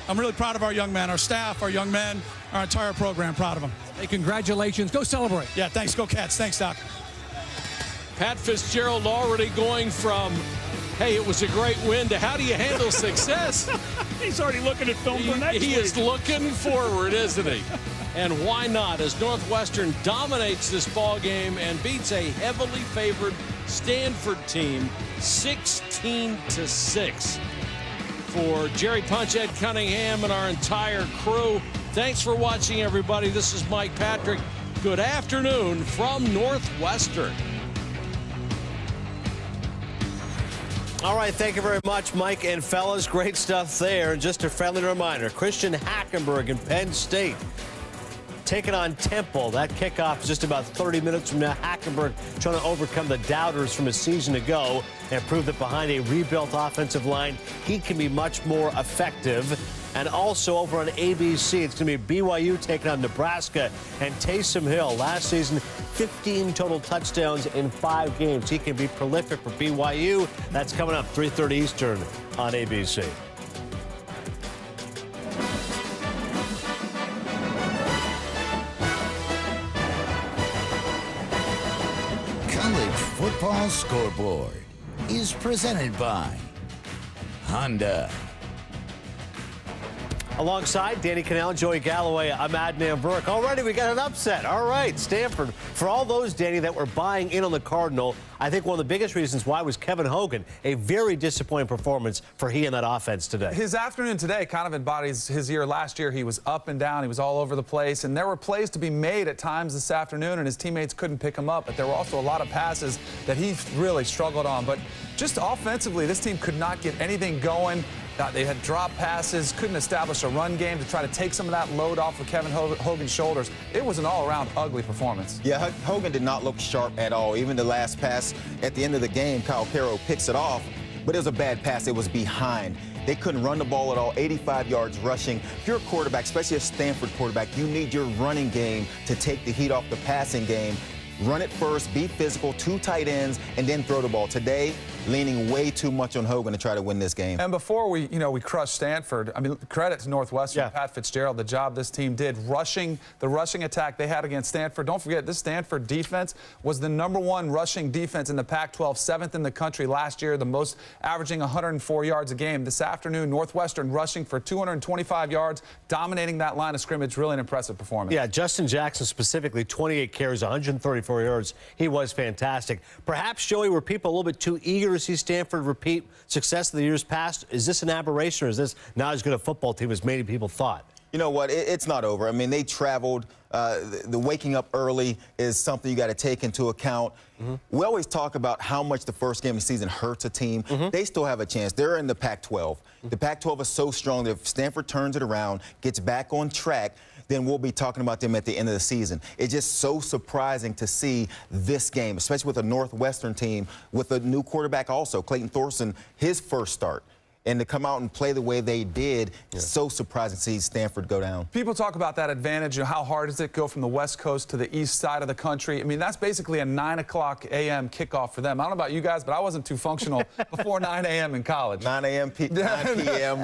I'm really proud of our young men, our staff, our young men, our entire program. Proud of them.
Hey, congratulations. Go celebrate.
Yeah, thanks. Go Cats. Thanks, Doc.
Pat Fitzgerald already going from, hey, it was a great win, to how do you handle success?
He's already looking at film for next week.
He is looking forward, isn't he? And why not, as Northwestern dominates this ball game and beats a heavily favored Stanford team 16-6. For Jerry Punch, Ed Cunningham, and our entire crew, thanks for watching, everybody. This is Mike Patrick. Good afternoon from Northwestern.
All right, thank you very much, Mike and fellas. Great stuff there. And just a friendly reminder, Christian Hackenberg and Penn State taking on Temple. That kickoff is just about 30 minutes from now. Hackenberg trying to overcome the doubters from a season ago and prove that behind a rebuilt offensive line, he can be much more effective. And also over on ABC, it's going to be BYU taking on Nebraska and Taysom Hill. Last season, 15 total touchdowns in 5 games. He can be prolific for BYU. That's coming up 3:30 Eastern on ABC.
College Football Scoreboard is presented by Honda.
Alongside Danny Cannell, Joey Galloway, I'm Adnan Burke. Already we got an upset. All right, Stanford. For all those, Danny, that were buying in on the Cardinal, I think one of the biggest reasons why was Kevin Hogan. A very disappointing performance for he and that offense today.
His afternoon today kind of embodies his year last year. He was up and down. He was all over the place. And there were plays to be made at times this afternoon, and his teammates couldn't pick him up. But there were also a lot of passes that he really struggled on. But just offensively, this team could not get anything going. They had drop passes, couldn't establish a run game to try to take some of that load off of Kevin Hogan's shoulders. It was an all-around ugly performance.
Yeah, Hogan did not look sharp at all. Even the last pass at the end of the game, Queiro picks it off. but it was a bad pass. It was behind. They couldn't run the ball at all, 85 yards rushing. If you're a quarterback, especially a Stanford quarterback, you need your running game to take the heat off the passing game. Run it first, be physical, 2 tight ends, and then throw the ball. Today, leaning way too much on Hogan to try to win this game.
And before we crushed Stanford, I mean, credit to Northwestern, Pat Fitzgerald, the job this team did, the rushing attack they had against Stanford. Don't forget, this Stanford defense was the #1 rushing defense in the Pac-12, 7th in the country last year, the most, averaging 104 yards a game. This afternoon, Northwestern rushing for 225 yards, dominating that line of scrimmage. Really an impressive performance.
Yeah, Justin Jackson specifically, 28 carries, 134 yards. He was fantastic. Perhaps, Joey, were people a little bit too eager to see Stanford repeat success of the years past? Is this an aberration, or is this not as good a football team as many people thought?
You know what? It's not over. I mean, they traveled. The waking up early is something you got to take into account. We always talk about how much the first game of the season hurts a team. They still have a chance. They're in the Pac-12. The Pac-12 is so strong that if Stanford turns it around, gets back on track, then we'll be talking about them at the end of the season. It's just so surprising to see this game, especially with a Northwestern team with a new quarterback also, Clayton Thorson, his first start. And to come out and play the way they did, so surprising to see Stanford go down.
People talk about that advantage. How hard does it go from the West Coast to the east side of the country? I mean, that's basically a 9 o'clock a.m. kickoff for them. I don't know about you guys, but I wasn't too functional before 9 a.m. in college.
9 a.m., 9 p.m.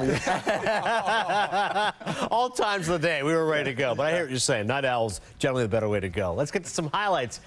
All times of the day, we were ready to go. But I hear what you're saying. Night owls, generally the better way to go. Let's get to some highlights.